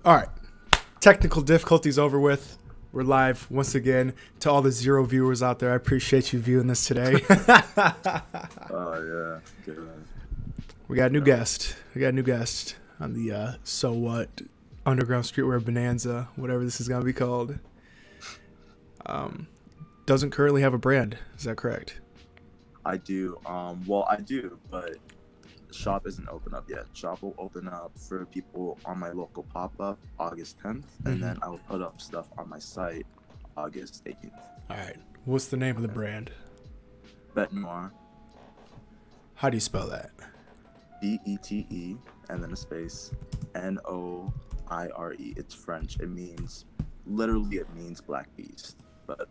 All right. Technical difficulties over with. We're live once again. To all the 0 viewers out there, I appreciate you viewing this today. Oh, yeah. Good. We got a new guest. On the So What Underground Streetwear Bonanza, whatever this is going to be called. Doesn't currently have a brand. Is that correct? I do. Well, I do, but shop isn't open up yet. Shop will open up for people on my local pop-up August 10th, and then I will put up stuff on my site August 18th. All right. What's the name of the brand? Bete Noire. How do you spell that? Bete and then a space Noire. It's French. It means Black Beast, but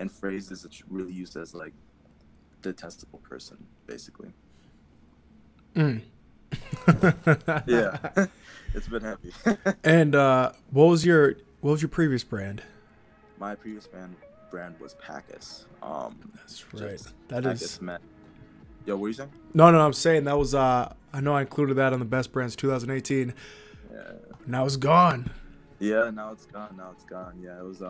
in phrases it's really used as like detestable person, basically. Yeah. It's been heavy. And what was your previous brand? My previous brand was Packus. That's right. Yo, what are you saying? No, I'm saying that was I know I included that on the best brands 2018. Yeah. Now it's gone. Yeah, now it's gone. Yeah, it was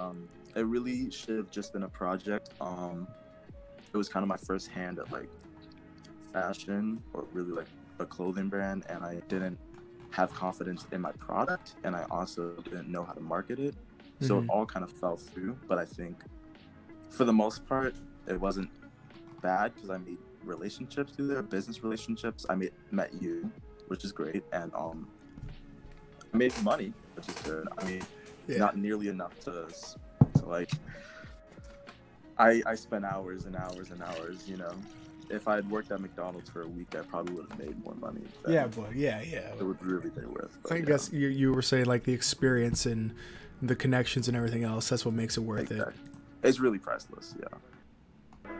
it really should have just been a project. It was kind of my first hand at like fashion or really like a clothing brand, and I didn't have confidence in my product, and I also didn't know how to market it. So it all kind of fell through, but I think for the most part it wasn't bad because I made relationships through there, business relationships. I met you, which is great, and I made money, which is good. I mean, not nearly enough to like I spent hours and hours and hours, you know. If I had worked at McDonald's for a week, I probably would have made more money. Yeah, but yeah. It would really be worth. But, I guess you were saying like the experience and the connections and everything else. That's what makes it worth it. It's really priceless. Yeah.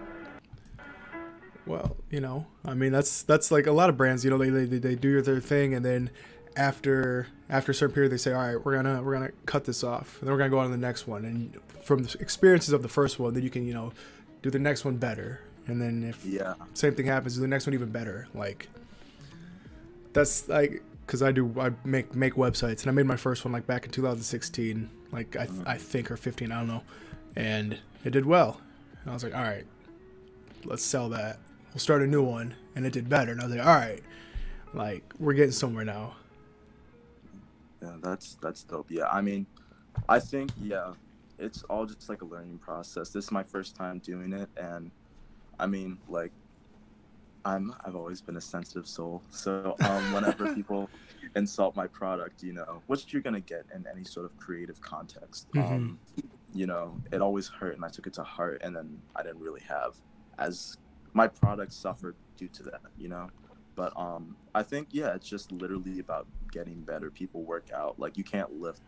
Well, you know, I mean that's like a lot of brands. You know, they do their thing, and then after a certain period, they say, all right, we're gonna cut this off, and then we're gonna go on to the next one. And from the experiences of the first one, then you can do the next one better. And then if same thing happens, do the next one even better. Like that's like because I make websites, and I made my first one like back in 2016, like I think, or 15, I don't know, and it did well. And I was like, all right, let's sell that. We'll start a new one, and it did better. And I was like, all right, like we're getting somewhere now. Yeah, that's dope. Yeah, I mean, I think it's all just like a learning process. This is my first time doing it, and I mean, like, I've always been a sensitive soul. So whenever people insult my product, you know, which you're gonna get in any sort of creative context, you know, it always hurt, and I took it to heart. And then I didn't really have my product suffered due to that, you know. But I think it's just literally about getting better. People work out. Like you can't lift.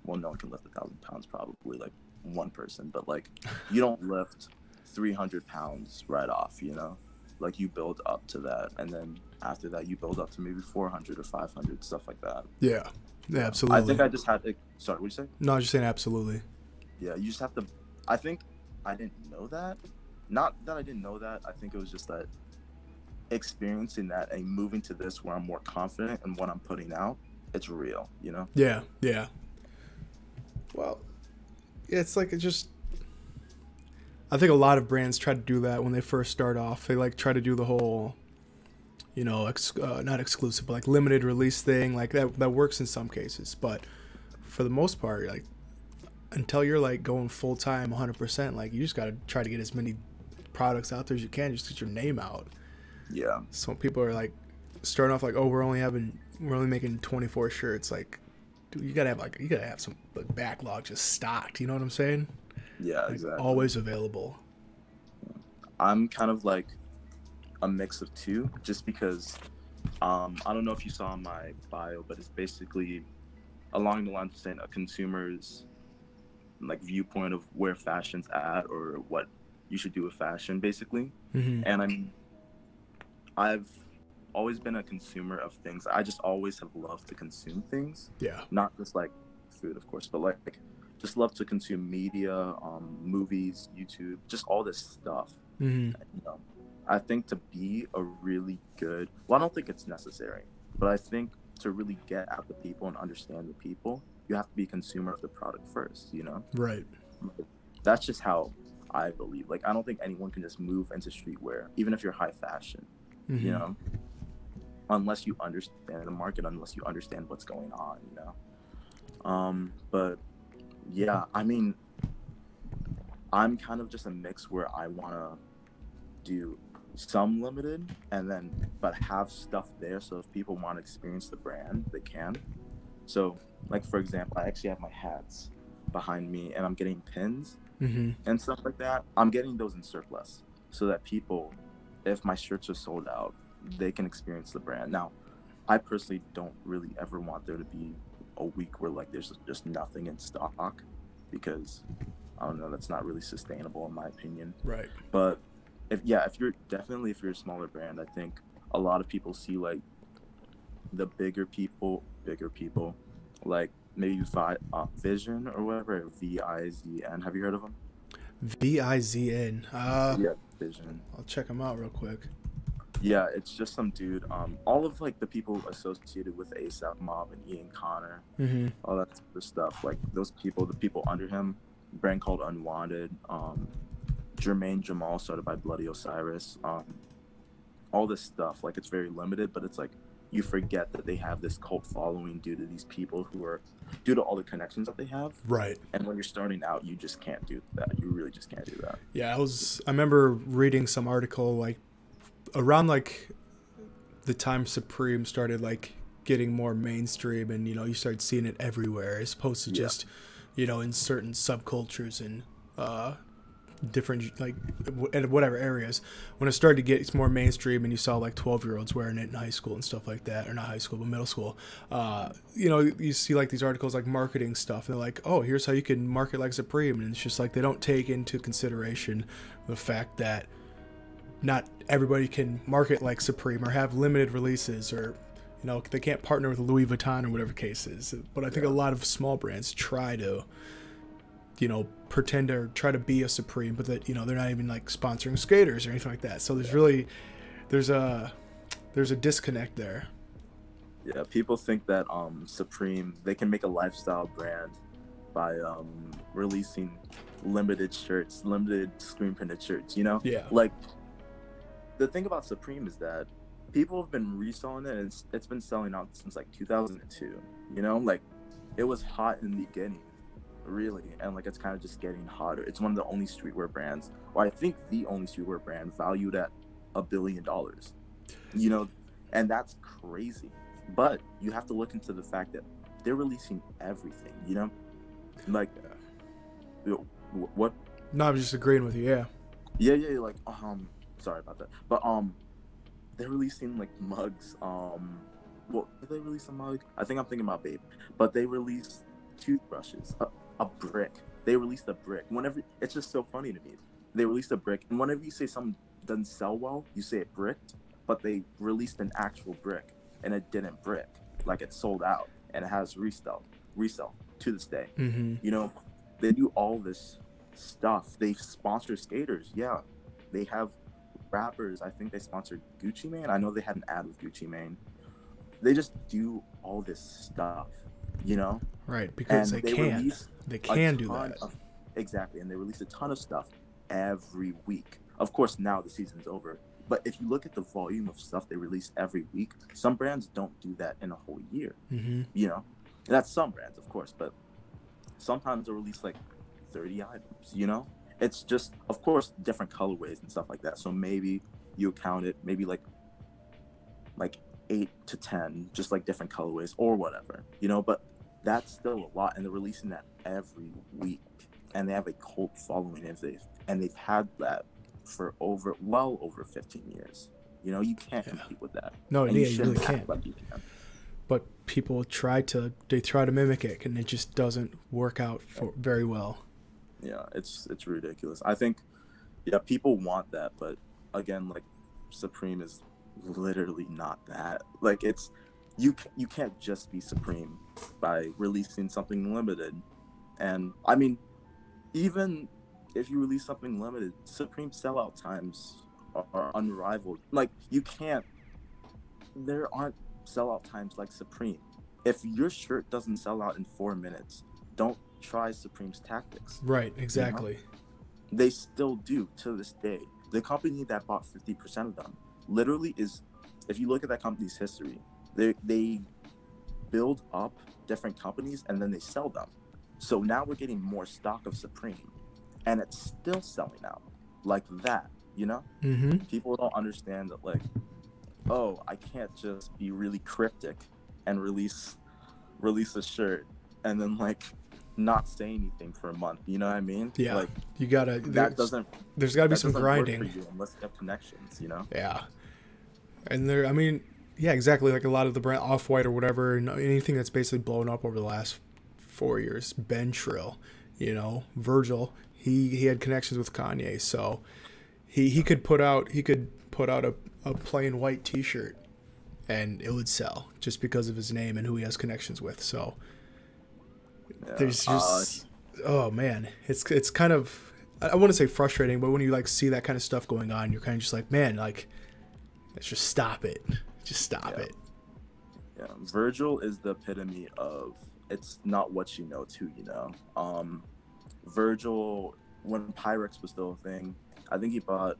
Well, no one can lift 1,000 pounds, probably like one person. But like you don't lift 300 pounds right off, you know. Like you build up to that, and then after that you build up to maybe 400 or 500, stuff like that. Yeah, absolutely. I think I just had to. Sorry, what did you say? No, I was just saying absolutely. Yeah, you just have to. I think I didn't know that. Not that I didn't know that. I think it was just that experiencing that and moving to this where I'm more confident in what I'm putting out. It's real, you know. Yeah. Well, it's like I think a lot of brands try to do that when they first start off. They like try to do the whole, you know, not exclusive, but like limited release thing. Like that works in some cases, but for the most part, like until you're like going full time, 100%, like you just gotta try to get as many products out there as you can, just get your name out. Yeah. So people are like starting off like, oh, we're only making 24 shirts. Like, dude, you gotta have some like, backlog just stocked. You know what I'm saying? Yeah, like, exactly. Always available. I'm kind of like a mix of two, just because I don't know if you saw in my bio, but it's basically along the lines of saying a consumer's like viewpoint of where fashion's at or what you should do with fashion, basically. And I mean, I've always been a consumer of things. I just always have loved to consume things. Yeah. Not just like food, of course, but like just love to consume media, movies, YouTube, just all this stuff. And, you know, I think to be a really good, well, I don't think it's necessary, but I think to really get at the people and understand the people, you have to be a consumer of the product first, you know? Right. That's just how I believe. Like, I don't think anyone can just move into streetwear, even if you're high fashion, you know, unless you understand the market, unless you understand what's going on, you know? But yeah, I mean, I'm kind of just a mix where I want to do some limited and then, but have stuff there. So if people want to experience the brand, they can. So like, for example, I actually have my hats behind me and I'm getting pins and stuff like that. I'm getting those in surplus so that people, if my shirts are sold out, they can experience the brand. Now, I personally don't really ever want there to be a week where like there's just nothing in stock, because I don't know, that's not really sustainable in my opinion. Right. But if you're a smaller brand, I think a lot of people see like the bigger people, like maybe Vision or whatever, VIZN. Have you heard of them? VIZN. Yeah, Vision. I'll check them out real quick. Yeah, it's just some dude. All of like the people associated with ASAP Mob and Ian Connor, all that sort of stuff. Like those people, the people under him, brand called Unwanted. Jermaine Jamal, started by Bloody Osiris. All this stuff, like it's very limited, but it's like you forget that they have this cult following due to these people due to all the connections that they have. Right. And when you're starting out, you just can't do that. You really just can't do that. Yeah, I remember reading some article like around like the time Supreme started like getting more mainstream, and you started seeing it everywhere as opposed to just in certain subcultures and different like whatever areas. When it started to get more mainstream and you saw like 12-year-olds wearing it in high school and stuff like that, or not high school but middle school, you see like these articles like marketing stuff, and they're like, oh, here's how you can market like Supreme, and it's just like they don't take into consideration the fact that not everybody can market like Supreme or have limited releases, or they can't partner with Louis Vuitton or whatever case is. But I think a lot of small brands try to pretend or try to be a Supreme, but that they're not even like sponsoring skaters or anything like that. So there's a disconnect there. Yeah, people think that Supreme, they can make a lifestyle brand by releasing limited shirts, limited screen printed shirts, Yeah. Like, the thing about Supreme is that people have been reselling it, and it's been selling out since like 2002, like it was hot in the beginning, really, and like it's kind of just getting hotter. It's one of the only streetwear brands, or I think the only streetwear brand valued at $1 billion, and that's crazy. But you have to look into the fact that they're releasing everything, like what? No, I'm just agreeing with you. Yeah, like sorry about that, but they're releasing like mugs. Did they release a mug? I think I'm thinking about Bete, but they released toothbrushes, a brick. They released a brick. Whenever, it's just so funny to me. They released a brick, and whenever you say something doesn't sell well, you say it bricked, but they released an actual brick, and it didn't brick. Like, it sold out, and it has resell to this day. They do all this stuff. They sponsor skaters. Yeah, they have rappers. I think they sponsored Gucci Mane. I know they had an ad with Gucci Mane. They just do all this stuff, Right, because and they can do that. Exactly, and they release a ton of stuff every week. Of course, now the season's over, but if you look at the volume of stuff they release every week, some brands don't do that in a whole year. And that's some brands, of course, but sometimes they'll release like 30 items, It's just, of course, different colorways and stuff like that. So maybe you count it, maybe like 8 to 10, just like different colorways or whatever, but that's still a lot, and they're releasing that every week, and they have a cult following, and they've had that for well over 15 years. You can't compete with that. No, and you really can't. Like you can. But people try to mimic it, and it just doesn't work out very well. Yeah, it's ridiculous. I think, people want that, but again, like, Supreme is literally not that. Like, it's you can't just be Supreme by releasing something limited. And I mean, even if you release something limited, Supreme sellout times are unrivaled. Like, there aren't sellout times like Supreme. If your shirt doesn't sell out in 4 minutes, don't try Supreme's tactics. Right, exactly. You know? They still do to this day. The company that bought 50% of them literally is, if you look at that company's history, they build up different companies and then they sell them. So now we're getting more stock of Supreme and it's still selling out like that, you know? Mm-hmm. People don't understand that, like, oh, I can't just be really cryptic and release a shirt and then like not say anything for a month. You know what I mean? Yeah. Like, you gotta. There's gotta be some grinding. Work for you unless you have connections. You know? Yeah. And I mean, yeah, exactly. Like a lot of the brand Off-White or whatever, and anything that's basically blown up over the last 4 years. Ben Trill, you know, Virgil. He had connections with Kanye, so he could put out a plain white T-shirt, and it would sell just because of his name and who he has connections with. So there's just oh man, it's kind of, I want to say frustrating, but when you like see that kind of stuff going on, you're kind of just like, man, like, let's just stop it. Just stop it. Yeah, Virgil is the epitome of it's not what you know too, you know. Virgil, when Pyrex was still a thing, I think he bought,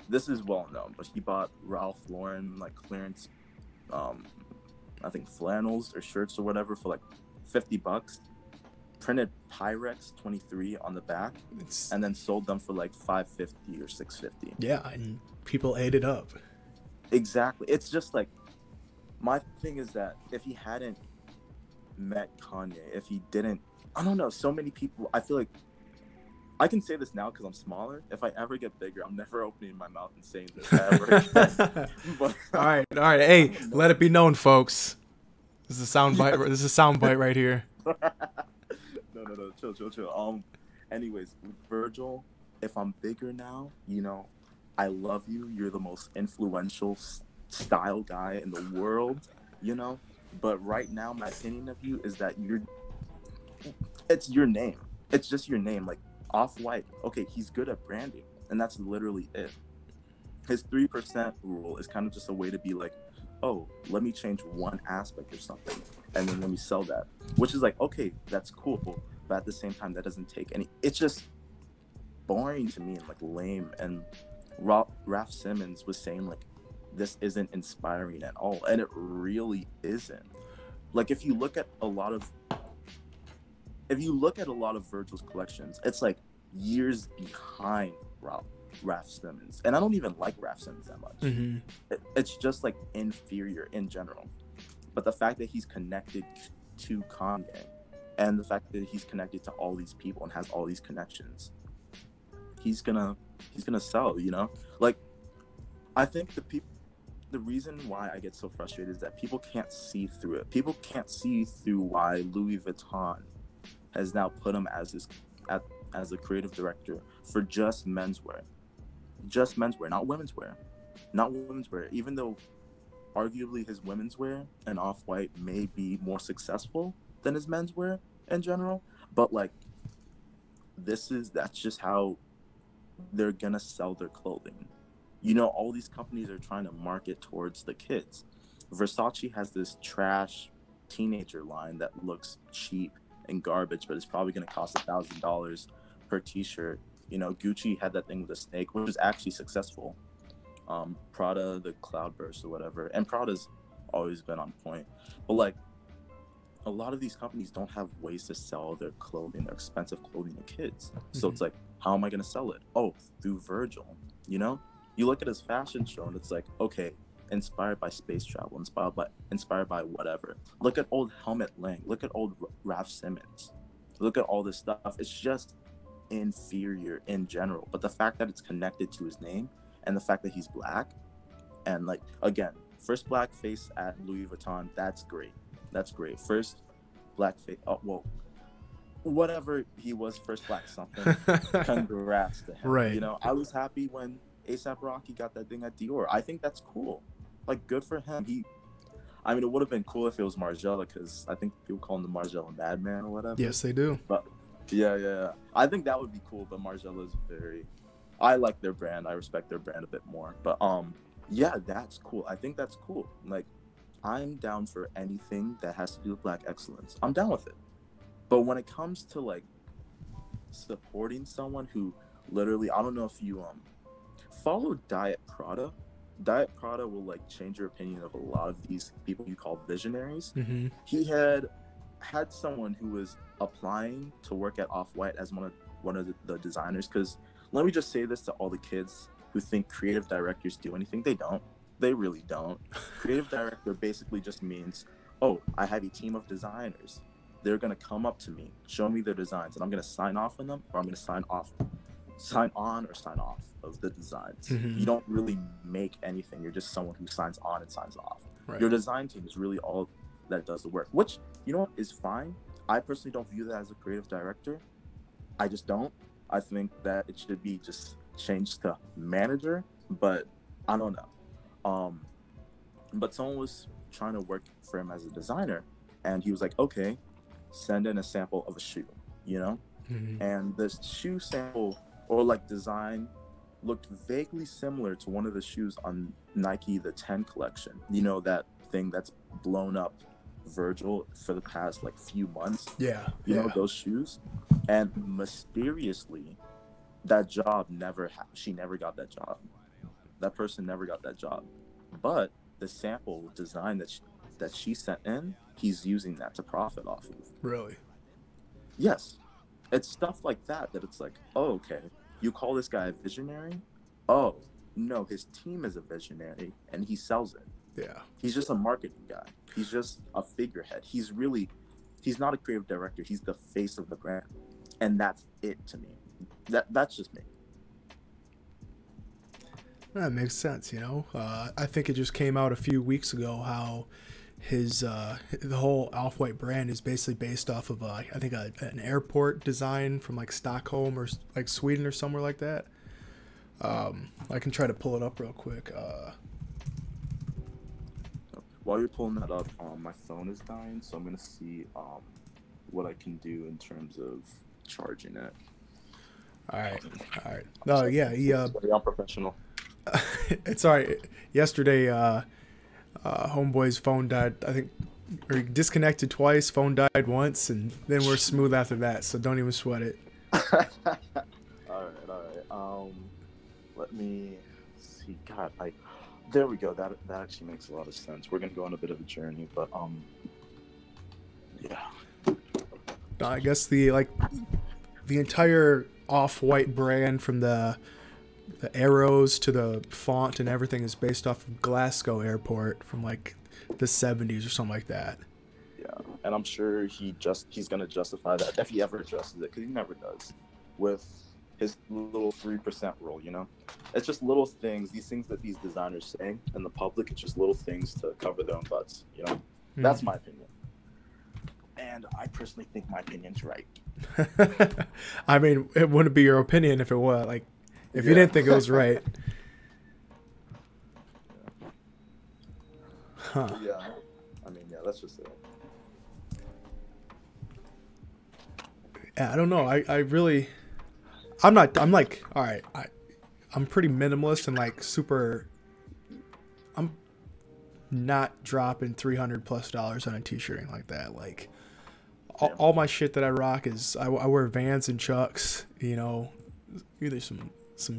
this is well known, but he bought Ralph Lauren like clearance, I think flannels or shirts or whatever for like $50, printed Pyrex 23 on the back, and then sold them for like $550 or $650. Yeah, and people ate it up. Exactly. It's just like, my thing is that if he hadn't met Kanye, if he didn't, I don't know, so many people, I feel like, I can say this now because I'm smaller. If I ever get bigger, I'm never opening my mouth and saying this ever again. But, all right. Hey, let it be known, folks. This is a sound bite. This is a sound bite right here. No. Chill. Anyways, Virgil, if I'm bigger now, you know, I love you. You're the most influential style guy in the world, you know. But right now, my opinion of you is that it's your name. It's just your name. Like, Off-White, okay, he's good at branding, and that's literally it. His 3% rule is kind of just a way to be like, oh, let me change one aspect or something, and then let me sell that. Which is like, okay, that's cool, but at the same time, that doesn't take any. It's just boring to me and like lame. And Raf Simons was saying like, this isn't inspiring at all, and it really isn't. Like, if you look at a lot of Virgil's collections, it's like years behind Raf Simons. And I don't even like Raf Simons that much. Mm-hmm. It's just like inferior in general. But the fact that he's connected to Kanye, and the fact that he's connected to all these people and has all these connections, he's gonna sell, you know? Like, I think the reason why I get so frustrated is that people can't see through it. People can't see through why Louis Vuitton has now put him as a creative director for just menswear, not women's wear. Even though arguably his women's wear and Off-White may be more successful than his menswear in general, but like, that's just how they're gonna sell their clothing. You know, all these companies are trying to market towards the kids. Versace has this trash teenager line that looks cheap and garbage, but it's probably going to cost $1,000 per t-shirt. You know, Gucci had that thing with a snake, which was actually successful. Prada, the Cloudburst or whatever, and Prada's always been on point. But like, a lot of these companies don't have ways to sell their clothing, their expensive clothing to kids. Mm-hmm. So it's like, how am I going to sell it? Oh, through Virgil. You know, you look at his fashion show and it's like, okay, inspired by space travel, inspired by whatever. Look at old Helmut Lang. Look at old Raf Simons. Look at all this stuff. It's just inferior in general. But the fact that it's connected to his name, and the fact that he's black, and like, again, first black face at Louis Vuitton, that's great. First black face. Oh, well, whatever he was, first black something. Congrats to him. Right. You know, I was happy when A$AP Rocky got that thing at Dior. I think that's cool. Like, good for him. I mean, it would have been cool if it was Margiela, because I think people call him the Margiela Madman or whatever. Yes, they do. But yeah. I think that would be cool, but Margiela is I like their brand. I respect their brand a bit more. But yeah, that's cool. I think that's cool. Like, I'm down for anything that has to do with Black excellence. I'm down with it. But when it comes to like supporting someone who literally, I don't know if you follow Diet Prada. Diet Prada will like change your opinion of a lot of these people you call visionaries. Mm-hmm. He had someone who was applying to work at Off-White as one of the designers. Because let me just say this to all the kids who think creative directors do anything. They don't. They really don't. Creative director basically just means, oh, I have a team of designers. They're gonna come up to me, show me their designs, and I'm gonna sign off on them, or I'm gonna sign on or sign off of the designs. Mm-hmm. You don't really make anything. You're just someone who signs on and signs off. Right. Your design team is really all that does the work, which, you know what, is fine. I personally don't view that as a creative director. I just don't. I think that it should be just changed to manager, but I don't know. But someone was trying to work for him as a designer, and he was like, okay, send in a sample of a shoe, you know? Mm-hmm. And this shoe sample or like design looked vaguely similar to one of the shoes on Nike, the 10 collection. You know, that thing that's blown up Virgil for the past like few months. Yeah. You know, those shoes. And mysteriously, that job she never got that job. That person never got that job. But the sample design that she sent in, he's using that to profit off of. Really? Yes. It's stuff like that it's like, oh, okay, you call this guy a visionary? Oh, no, his team is a visionary, and he sells it. Yeah. He's just a marketing guy. He's just a figurehead. He's not a creative director. He's the face of the brand. And that's it to me. That's just me. That makes sense, you know. I think it just came out a few weeks ago how his the whole Off-White brand is basically based off of I think an airport design from like Stockholm or like Sweden or somewhere like that. I can try to pull it up real quick. While you're pulling that up, my phone is dying, so I'm gonna see what I can do in terms of charging it. All right. No, yeah, I'm professional. It's all right. Yesterday, homeboy's phone died. I think, or he disconnected twice. Phone died once, and then we're smooth after that. So don't even sweat it. All right. Let me see. God, there we go. That actually makes a lot of sense. We're gonna go on a bit of a journey, but yeah. I guess the entire Off-White brand, from the arrows to the font and everything, is based off of Glasgow Airport from like the 70s or something like that. Yeah, and I'm sure he's gonna justify that if he ever addresses it, because he never does, with his little 3% rule. You know, it's just little things. These things that these designers say in the public, it's just little things to cover their own butts. You know, that's my opinion, and I personally think my opinion's right. I mean, it wouldn't be your opinion if it was like. If you didn't think it was right. Huh. Yeah. I mean, yeah, that's just it. Yeah, I don't know. I'm like, all right, I'm pretty minimalist and like super, I'm not dropping $300+ on a t-shirt and like that. Like all my shit that I rock is, I wear Vans and Chucks, you know, either some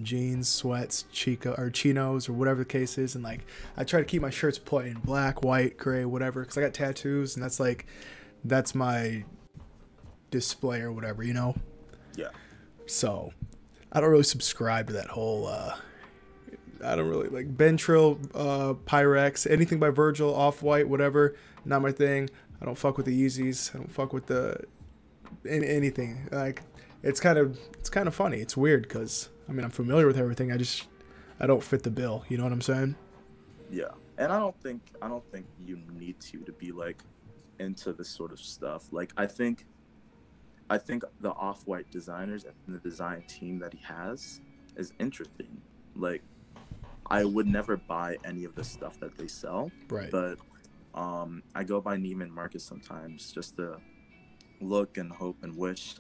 jeans, sweats, chinos, or whatever the case is, and like I try to keep my shirts plain, black, white, gray, whatever, because I got tattoos, and that's my display or whatever, you know. Yeah. So I don't really subscribe to that whole. I don't really like Bentrill, Pyrex, anything by Virgil, Off-White, whatever. Not my thing. I don't fuck with the Yeezys. I don't fuck with anything. Like it's kind of funny. It's weird because. I mean, I'm familiar with everything. I don't fit the bill. You know what I'm saying? Yeah, and I don't think you need to be like into this sort of stuff. Like, I think the Off-White designers and the design team that he has is interesting. Like, I would never buy any of the stuff that they sell. Right. But I go by Neiman Marcus sometimes just to look and hope and wish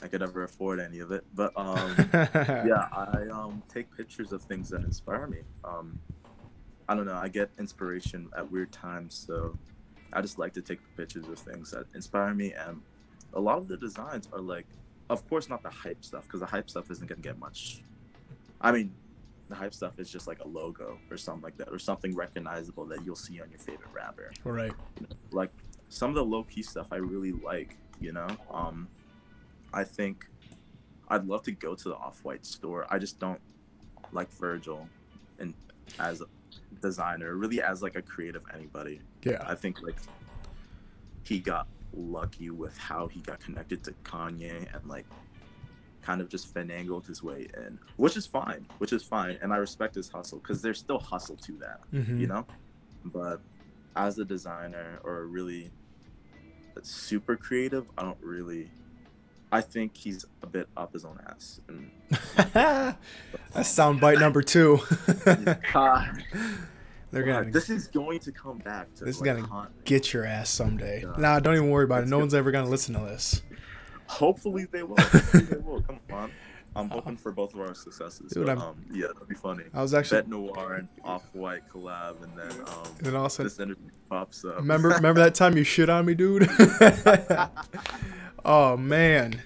I could ever afford any of it. But yeah, I take pictures of things that inspire me. I don't know, I get inspiration at weird times, so I just like to take pictures of things that inspire me. And a lot of the designs are like, of course, not the hype stuff, because the hype stuff isn't gonna get much. I mean, the hype stuff is just like a logo or something like that, or something recognizable that you'll see on your favorite rapper. Right. Like some of the low key stuff I really like, I think I'd love to go to the Off-White store. I just don't like Virgil and as a designer, really as like a creative anybody. Yeah. I think like he got lucky with how he got connected to Kanye and like kind of just finagled his way in, which is fine, and I respect his hustle, because there's still hustle to that. But as a designer or really super creative, I think he's a bit up his own ass. And that's soundbite number 2. They're gonna. This is going to come back to. This is gonna get your ass someday. Nah, don't even worry about it. No one's ever gonna listen to this. Hopefully they will. Come on. I'm hoping for both of our successes. Dude, but, yeah, that'd be funny. I was actually Bete Noire and Off-White collab, and then also this interview pops up. Remember that time you shit on me, dude? Oh man.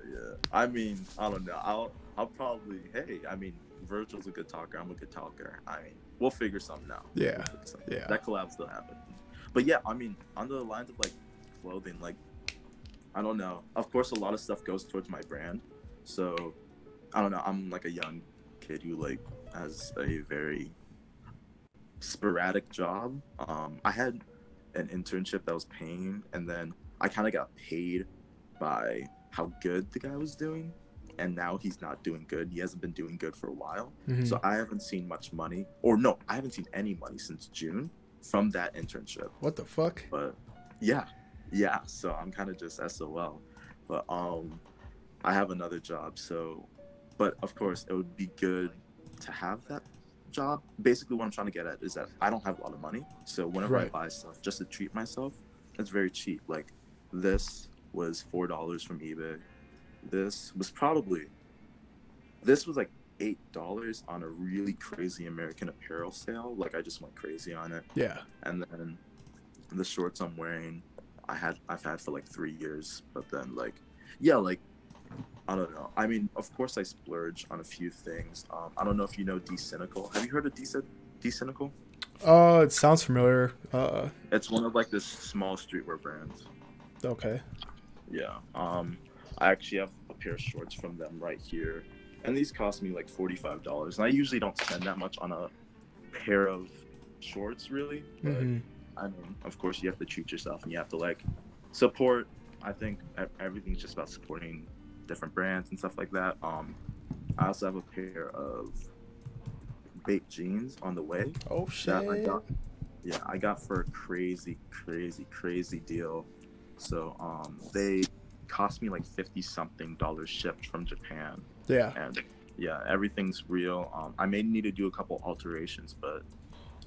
Yeah. I mean, I don't know. I'll probably. Hey, I mean, Virgil's a good talker. I'm a good talker. I mean, we'll figure something out. Yeah. Yeah. That collab still happened. But yeah, I mean, on the lines of like clothing, like, I don't know. Of course, a lot of stuff goes towards my brand. So, I don't know. I'm like a young kid who like has a very sporadic job. I had an internship that was paying, and then I kind of got paid by how good the guy was doing. And now he's not doing good. He hasn't been doing good for a while. So I haven't seen much money. Or no, I haven't seen any money since June from that internship. What the fuck? But yeah. So I'm kind of just SOL. But I have another job. So, but of course, it would be good to have that job. Basically, what I'm trying to get at is that I don't have a lot of money. So whenever I buy stuff just to treat myself, it's very cheap. Like this was $4 from eBay. This was like $8 on a really crazy American Apparel sale. Like I just went crazy on it. Yeah. And then the shorts I'm wearing, I've had for like 3 years. But then like, yeah, like I don't know. I mean, of course I splurge on a few things. I don't know if you know D-Cynical. Have you heard of D-Cynical? It sounds familiar. It's one of like this small streetwear brands. Okay. Yeah. I actually have a pair of shorts from them right here, and these cost me like $45. And I usually don't spend that much on a pair of shorts, really. But I mean, of course, you have to treat yourself, and you have to like support. I think everything's just about supporting different brands and stuff like that. I also have a pair of Bete jeans on the way. Oh shit! I got for a crazy deal. So they cost me like $50-something shipped from Japan. Yeah. And yeah, everything's real. I may need to do a couple alterations, but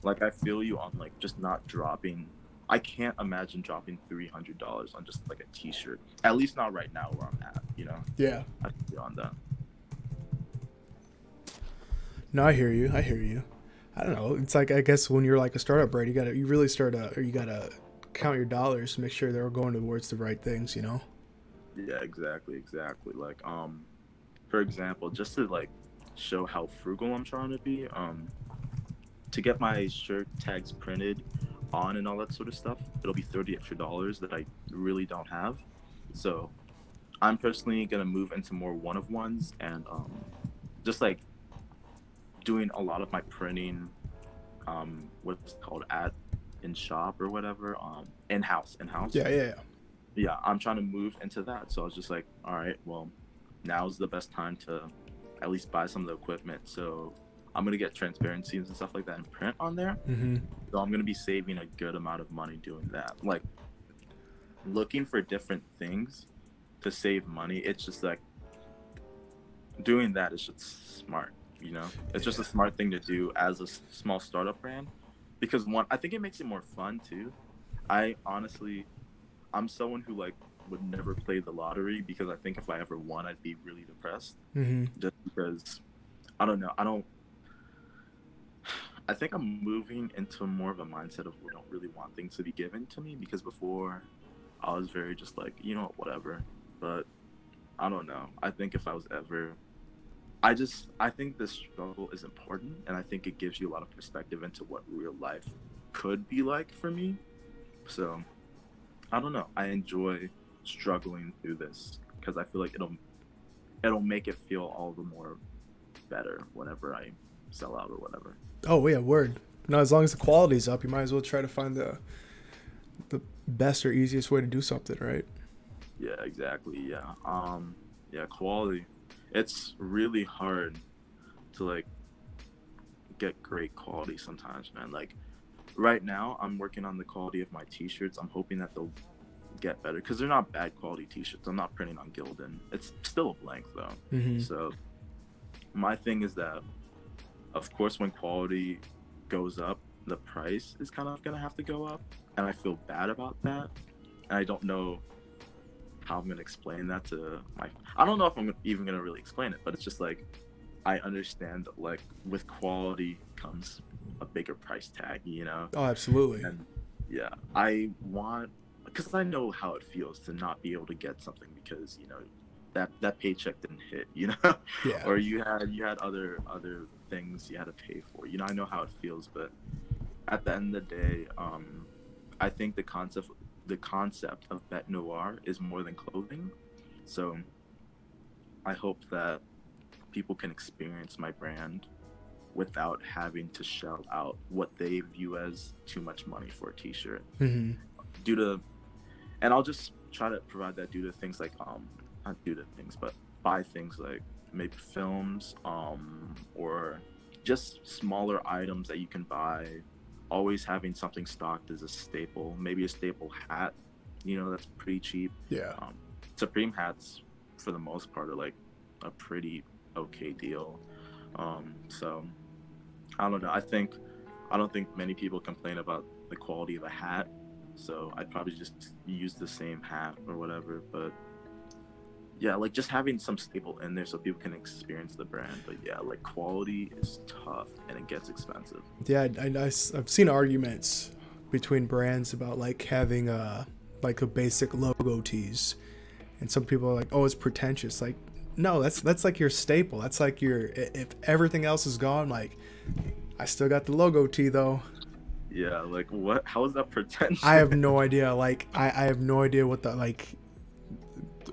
like I feel you on like just not dropping. I can't imagine dropping $300 on just like a t-shirt. At least not right now where I'm at, Yeah. I feel you on that. No, I hear you. I don't know. It's like, I guess when you're like a startup brand, you gotta count your dollars, make sure they're going towards the right things, Yeah, exactly. Like, for example, just to like show how frugal I'm trying to be, to get my shirt tags printed on and all that sort of stuff, it'll be $30 extra that I really don't have. So I'm personally gonna move into more one-of-ones and just like doing a lot of my printing, what's called in shop or whatever, in-house. Yeah, I'm trying to move into that. So I was just like, all right, well, now's the best time to at least buy some of the equipment. So I'm going to get transparencies and stuff like that and print on there. So I'm going to be saving a good amount of money doing that. Like, looking for different things to save money, it's just like, doing that is just smart, It's just a smart thing to do as a small startup brand. Because one, I think it makes it more fun too. I'm someone who like would never play the lottery, because I think if I ever won, I'd be really depressed. Just because I don't know. I think I'm moving into more of a mindset of we don't really want things to be given to me, because before I was very just like, you know, whatever. But I don't know. I think if I was ever, I think the struggle is important, and I think it gives you a lot of perspective into what real life could be like for me. So I don't know. I enjoy struggling through this because I feel like it'll make it feel all the more better whenever I sell out or whatever. Oh yeah, word. No, as long as the quality's up, you might as well try to find the best or easiest way to do something, right? Yeah, exactly. Yeah. Yeah, quality. It's really hard to like get great quality sometimes, man. Like right now, I'm working on the quality of my t-shirts. I'm hoping that they'll get better because they're not bad quality t-shirts. I'm not printing on Gildan. It's still a blank though. Mm-hmm. So my thing is that, of course, when quality goes up, the price is kind of gonna have to go up, and I feel bad about that. And I don't know how I'm gonna explain that to my. I don't know if I'm even gonna really explain it, but it's just like I understand that, like, with quality comes a bigger price tag, you know. Oh, absolutely. And yeah, I want, because I know how it feels to not be able to get something because, you know, that paycheck didn't hit, you know. Yeah. Or you had other things you had to pay for, you know. I know how it feels, but at the end of the day, I think the concept of Bete Noire is more than clothing. So I hope that people can experience my brand without having to shell out what they view as too much money for a t-shirt. Mm-hmm. And I'll just try to provide that due to things like not due to things, but buy things like maybe films, or just smaller items that you can buy. Always having something stocked is a staple. Maybe a staple hat, you know, that's pretty cheap. Yeah. Supreme hats, for the most part, are like a pretty okay deal. So I don't know. I don't think many people complain about the quality of a hat. So I'd probably just use the same hat or whatever. But yeah, like just having some staple in there so people can experience the brand. But yeah, like quality is tough and it gets expensive. Yeah, I've seen arguments between brands about like having like a basic logo tees, and some people are like, oh, it's pretentious. Like, no, that's like your staple. That's like if everything else is gone, like I still got the logo tee though. Yeah, like what? How is that pretentious? I have no idea. Like I have no idea what the like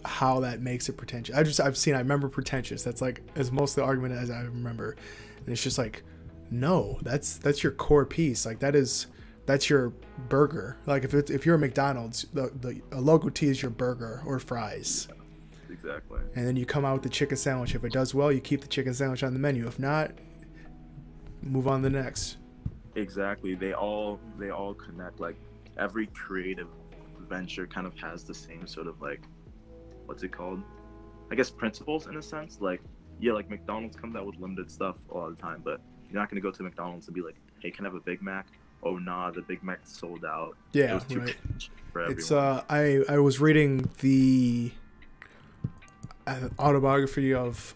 how that makes it pretentious. I remember pretentious. That's like as most of the argument as I remember, and it's just like, no, that's your core piece. Like that's your burger. Like if you're a McDonald's, a logo tee is your burger or fries. Yeah, exactly. And then you come out with the chicken sandwich. If it does well, you keep the chicken sandwich on the menu. If not, move on to the next. Exactly. They all connect. Like every creative venture kind of has the same sort of like, what's it called? I guess principles in a sense. Like, yeah, like McDonald's comes out with limited stuff all the time, but you're not gonna go to McDonald's and be like, hey, can I have a Big Mac? Oh nah, the Big Mac sold out. Yeah, it was too right. for everyone. It's I was reading the autobiography of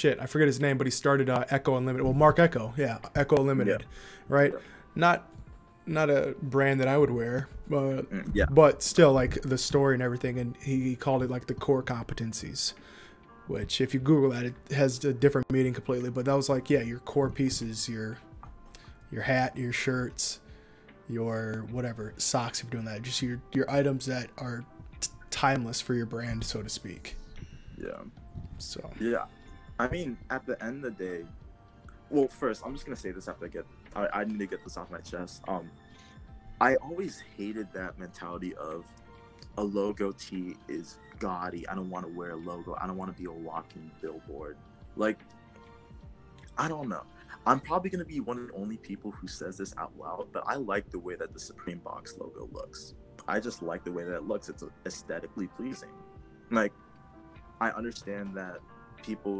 I forget his name, but he started Echo Unlimited. Well, Mark Echo, yeah, Echo Unlimited, right? Yeah. Not a brand that I would wear, but yeah, but still like the story and everything, and he called it like the core competencies, which if you Google that, it has a different meaning completely. But that was like, yeah, your core pieces, your hat, your shirts, your whatever socks, if you're doing that, just your items that are timeless for your brand, so to speak. Yeah. So yeah, I mean, at the end of the day, well, first I'm just gonna say this after I need to get this off my chest. I always hated that mentality of a logo tee is gaudy. I don't want to wear a logo. I don't want to be a walking billboard. Like, I don't know. I'm probably going to be one of the only people who says this out loud, but I like the way that the Supreme Box logo looks. I just like the way that it looks. It's aesthetically pleasing. Like, I understand that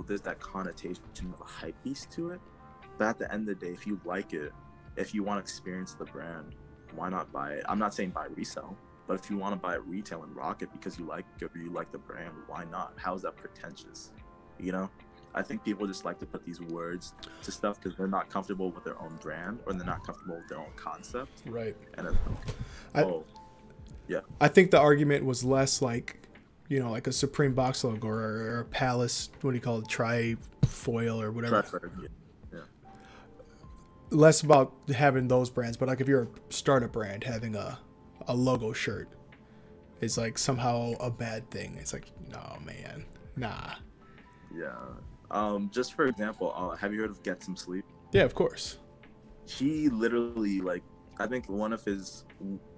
there's that connotation of a hype piece to it, but at the end of the day, if you like it, if you want to experience the brand, why not buy it? I'm not saying buy resell, but if you want to buy it retail and rock it because you like it or you like the brand, why not? How is that pretentious? You know? I think people just like to put these words to stuff because they're not comfortable with their own brand or they're not comfortable with their own concept. Right. And it's like, oh, yeah. I think the argument was less like, you know, like a Supreme box logo or a Palace, what do you call it, tri-foil or whatever. Yeah. Less about having those brands, but like if you're a startup brand, having a logo shirt is like somehow a bad thing. It's like, no, man, nah. Yeah. Just for example, have you heard of Get Some Sleep? Yeah, of course. He literally, like, I think one of his,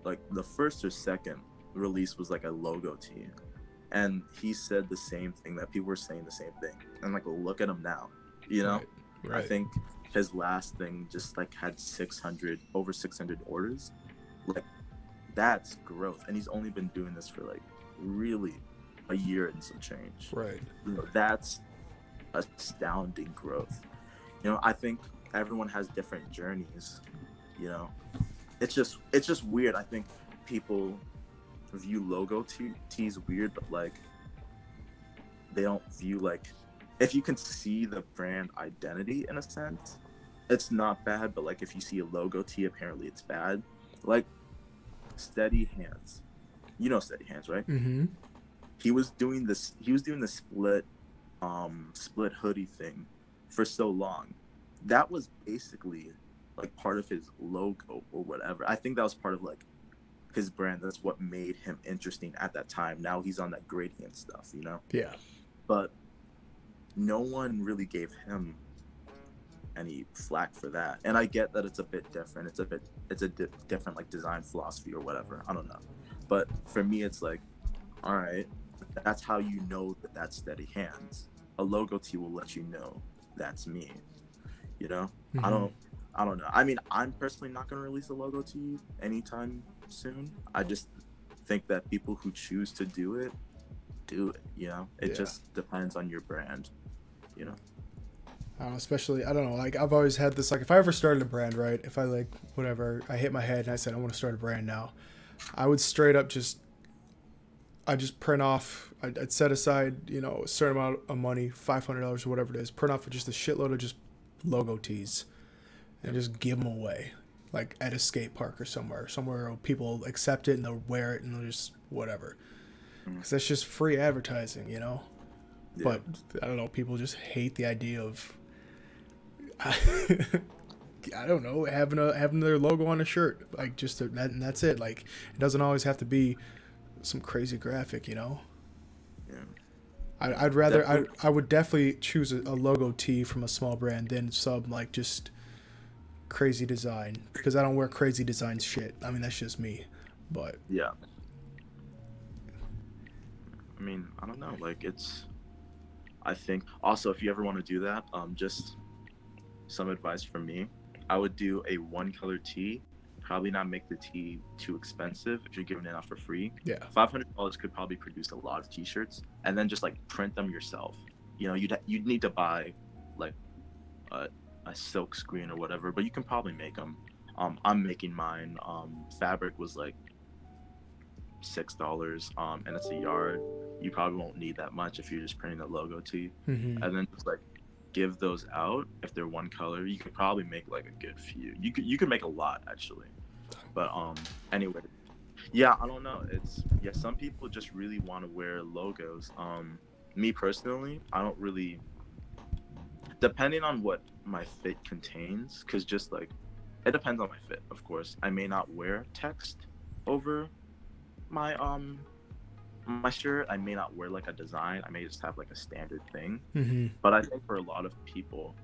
like, the first or second release was like a logo tee, and he said the same thing, that people were saying the same thing, and like, look at him now, you know. Right. I think his last thing just like had over 600 orders. Like, that's growth, and he's only been doing this for like really a year and some change. Right. You know, that's astounding growth. You know, I think everyone has different journeys. You know, it's just weird. I think people view logo tees weird, but like they don't view, like, if you can see the brand identity in a sense, it's not bad. But like if you see a logo tee, apparently it's bad. Like Steady Hands, you know Steady Hands, right? Mm-hmm. He was doing the split hoodie thing for so long. That was basically like part of his logo or whatever. I think that was part of like his brand. That's what made him interesting at that time. Now he's on that gradient stuff, you know? Yeah. But no one really gave him any flack for that. And I get that it's a bit different. It's a different like design philosophy or whatever. I don't know. But for me, it's like, all right, that's how you know that that's Steady Hands. A logo tee will let you know that's me. You know? Mm-hmm. I don't know. I mean, I'm personally not going to release a logo tee anytime soon. I just think that people who choose to do it, you know? It just depends on your brand, you know? I don't know, especially, I don't know, like I've always had this, like if I ever started a brand, right? If I like, whatever, I hit my head and I said, I want to start a brand now, I would straight up I'd just print off, I'd set aside, you know, a certain amount of money, $500 or whatever it is, print off just a shitload of just logo tees and just give them away, like at a skate park or somewhere where people accept it and they'll wear it and they'll just whatever. Because that's just free advertising, you know? Yeah. But I don't know, people just hate the idea of, I don't know, having their logo on a shirt, like just and that's it. Like it doesn't always have to be some crazy graphic, you know. Yeah. I'd rather I would definitely choose a logo tee from a small brand than some like just crazy design, because I don't wear crazy design shit. I mean, that's just me. But yeah. I mean, I don't know. Like I think also if you ever want to do that, just some advice from me. I would do a one color tee. Probably not make the tee too expensive if you're giving it out for free. Yeah. $500 could probably produce a lot of t-shirts, and then just like print them yourself. You know, you'd need to buy like a silk screen or whatever, but you can probably make them. I'm making mine. Fabric was like $6, and it's a yard. You probably won't need that much if you're just printing a logo tee. Mm-hmm. And then just like give those out. If they're one color, you could probably make like a good few. You could make a lot actually. But anyway, yeah, I don't know. Some people just really want to wear logos. Me personally, I don't really, depending on what my fit contains, because just like it depends on my fit, of course. I may not wear text over my my shirt. I may not wear like a design. I may just have like a standard thing. Mm-hmm. But I think for a lot of people,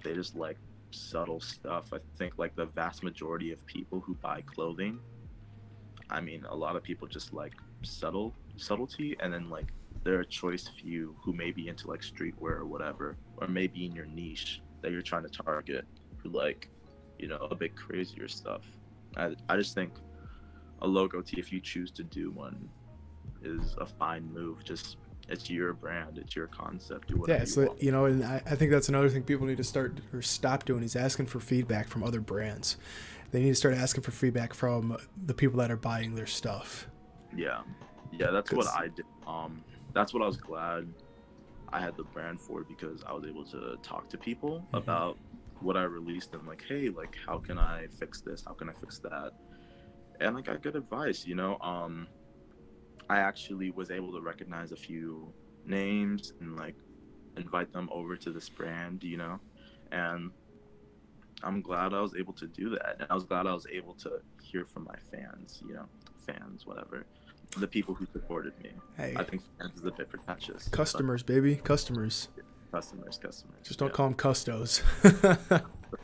they just like subtle stuff. I think like the vast majority of people who buy clothing, I mean, a lot of people just like subtlety, and then like there are a choice few who may be into like streetwear or whatever, or maybe in your niche that you're trying to target, who like, you know, a bit crazier stuff. I just think a logo tee, if you choose to do one, is a fine move. Just it's your brand, it's your concept, do whatever you want. You know, and I think that's another thing people need to start or stop doing is asking for feedback from other brands. They need to start asking for feedback from the people that are buying their stuff. Yeah, that's what I did. That's what I was glad I had the brand for because I was able to talk to people about what I released and like, hey, like, how can I fix this? How can I fix that? And I got good advice, you know. I actually was able to recognize a few names and like invite them over to this brand, you know. And I'm glad I was able to do that. And I was glad I was able to hear from my fans, you know, whatever. The people who supported me. Hey. I think fans is a bit pretentious. Customers, baby. Customers. Customers. Just don't call them custos.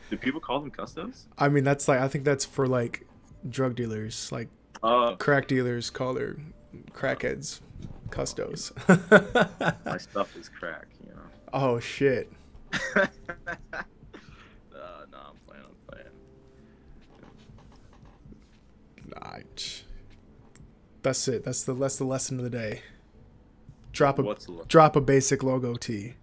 Do people call them custos? I mean, that's like, I think that's for like drug dealers. Like crack dealers call their crackheads custos. My stuff is crack, you know. Oh, shit. No, I'm playing. Nah, that's it. That's the lesson of the day. Drop a basic logo tee.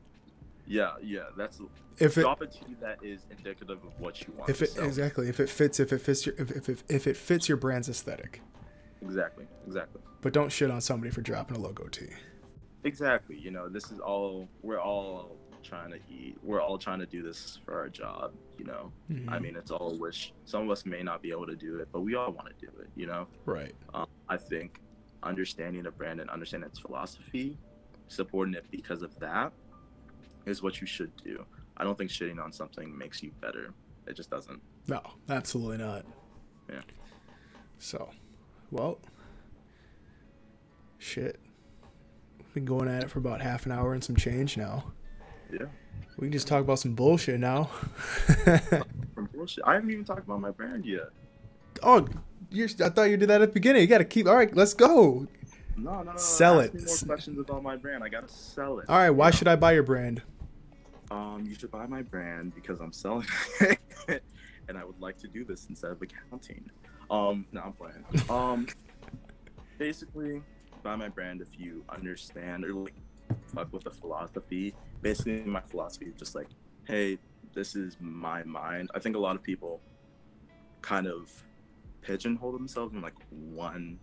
Yeah, that's drop a tee that is indicative of what you want. Exactly, if it fits your brand's aesthetic. Exactly. But don't shit on somebody for dropping a logo tee. Exactly. You know, this is all we're all trying to eat. We're all trying to do this for our job, you know. I mean, it's all a wish. Some of us may not be able to do it, but we all want to do it, you know. Right. I think understanding a brand and understanding its philosophy, supporting it because of that, is what you should do. I don't think shitting on something makes you better. It just doesn't. No, absolutely not. Yeah. So, well, shit. We've been going at it for about half an hour and some change now. Yeah. We can just talk about some bullshit now. From bullshit. I haven't even talked about my brand yet. Oh, I thought you did that at the beginning. You got to keep. All right, let's go. No. Sell it. Ask me more questions about my brand. I gotta sell it. All right. Why should I buy your brand? You should buy my brand because I'm selling it, and I would like to do this instead of accounting. No, I'm playing. Basically, buy my brand if you understand or like fuck with the philosophy. Basically, my philosophy is just like, hey, this is my mind. I think a lot of people kind of pigeonhole themselves in like one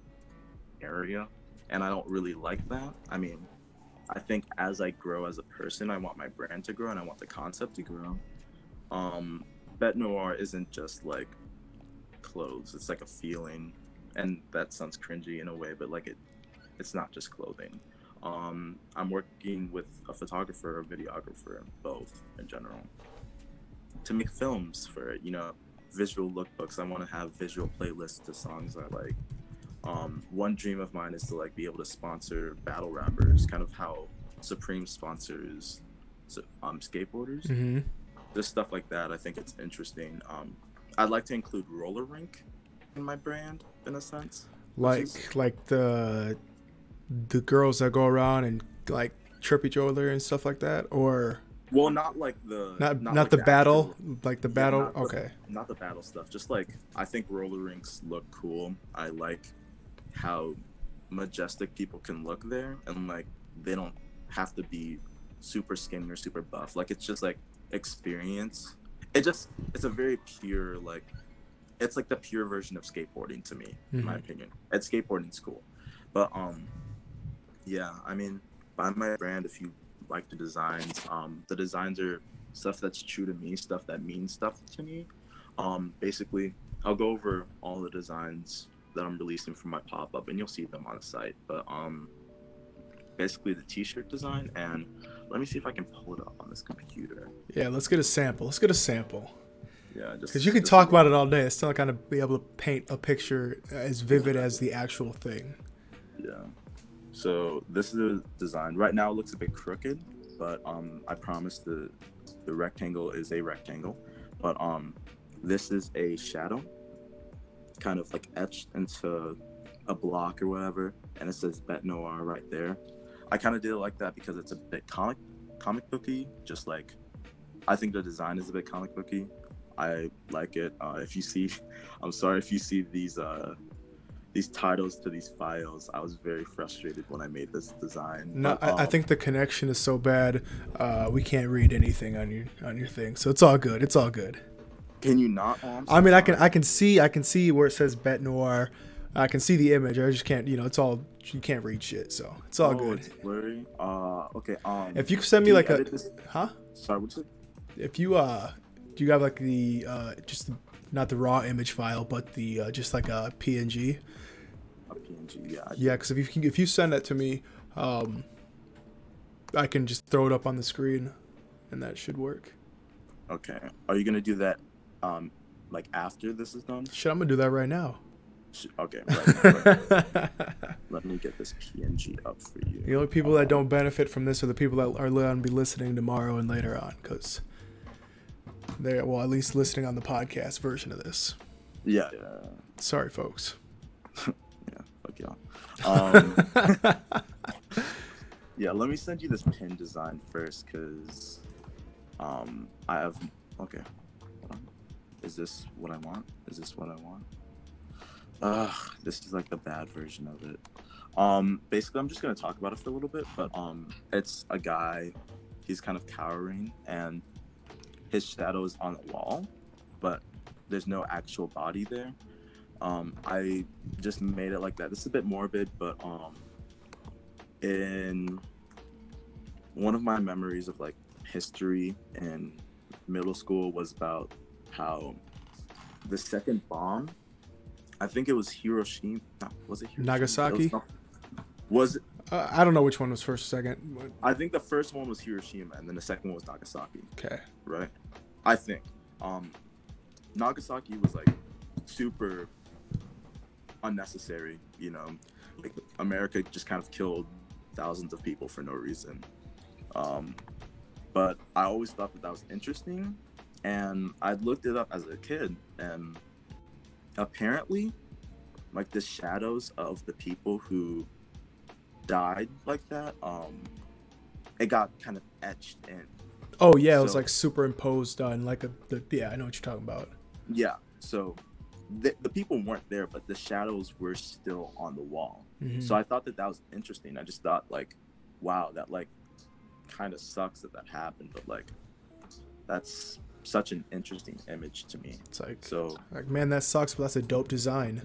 area, and I don't really like that. I mean, I think as I grow as a person, I want my brand to grow and I want the concept to grow. Bete Noire isn't just like clothes, it's like a feeling, and that sounds cringy in a way, but like it's not just clothing. I'm working with a photographer, a videographer, both in general, to make films for it, you know, visual lookbooks. I want to have visual playlists to songs I like. One dream of mine is to like be able to sponsor battle rappers, kind of how Supreme sponsors skateboarders. Just stuff like that. I think it's interesting. I'd like to include roller rink in my brand in a sense. Like the girls that go around and like trip each other and stuff like that, or well, not like the not like the the battle, actual, like the battle. Not okay. Not the battle stuff. Just like I think roller rinks look cool. I like how majestic people can look there, and like they don't have to be super skinny or super buff. Like it's just like experience. It's a very pure, like it's like the pure version of skateboarding to me, in my opinion. And skateboarding's cool, but yeah, I mean, buy my brand if you like the designs. The designs are stuff that's true to me, stuff that means stuff to me. Basically, I'll go over all the designs that I'm releasing from my pop-up, and you'll see them on the site. But basically the t-shirt design, and let me see if I can pull it up on this computer. Yeah, let's get a sample. Yeah, just because you can talk about it all day. It's still kind of be able to paint a picture as vivid as the actual thing. Yeah. So this is a design. Right now it looks a bit crooked, but I promise the rectangle is a rectangle. But this is a shadow, kind of like etched into a block or whatever, and it says Bete Noire right there. I kind of did it like that because it's a bit comic booky. Just like, I think the design is a bit comic booky. I like it. If you see, I'm sorry if you see these titles to these files. I was very frustrated when I made this design. No, but, I think the connection is so bad, we can't read anything on your thing. So it's all good. It's all good. Can you not? Oh, I mean, I can see where it says Bete Noire. I can see the image. I just can't, it's all, you can't read shit, so it's all good. It's blurry. Okay. If you send me like a, huh? Sorry, what's it? If you do you have like the just not the raw image file, but the just like a PNG? A PNG, yeah. Yeah, because if you send that to me, I can just throw it up on the screen, and that should work. Okay. Are you gonna do that, like after this is done? Shit, I'm gonna do that right now. Okay. Right. Let me get this PNG up for you. The only people that don't benefit from this are the people that are going to be listening tomorrow and later on, because they're, well, at least listening on the podcast version of this. Yeah. Sorry, folks. Yeah, fuck y'all. Yeah, let me send you this pin design first, because I have, okay, hold on. Is this what I want? Is this what I want? This is like the bad version of it. Basically, I'm just gonna talk about it for a little bit, but it's a guy, he's kind of cowering, and his shadow is on the wall, but there's no actual body there. I just made it like that. This is a bit morbid, but in one of my memories of like history in middle school was about how the second bomb, I think it was Hiroshima. No, was it Hiroshima? Nagasaki? Was it? I don't know which one was first, second. I think the first one was Hiroshima, and then the second one was Nagasaki. Okay. Right? I think. Nagasaki was like super unnecessary, like America just kind of killed thousands of people for no reason. But I always thought that was interesting, and I looked it up as a kid, and apparently, like the shadows of the people who died like that, it got kind of etched in. Oh yeah, it was like superimposed on like yeah, I know what you're talking about. Yeah, so the people weren't there, but the shadows were still on the wall. Mm-hmm. So I thought that was interesting. I just thought like, wow, that like kind of sucks that happened, but like that's such an interesting image to me. It's like, so like, man, that sucks, but that's a dope design.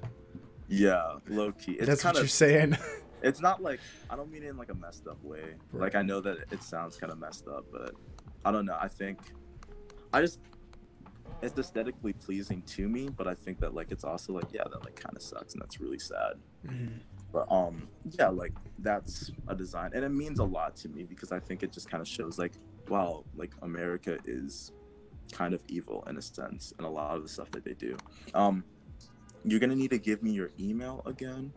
Yeah, low key. That's what you're saying. It's not like, I don't mean it in like a messed up way. Right. Like I know that it sounds kind of messed up, but I don't know. I think it's aesthetically pleasing to me, but I think that like it's also like, yeah, that like kind of sucks, and that's really sad. Mm-hmm. But yeah, like that's a design, and it means a lot to me because I think it just kind of shows like, wow, like America is kind of evil in a sense, and a lot of the stuff that they do. You're gonna need to give me your email again.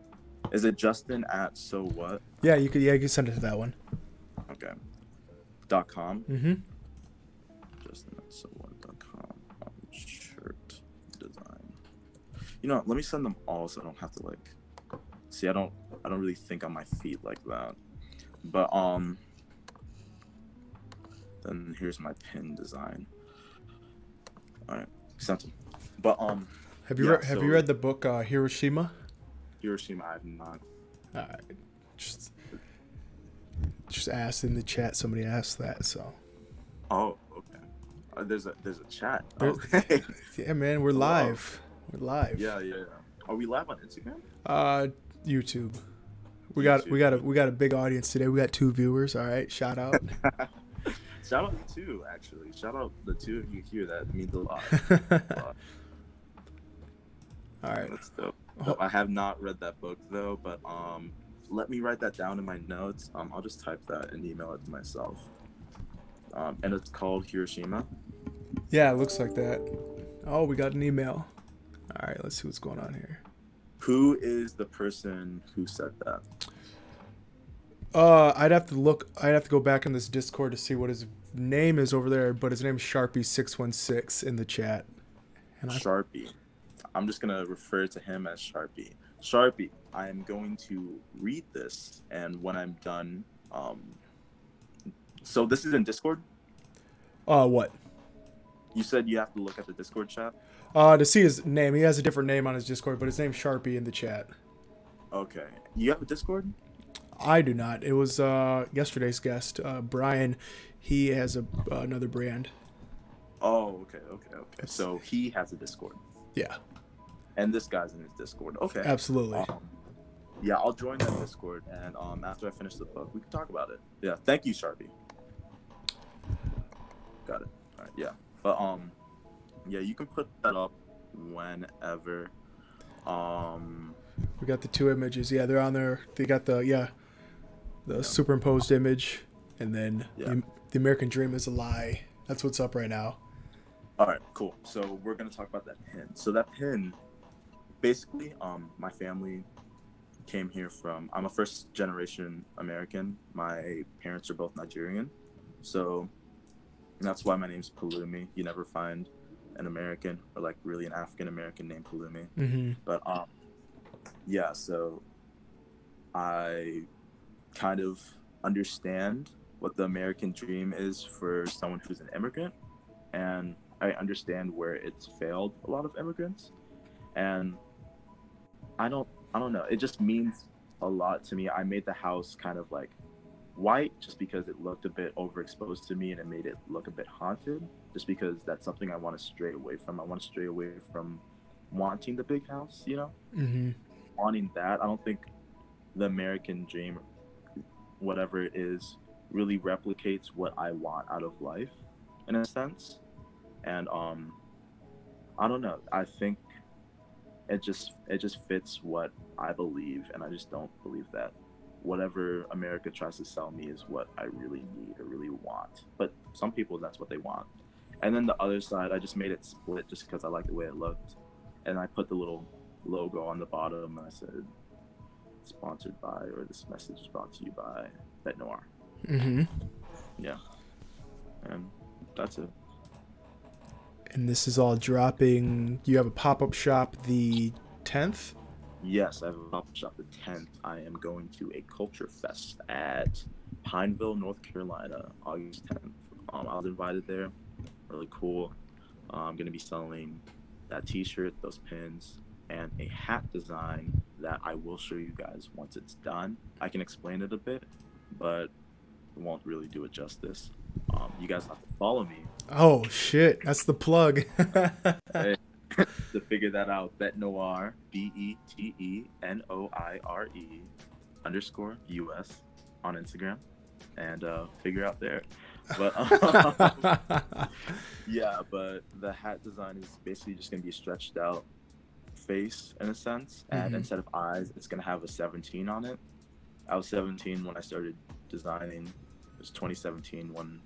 Is it Justin@SoWhat? Yeah, you could send it to that one. Okay. .com. Mm-hmm. Justin@SoWhat.com. Shirt design. You know, let me send them all so I don't have to like. See, I don't really think on my feet like that. But then here's my pin design. All right, sent them. But have you read the book Hiroshima? Hiroshima, I have not. Just asked in the chat. Somebody asked that, so. Oh, okay. There's a chat. Okay. Yeah, man, we're live. We're live. Yeah. Are we live on Instagram? YouTube. We got a big audience today. We got 2 viewers. All right, shout out. Shout out the 2, actually. Shout out the 2 of you here. That means a lot. All right. That's dope. I have not read that book though, but let me write that down in my notes. I'll just type that and email it to myself. And it's called Hiroshima. Yeah, it looks like that. Oh, we got an email. All right, let's see what's going on here. Who is the person who said that? I'd have to go back in this Discord to see what his name is over there, but his name's Sharpie616 in the chat. And Sharpie. I'm just gonna refer to him as Sharpie. Sharpie, I am going to read this, and when I'm done, so this is in Discord? What? You said you have to look at the Discord chat? To see his name. He has a different name on his Discord, but his name's Sharpie in the chat. Okay. You have a Discord? I do not. It was yesterday's guest, Brian. He has another brand. Oh, okay. So he has a Discord. Yeah. And this guy's in his Discord. Okay. Absolutely. Yeah, I'll join that Discord, and after I finish the book, we can talk about it. Yeah, thank you, Sharpie. Got it. All right, yeah. But yeah, you can put that up whenever. We got the 2 images. Yeah, they're on there. They got the superimposed image, and then the American Dream is a lie. That's what's up right now. All right, cool. So we're gonna talk about that pin. So that pin, basically, my family came here from. I'm a first generation American. My parents are both Nigerian, so that's why my name's Palumi. You never find an American or like really an African American named Palumi. Mm-hmm. But yeah. So I kind of understand what the American dream is for someone who's an immigrant, and I understand where it's failed a lot of immigrants, and I don't know. It just means a lot to me. I made the house kind of like white just because it looked a bit overexposed to me, and it made it look a bit haunted just because that's something I want to stray away from. I want to stray away from wanting the big house, you know? Mm-hmm. Wanting that. I don't think the American dream, whatever it is, really replicates what I want out of life in a sense. And I don't know. I think it just fits what I believe, and I just don't believe that whatever America tries to sell me is what I really need or really want. But some people, that's what they want. And then the other side, I just made it split just because I like the way it looked, and I put the little logo on the bottom, and I said sponsored by, or this message is brought to you by Bete Noire. Mm-hmm. Yeah, and that's it. And this is all dropping. You have a pop-up shop the 10th? Yes, I have a pop-up shop the 10th. I am going to a culture fest at Pineville, North Carolina, August 10th. I was invited there. Really cool. I'm going to be selling that t-shirt, those pins, and a hat design that I will show you guys once it's done. I can explain it a bit, but it won't really do it justice. You guys have to follow me. Oh shit, that's the plug. Hey, to figure that out, Bete Noire, BETENOIRE _US on Instagram, and figure out there. But yeah, but the hat design is basically just gonna be a stretched out face in a sense, and instead of eyes, it's gonna have a 17 on it. I was 17 when I started designing. It was 2017 when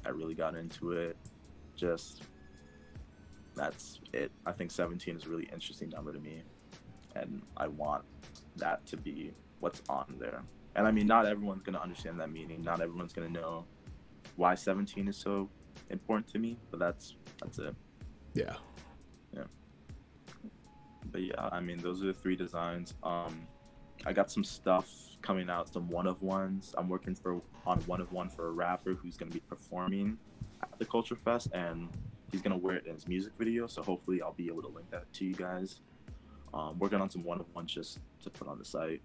I really got into it. Just that's it. I think 17 is a really interesting number to me, and I want that to be what's on there. And I mean, not everyone's gonna understand that meaning. Not everyone's gonna know why 17 is so important to me, but that's it. Yeah. But yeah, I mean, those are the 3 designs. I got some stuff coming out, some one-of-ones. I'm working on one-of-one for a rapper who's going to be performing at the Culture Fest, and he's going to wear it in his music video, so hopefully I'll be able to link that to you guys. Working on some one-of-ones just to put on the site.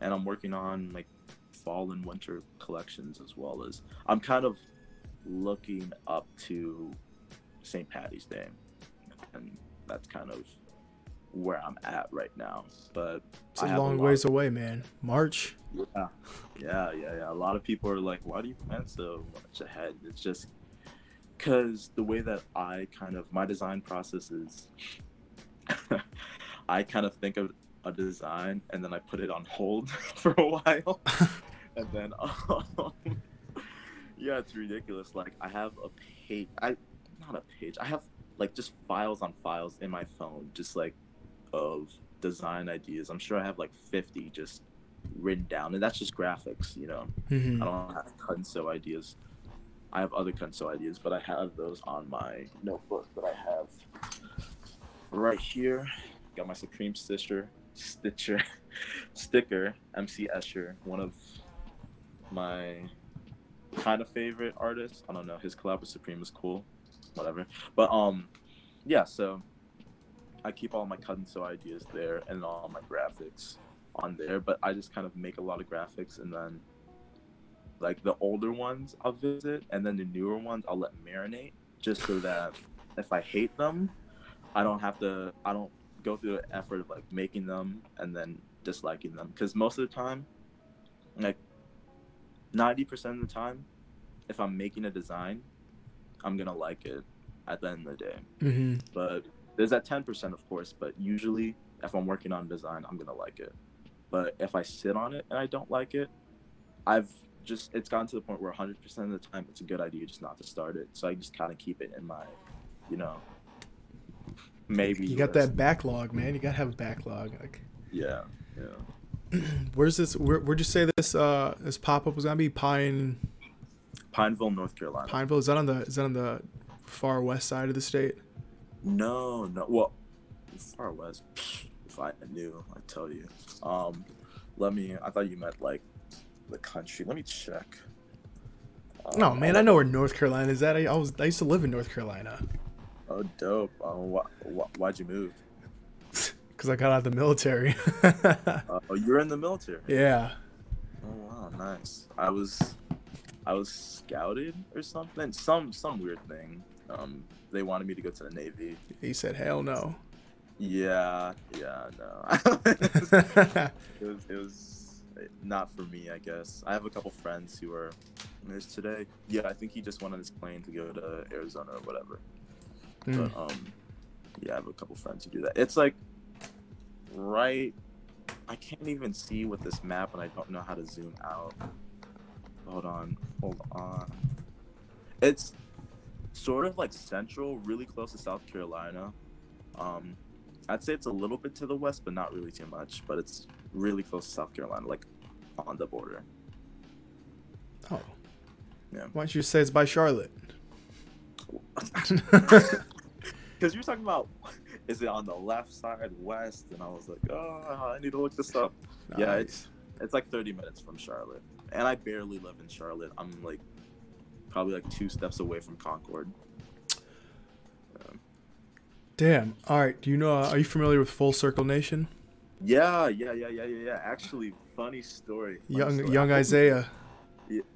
And I'm working on like fall and winter collections, as well as I'm kind of looking up to St. Patty's Day, and that's kind of where I'm at right now. But it's a long ways away, man. March. Yeah. A lot of people are like, why do you plan so much ahead? It's just because the way that my design process is, I kind of think of a design and then I put it on hold for a while, and then yeah, it's ridiculous. Like I have a page, I have like just files on files in my phone, just like of design ideas. I'm sure I have like 50 just written down, and that's just graphics, you know. I don't have cut and sew ideas. I have other cut and sew ideas, but I have those on my notebook that I have right here. Got my Supreme sticker, MC Escher, one of my kind of favorite artists. I don't know, his collab with Supreme is cool, whatever. But yeah, so I keep all my cut and sew ideas there and all my graphics on there, but I just kind of make a lot of graphics, and then like the older ones I'll visit, and then the newer ones I'll let marinate, just so that if I hate them, I don't go through the effort of like making them and then disliking them, because most of the time, like 90% of the time, if I'm making a design, I'm gonna like it at the end of the day. Mm-hmm. But there's that 10%, of course, but usually if I'm working on design, I'm gonna like it. But if I sit on it and I don't like it, it's gotten to the point where 100% of the time it's a good idea just not to start it. So I just kind of keep it in my, maybe. You got that backlog, man. You gotta have a backlog. Like, yeah. Where'd you say this this pop up was gonna be? Pineville, North Carolina. Pineville, is that on the far west side of the state? No. Well, far west. If I knew, I'd tell you. I thought you meant like the country. Let me check. No, man, I know where North Carolina is at. I used to live in North Carolina. Oh, dope. Why'd you move? Because I got out of the military. Oh, you're in the military? Yeah. Oh, wow, nice. I was scouted or something. Some weird thing. They wanted me to go to the Navy. He said, "Hell no." Yeah, no. it was not for me, I guess. I have a couple friends who are nurse today. Yeah, I think he just went on his plane to go to Arizona or whatever. But yeah, I have a couple friends who do that. It's like right. I can't even see with this map, and I don't know how to zoom out. Hold on. It's sort of like central, really close to South Carolina. I'd say it's a little bit to the west, but not really too much. But it's really close to South Carolina, like on the border. Oh. Yeah. Why don't you say it's by Charlotte? Because you were talking about, is it on the left side, west? And I was like, oh, I need to look this up. Nice. Yeah, it's like 30 minutes from Charlotte. And I barely live in Charlotte. I'm like probably like 2 steps away from Concord. Damn. All right. Do you know? Are you familiar with Full Circle Nation? Yeah. Actually, funny story. Young Isaiah.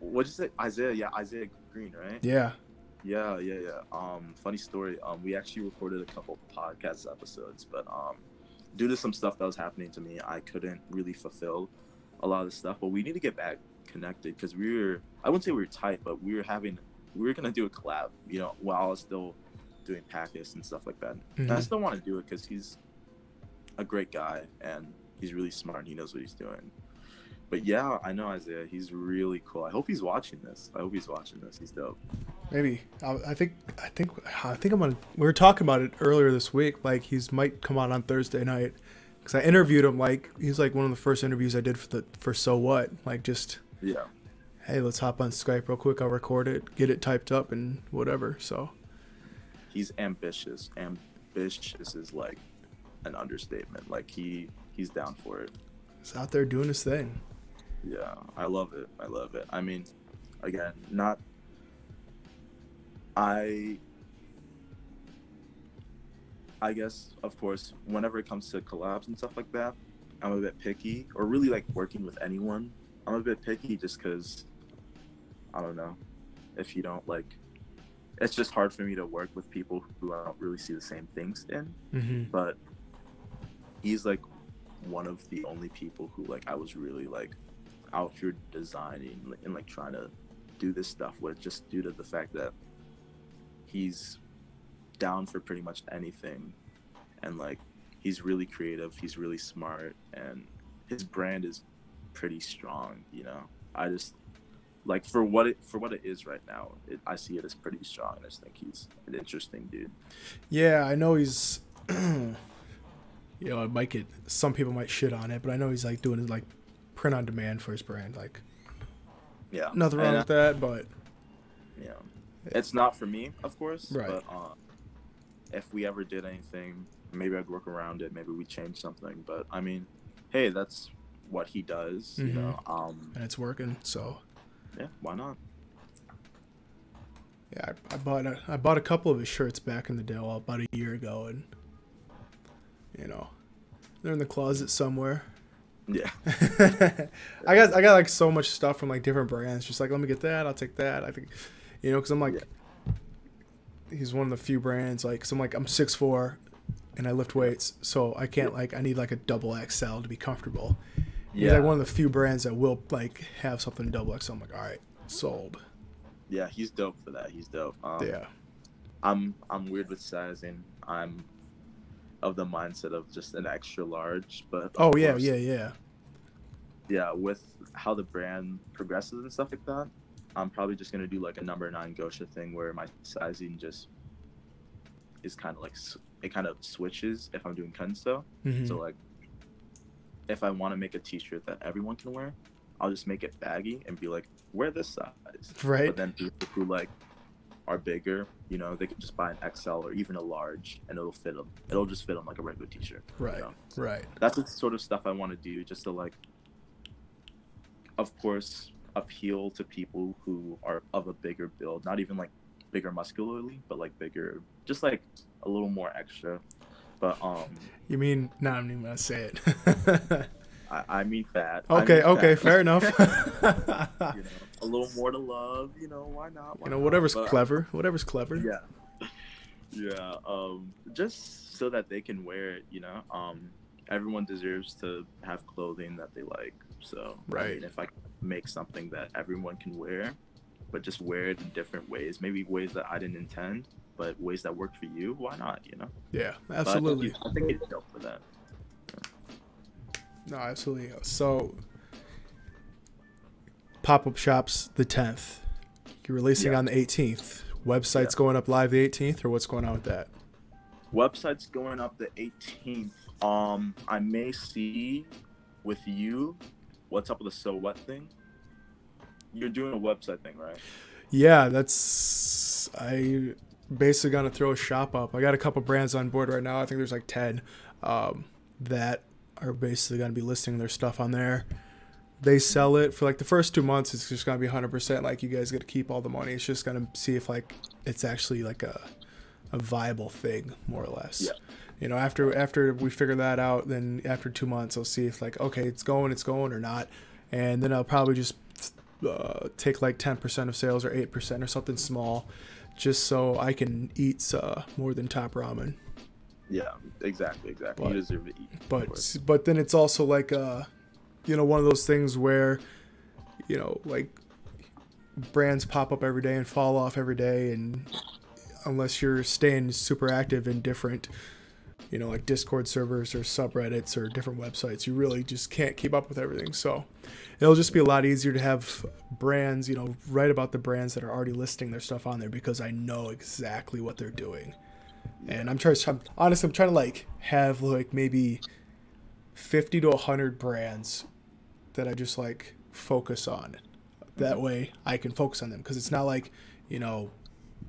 What'd you say? Isaiah? Yeah, Isaiah Green, right? Yeah. Yeah. Funny story. We actually recorded a couple podcast episodes, but due to some stuff that was happening to me, I couldn't really fulfill a lot of the stuff. But we need to get back connected, because I wouldn't say we were tight, but we were gonna do a collab, while I was still doing Packus and stuff like that. Mm-hmm. And I still want to do it because he's a great guy and he's really smart and he knows what he's doing. But yeah, I know Isaiah. He's really cool. I hope he's watching this. He's dope. Maybe. I think I'm on. We were talking about it earlier this week. Like, might come on Thursday night, because I interviewed him. Like, he's like one of the first interviews I did for So What. Like, just hey, let's hop on Skype real quick. I'll record it, get it typed up, and whatever. So he's ambitious. Ambitious is like an understatement. Like he's down for it. He's out there doing his thing. Yeah, I love it. I mean, again, I guess, of course, whenever it comes to collabs and stuff like that, I'm a bit picky, or really like working with anyone. I'm a bit picky just because, I don't know, if you don't like, it's just hard for me to work with people who I don't really see the same things in. Mm-hmm. But he's like one of the only people who like I was really like out here designing and like trying to do this stuff with, just due to the fact that he's down for pretty much anything, and like he's really creative, he's really smart, and his brand is pretty strong. I just like for what it is right now, I see it as pretty strong. I just think he's an interesting dude. Yeah, I know he's it might get, some people might shit on it, but I know he's like doing his like print on demand for his brand. Like, yeah, nothing wrong with that, but yeah, it's not for me, of course. Right. But if we ever did anything, maybe I'd work around it. Maybe we change something. But I mean, hey, that's what he does, and it's working. So yeah, why not? Yeah, I bought a couple of his shirts back in the day, about a year ago, and they're in the closet somewhere. Yeah. I got like so much stuff from like different brands. Just like, let me get that. I'll take that. I think, because I'm like, he's one of the few brands. Like, so I'm 6'4", and I lift weights, so I can't like I need like a double XL to be comfortable. He's Yeah. like one of the few brands that will like have something double XL. I'm like, all right, sold. Yeah, he's dope for that. He's dope. Yeah. I'm weird with sizing. I'm of the mindset of just an extra large, but of Oh yeah, course, yeah. with how the brand progresses and stuff like that, I'm probably just gonna do like a number 9 Gosha thing where my sizing just is kind of like it kind of switches if I'm doing Kenso. Mhm. So like if I want to make a t-shirt that everyone can wear, I'll just make it baggy and be like, wear this size. Right. But then people who like are bigger, you know, they can just buy an XL or even a large and it'll fit them. It'll just fit them like a regular t-shirt. Right. You know? Right. That's the sort of stuff I want to do, just to like, of course, appeal to people who are of a bigger build, not even like bigger muscularly, but like bigger, just like a little more extra. But You mean? No, I'm not even gonna say it. I mean fat. Okay. I mean Okay. fat. Fair enough. You know, a little more to love. You know, why not? Why You know, not? whatever's But, clever. Whatever's clever. Yeah. Yeah. Just so that they can wear it. You know. Everyone deserves to have clothing that they like. So I Right. mean, if I can make something that everyone can wear, but just wear it in different ways, maybe ways that I didn't intend, but ways that work for you, why not? You know. Yeah. But Absolutely. I think it's dope for that. No, absolutely. So, pop-up shops the 10th. You're releasing Yeah. on the 18th. Website's Yeah. going up live the 18th, or what's going on with that? Website's going up the 18th. I may see with you what's up with the So What thing. You're doing a website thing, right? Yeah, that's I basically gonna throw a shop up. I got a couple brands on board right now. I think there's like 10 that are basically gonna be listing their stuff on there. They sell it for like the first 2 months. It's just gonna be 100%. Like you guys get to keep all the money. It's just gonna see if like it's actually like a viable thing, more or less. Yeah. You know, after we figure that out, then after 2 months, I'll see if like okay, it's going or not, and then I'll probably just take like 10% of sales or 8% or something small, just so I can eat more than top ramen. Yeah, exactly. But- You deserve to eat. of course. But then it's also like you know, one of those things where, you know, like brands pop up every day and fall off every day, and unless you're staying super active in different, you know, like Discord servers or subreddits or different websites, you really just can't keep up with everything. So it'll just be a lot easier to have brands, you know, write about the brands that are already listing their stuff on there, because I know exactly what they're doing. And I'm honestly trying to like have like maybe 50 to 100 brands that I just like focus on. That way I can focus on them, because it's not like, you know,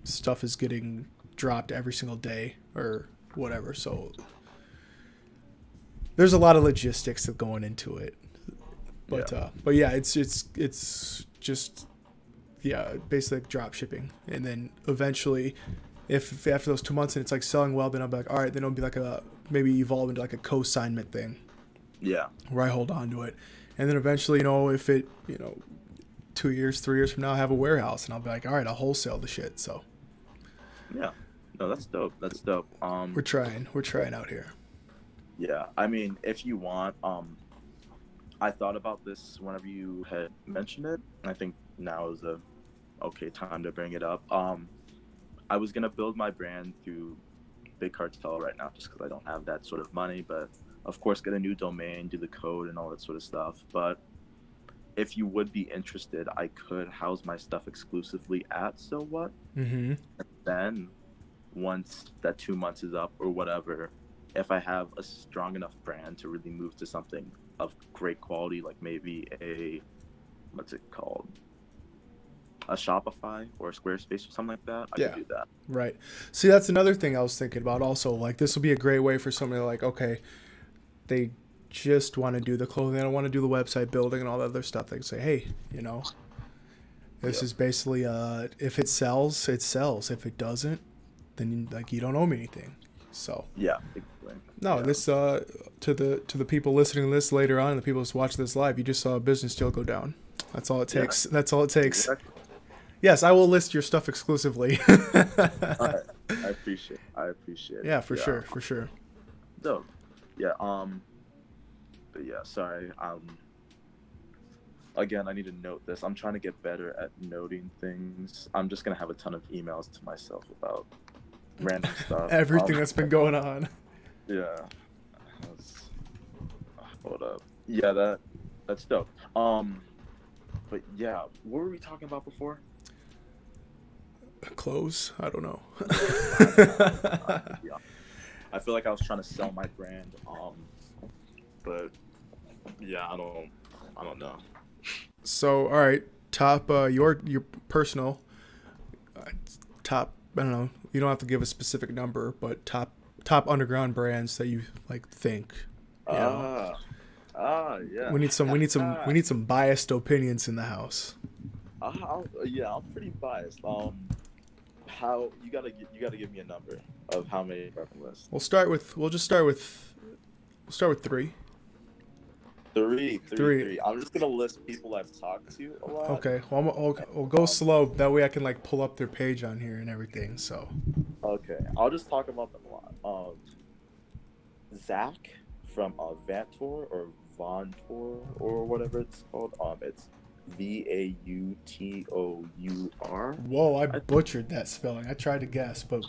stuff is getting dropped every single day or whatever. So there's a lot of logistics that going into it. But yeah, it's just basically like drop shipping, and then eventually, if after those 2 months and it's like selling well, then I'll be like, all right, then it'll be like maybe evolve into like a co-signment thing. Yeah. Where I hold on to it, and then eventually, you know, if it, you know, 2 years, 3 years from now, I have a warehouse, and I'll be like, all right, I'll wholesale the shit. So Yeah. No, that's dope. That's dope. we're trying out here. Yeah. I mean, if you want, I thought about this whenever you had mentioned it, and I think now is a okay time to bring it up. I was gonna build my brand through Big Cartel right now, just because I don't have that sort of money. But of course, get a new domain, do the code, and all that sort of stuff. But if you would be interested, I could house my stuff exclusively at So What. Mm-hmm. And then once that 2 months is up or whatever, if I have a strong enough brand to really move to something of great quality, like maybe what's it called? A Shopify or a Squarespace or something like that, I could do that. Right. See, that's another thing I was thinking about also. Like, this will be a great way for somebody like, okay, they just want to do the clothing, they don't want to do the website building and all the other stuff. They can say, hey, you know, this is basically, if it sells, it sells. If it doesn't, then like you don't owe me anything. So Yeah. Exactly. no, this to the people listening to this later on and the people who's watching this live, you just saw a business deal go down. That's all it takes. Yeah. That's all it takes. Exactly. Yes, I will list your stuff exclusively. I appreciate it. Yeah, for sure. Dope. Yeah. But yeah, sorry. Again, I need to note this. I'm trying to get better at noting things. I'm just gonna have a ton of emails to myself about random stuff. Everything that's been going on. Yeah. That's, hold up. Yeah, that's dope. But yeah, what were we talking about before? Clothes? I don't know. Yeah. I feel like I was trying to sell my brand. But yeah, I don't know. So, all right, top your personal top. I don't know. You don't have to give a specific number, but top underground brands that you like think. Yeah. We need some biased opinions in the house. Yeah, I'm pretty biased. How you gotta give me a number of how many are on the list. We'll start with 3. Three. I'm just gonna list people I've talked to a lot. Okay. Well, we'll go slow. That way I can like pull up their page on here and everything. So. Okay, I'll just talk about them a lot. Zach from Vantour or Vontour or whatever it's called. It's Vautour. Whoa, I butchered that spelling. I tried to guess, but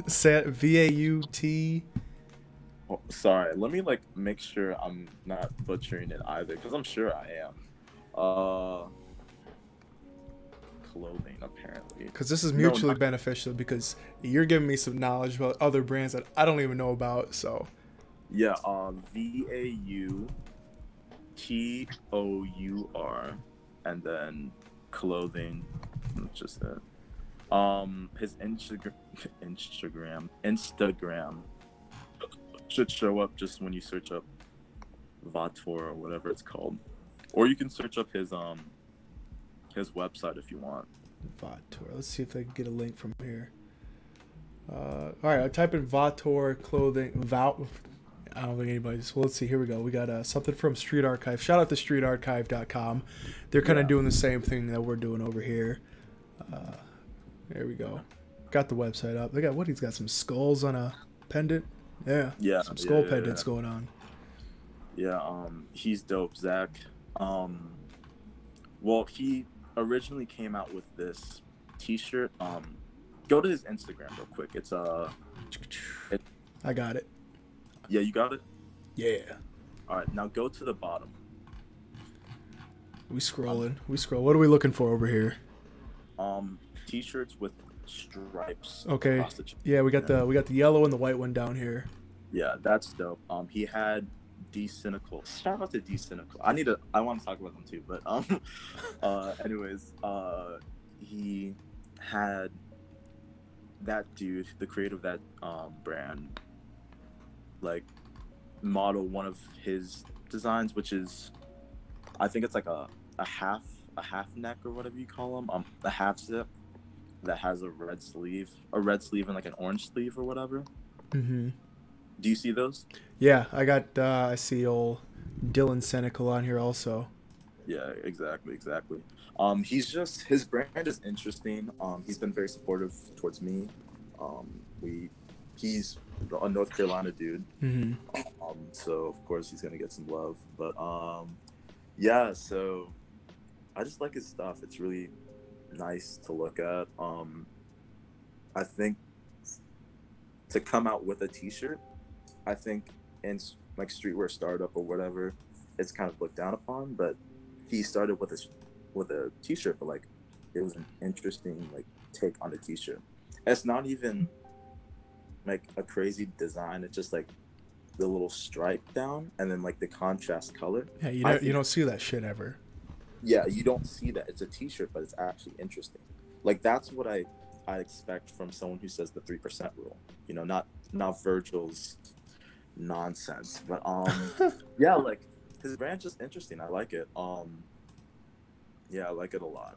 say Vaut. Oh, sorry, let me like make sure I'm not butchering it either, because I'm sure I am. Clothing apparently. Because this is mutually beneficial, because you're giving me some knowledge about other brands that I don't even know about. So. Yeah. Vautour, and then clothing. That's just it. His Instagram should show up just when you search up Vator or whatever it's called, or you can search up his website if you want. Vator. Let's see if I can get a link from here. All right, I type in Vator clothing. I don't think anybody's. Well, let's see. Here we go. We got something from Street Archive. Shout out to streetarchive.com. They're kind of doing the same thing that we're doing over here. There we go. Got the website up. They got what? He's got some skulls on a pendant. Yeah. Some skull pendants going on. Yeah. He's dope, Zach. Well, he originally came out with this T-shirt. Go to his Instagram real quick. It's I got it. Yeah, you got it? Yeah. All right, now go to the bottom. We scrolling. We scroll. What are we looking for over here? T-shirts with stripes. Okay. Yeah, we got the yellow and the white one down here. Yeah, that's dope. He had D-Cynical. Shout out to D-Cynical. I want to talk about them too, but anyways, he had that dude, the creator of that brand, like model one of his designs, which is, I think it's like a half neck or whatever you call them, a half zip that has a red sleeve and like an orange sleeve or whatever. Mm-hmm. Do you see those? Yeah, I see old Dylan Senecal on here also. Yeah, exactly. His brand is interesting. He's been very supportive towards me. He's a North Carolina dude. Mm-hmm. So of course he's gonna get some love. But yeah, so I just like his stuff. It's really nice to look at. I think to come out with a T-shirt, I think in like streetwear startup or whatever, it's kind of looked down upon. But he started with a T-shirt, but like it was an interesting like take on the T-shirt. It's not even like a crazy design. It's just like the little stripe down and then like the contrast color. Yeah, you don't see that shit ever. Yeah, you don't see that. It's a T-shirt, but it's actually interesting. Like that's what I expect from someone who says the 3% rule. You know, not Virgil's nonsense. But yeah, like his brand's just interesting. I like it. Yeah, I like it a lot.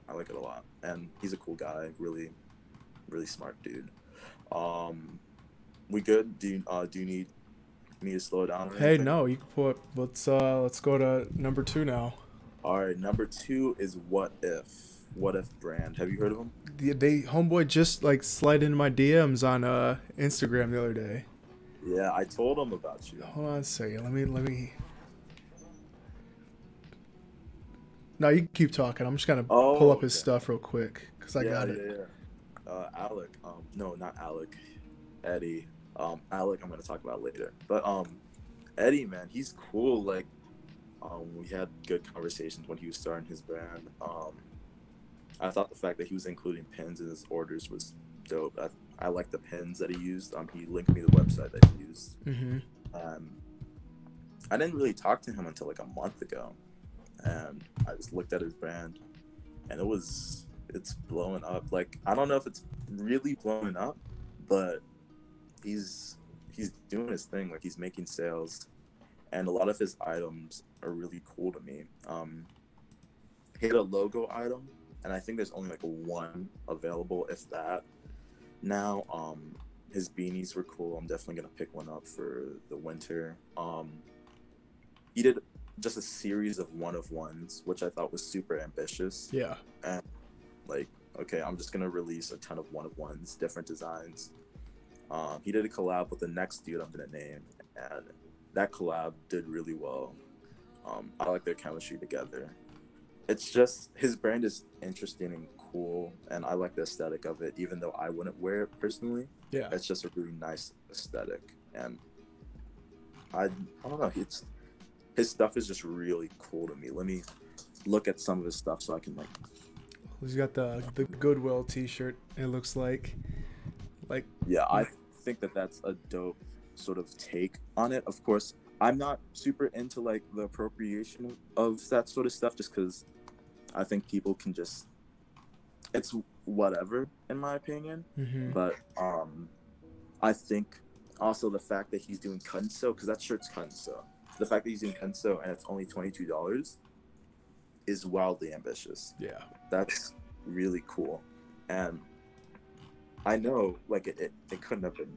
And he's a cool guy. Really, really smart dude. We good? Do you need me to slow down? Hey, no, you can put. Let's go to number 2 now. All right, number 2 is What If brand. Have you heard of them? Homeboy just like slid into my DMs on Instagram the other day. Yeah, I told him about you. Hold on a second. Let me. No, you can keep talking. I'm just gonna pull Oh, up his okay. stuff real quick because I Yeah, got it. yeah, yeah. Alec. No, not Alec. Eddie. Alec, I'm gonna talk about later. But Eddie, man, he's cool. Like, we had good conversations when he was starting his brand. I thought the fact that he was including pins in his orders was dope. I like the pins that he used. He linked me the website that he used. Mm-hmm. Um, I didn't really talk to him until like a month ago, and I just looked at his brand, and it's blowing up. Like, I don't know if it's really blowing up, but he's doing his thing. Like, he's making sales, and a lot of his items are really cool to me. He had a logo item, and I think there's only like one available, if that. Now, his beanies were cool. I'm definitely gonna pick one up for the winter. He did just a series of one-of-ones, which I thought was super ambitious. Yeah. And like, okay, I'm just gonna release a ton of one-of-ones, different designs. He did a collab with the next dude I'm gonna name, and that collab did really well. I like their chemistry together. It's just his brand is interesting and cool, and I like the aesthetic of it, even though I wouldn't wear it personally. Yeah. It's just a really nice aesthetic, and I don't know. His stuff is just really cool to me. Let me look at some of his stuff so I can like. He's got the Goodwill T-shirt. It looks like. Yeah, I think that that's a dope sort of take on it. Of course, I'm not super into like the appropriation of that sort of stuff, just because I think people can just, it's whatever in my opinion. Mm-hmm. But I think also the fact that he's doing Cuttin sew, because that shirt's Cuttin sew. The fact that he's doing Cuttin sew and it's only $22 is wildly ambitious. Yeah. That's really cool. And I know like it couldn't have been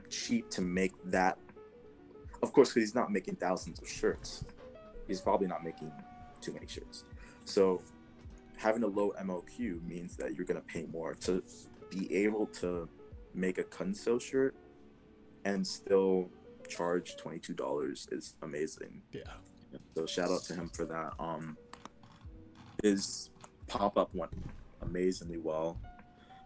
cheap to make that. Of course, because he's not making thousands of shirts. He's probably not making too many shirts. So having a low MOQ means that you're going to pay more to be able to make a Cuttin sew shirt and still charge $22 is amazing. Yeah. So shout out to him for that. His pop-up went amazingly well.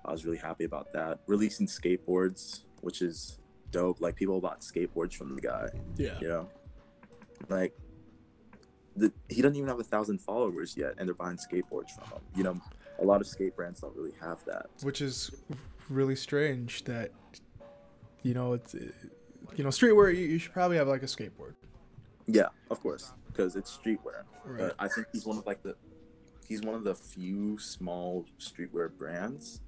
I was really happy about that. Releasing skateboards, which is dope. Like, people bought skateboards from the guy. Yeah. You know? Like, he doesn't even have 1,000 followers yet, and they're buying skateboards from him. You know, a lot of skate brands don't really have that. Which is really strange that, you know, it's, you know, streetwear, you should probably have like a skateboard. Yeah, of course, because it's streetwear. Right. But I think he's one of the few small streetwear brands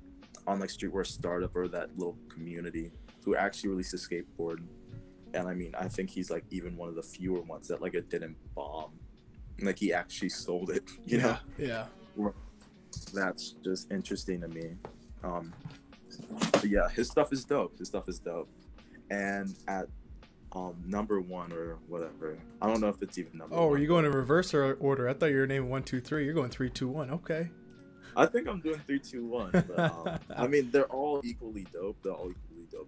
on like Streetwear Startup or that little community who actually released a skateboard. And I mean, I think he's like even one of the fewer ones that like it didn't bomb. Like, he actually sold it, you know? Yeah. That's just interesting to me. But yeah, his stuff is dope. And at number one or whatever, I don't know if it's even number one. Oh, are you going in reverse order? I thought you were naming 1, 2, 3. You're going 3, 2, 1. Okay. I think I'm doing 3, 2, 1. But, I mean, they're all equally dope.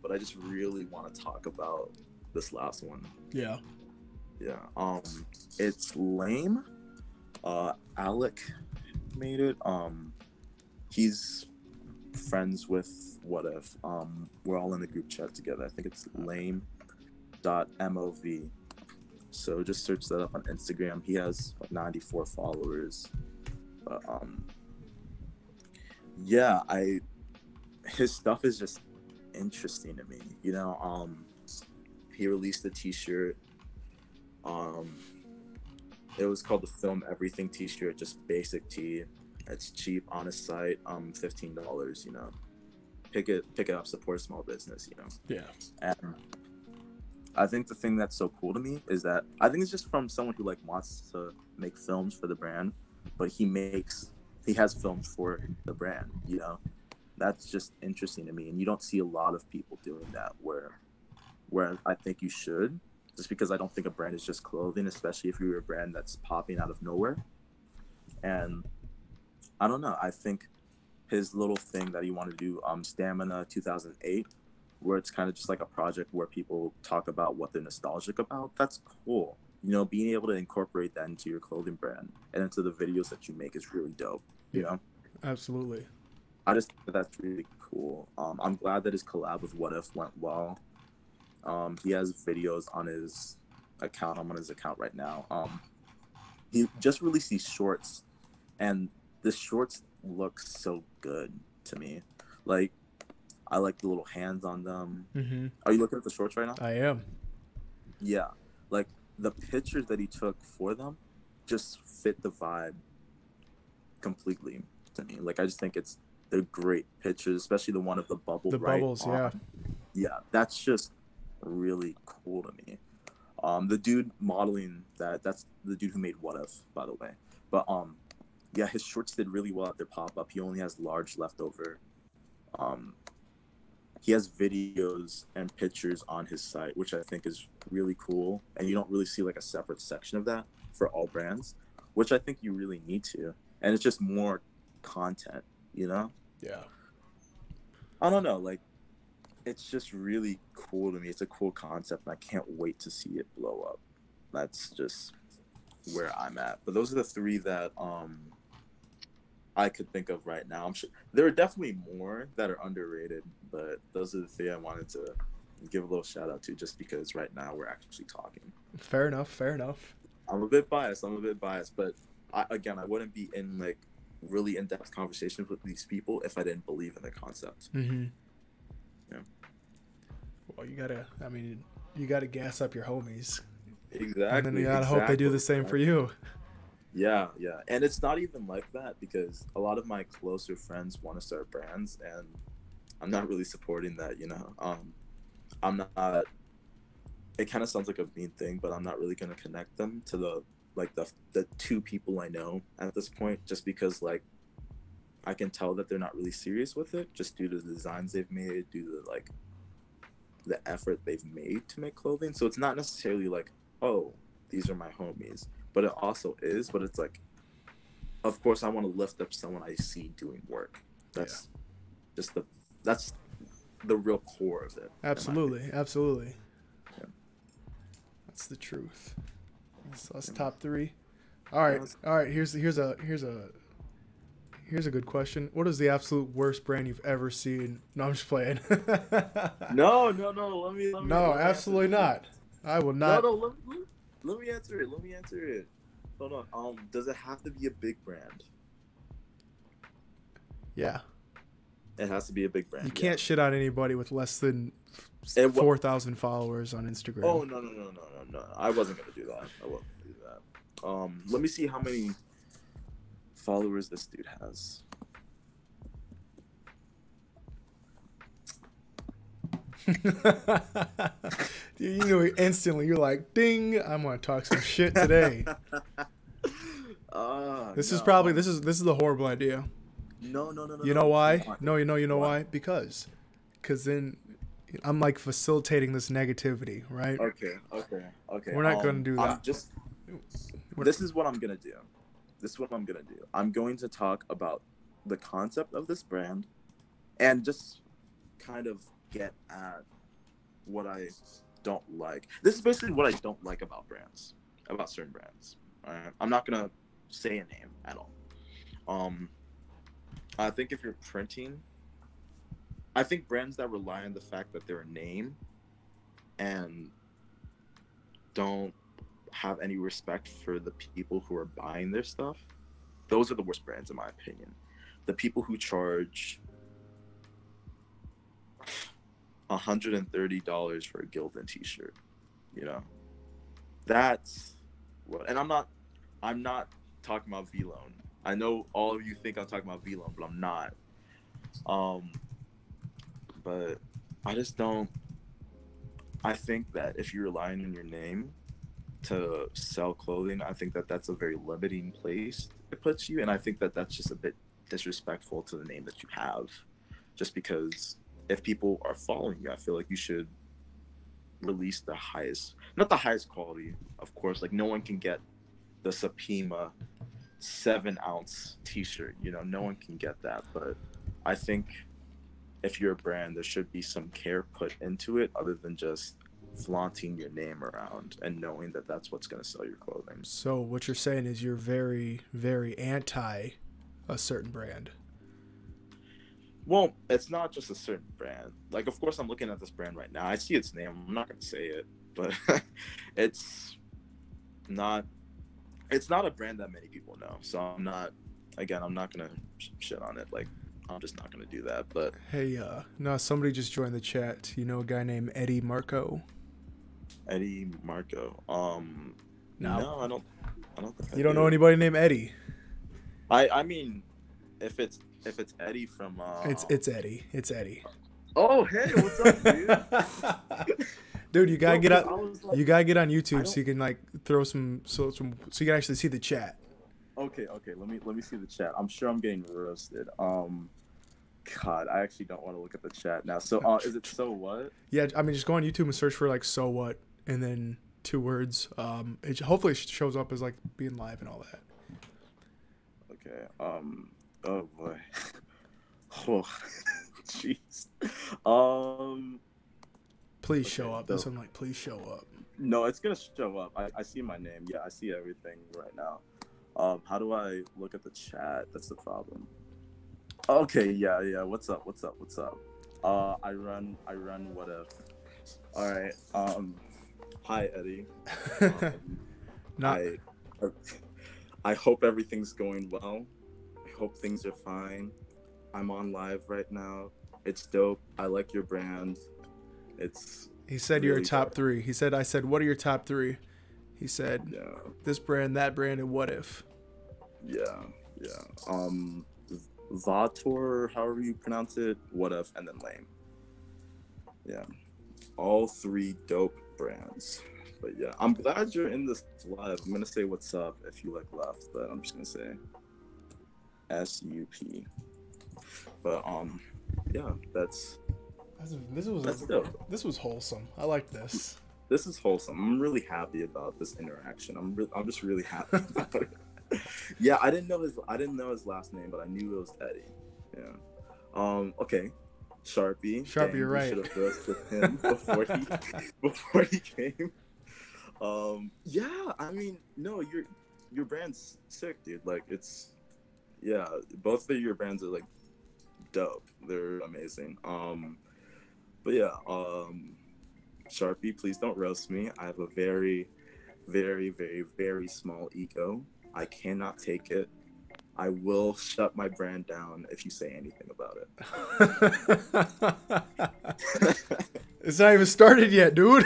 But I just really want to talk about this last one. Yeah. Yeah. It's lame. Alec made it. He's friends with What If. We're all in the group chat together. I think it's lame.mov. So just search that up on Instagram. He has 94 followers. But yeah, his stuff is just interesting to me. You know, he released a t-shirt. It was called the Film Everything t-shirt, just basic tee. It's cheap on his site, $15, you know. Pick it up, support small business, you know. Yeah. And I think the thing that's so cool to me is that I think it's just from someone who like wants to make films for the brand, but he has films for the brand, you know. That's just interesting to me, and you don't see a lot of people doing that where I think you should, just because I don't think a brand is just clothing, especially if you're a brand that's popping out of nowhere. And I don't know, I think his little thing that he wanted to do, Stamina 2008, where it's kind of just like a project where people talk about what they're nostalgic about. That's cool. You know, being able to incorporate that into your clothing brand and into the videos that you make is really dope. You know? Absolutely. I just think that's really cool. I'm glad that his collab with What If went well. He has videos on his account. I'm on his account right now. He just released these shorts, and the shorts look so good to me. Like, I like the little hands on them. Mm-hmm. Are you looking at the shorts right now? I am. Yeah. Like, the pictures that he took for them just fit the vibe completely to me. Like, I just think they're great pictures, especially the one of the bubble. The right bubbles, on. yeah. Yeah, that's just really cool to me. The dude modeling that's the dude who made What If, by the way. But yeah, his shorts did really well at their pop-up. He only has large left over. He has videos and pictures on his site, which I think is really cool. And you don't really see like a separate section of that for all brands, which I think you really need to. And it's just more content, you know? Yeah. I don't know, like, it's just really cool to me. It's a cool concept, and I can't wait to see it blow up. That's just where I'm at. But those are the three that I could think of right now. I'm sure there are definitely more that are underrated, but those are the three I wanted to give a little shout out to, just because right now we're actually talking. Fair enough. Fair enough. I'm a bit biased, but I wouldn't be in like really in-depth conversations with these people if I didn't believe in the concept. Mm-hmm. Yeah. Well, you gotta gas up your homies. Exactly. And then you gotta hope they do the same for you. Yeah. And it's not even like that, because a lot of my closer friends want to start brands, and I'm not really supporting that, you know. I'm not, it kind of sounds like a mean thing, but I'm not really going to connect them to the two people I know at this point, just because like I can tell that they're not really serious with it, just due to the designs they've made, due to like the effort they've made to make clothing. So it's not necessarily like, oh, these are my homies, but it also is. But it's like, of course I want to lift up someone I see doing work. That's just that's the real core of it. Absolutely. Yeah. That's the truth. So that's top three. All right. Here's a good question. What is the absolute worst brand you've ever seen? No, I'm just playing. No. Let me. No, absolutely not. I will not. No. Let me answer it. Hold on. Does it have to be a big brand? Yeah. It has to be a big brand. You can't shit on anybody with less than 4,000 followers on Instagram. Oh no! I wasn't gonna do that. Let me see how many followers this dude has. You knew it instantly. You're like, ding! I'm gonna talk some shit today. This is the horrible idea. No. You know why? No, you know why? Because then I'm like facilitating this negativity, right? Okay. We're not gonna do that. This is what I'm gonna do. I'm going to talk about the concept of this brand, and just kind of get at what I don't like. This is basically what I don't like about certain brands. I'm not gonna say a name at all. I think if you're printing, I think brands that rely on the fact that they're a name and don't have any respect for the people who are buying their stuff, those are the worst brands in my opinion. The people who charge $130 for a Gildan t-shirt, you know, that's what. And I'm not talking about V-Loan. I know all of you think I'm talking about V-Loan, but I'm not. But I just don't. I think that if you're relying on your name to sell clothing, I think that that's a very limiting place it puts you, and I think that that's just a bit disrespectful to the name that you have. Just because if people are following you, I feel like you should release the highest, not the highest quality, of course. Like no one can get the Supima 7-ounce t-shirt, you know, no one can get that. But I think if you're a brand, there should be some care put into it other than just flaunting your name around and knowing that that's what's going to sell your clothing. So what you're saying is you're very, very anti a certain brand. Well, it's not just a certain brand. Like, of course, I'm looking at this brand right now. I see its name. I'm not going to say it, but it's not a brand that many people know. So I'm not going to shit on it. Like, I'm just not going to do that. But hey, no, somebody just joined the chat. You know a guy named Eddie Marco? Eddie Marco. No, I don't think you don't know anybody named Eddie? I mean, if it's Eddie from it's Eddie. It's Eddie. Oh, hey, what's up, dude? Dude, you gotta get on. Like, you gotta get on YouTube so you can like throw some so you can actually see the chat. Okay. Let me see the chat. I'm sure I'm getting roasted. God, I actually don't want to look at the chat now. So, is it so what? Yeah, I mean, just go on YouTube and search for like "so what" and then 2 words. It hopefully shows up as like being live and all that. Okay. Oh boy. Oh, jeez. Please show up. That's what I'm like. Please show up. No, it's gonna show up. I see my name. Yeah, I see everything right now. How do I look at the chat? That's the problem. Okay, yeah. What's up? I run what if. All right. Hi Eddie. I hope everything's going well. I hope things are fine. I'm on live right now. It's dope. I like your brand. He said really you're top 3. He said, I said, what are your top 3? He said, this brand, that brand, and what if? Yeah. Vator, however you pronounce it, what if, and then lame. Yeah. All 3 dope brands. But yeah, I'm glad you're in this live. I'm gonna say what's up if you like left, but I'm just gonna say SUP. But yeah, this was wholesome. I like this. This is wholesome. I'm really happy about this interaction. I'm just really happy about it. Yeah, I didn't know his last name, but I knew it was Eddie. Yeah. Okay. Sharpie. Dang, you're right. Should have roasted him before he came. Yeah, I mean, no, your brand's sick, dude. Like, both of your brands are like dope. They're amazing. But yeah, Sharpie, please don't roast me. I have a very, very, very, very small ego. I cannot take it. I will shut my brand down if you say anything about it. It's not even started yet, dude.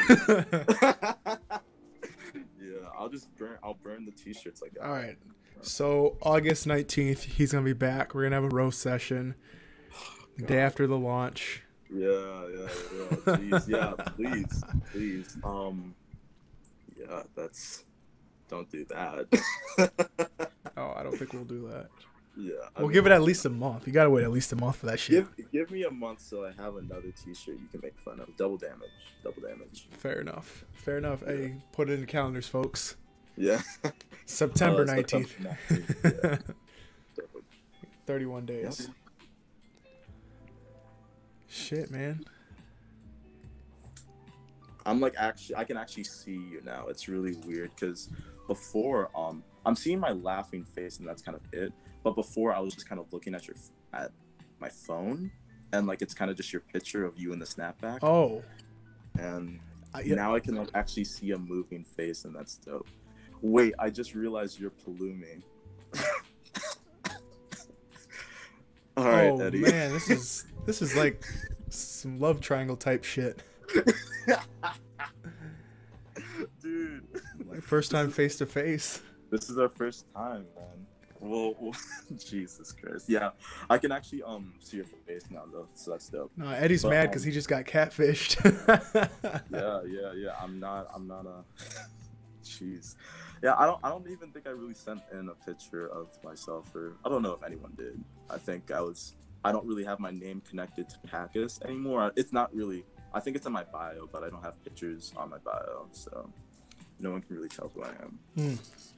Yeah, I'll burn the t-shirts like that. All right. So August 19th, he's gonna be back. We're gonna have a roast session. The day after the launch. Yeah. Jeez, yeah, please. Yeah, don't do that. Oh, I don't think we'll do that. Yeah. We'll give it at least a month. You gotta wait at least a month for that shit. Give me a month so I have another t-shirt you can make fun of. Double damage. Fair enough. Yeah. Hey, put it in the calendars, folks. Yeah. September 19th. Yeah. 31 days. Yeah. Shit, man. I'm like, I can actually see you now. It's really weird because before, I'm seeing my laughing face and that's kind of it. But before, I was just kind of looking at my phone, and like it's kind of just your picture of you in the snapback. Oh. And now I can like actually see a moving face, and that's dope. Wait, I just realized you're Palumi. All right, Eddie. Oh man, this is like some love triangle type shit. Dude. Like first time face to face. This is our first time, man. Well, Jesus Christ. Yeah, I can actually see your face now though, so that's dope. No, Eddie's mad because he just got catfished. Yeah. I'm not a. Jeez. Yeah, I don't even think I really sent in a picture of myself, or I don't know if anyone did. I don't really have my name connected to Packus anymore. It's not really. I think it's in my bio, but I don't have pictures on my bio, so no one can really tell who I am.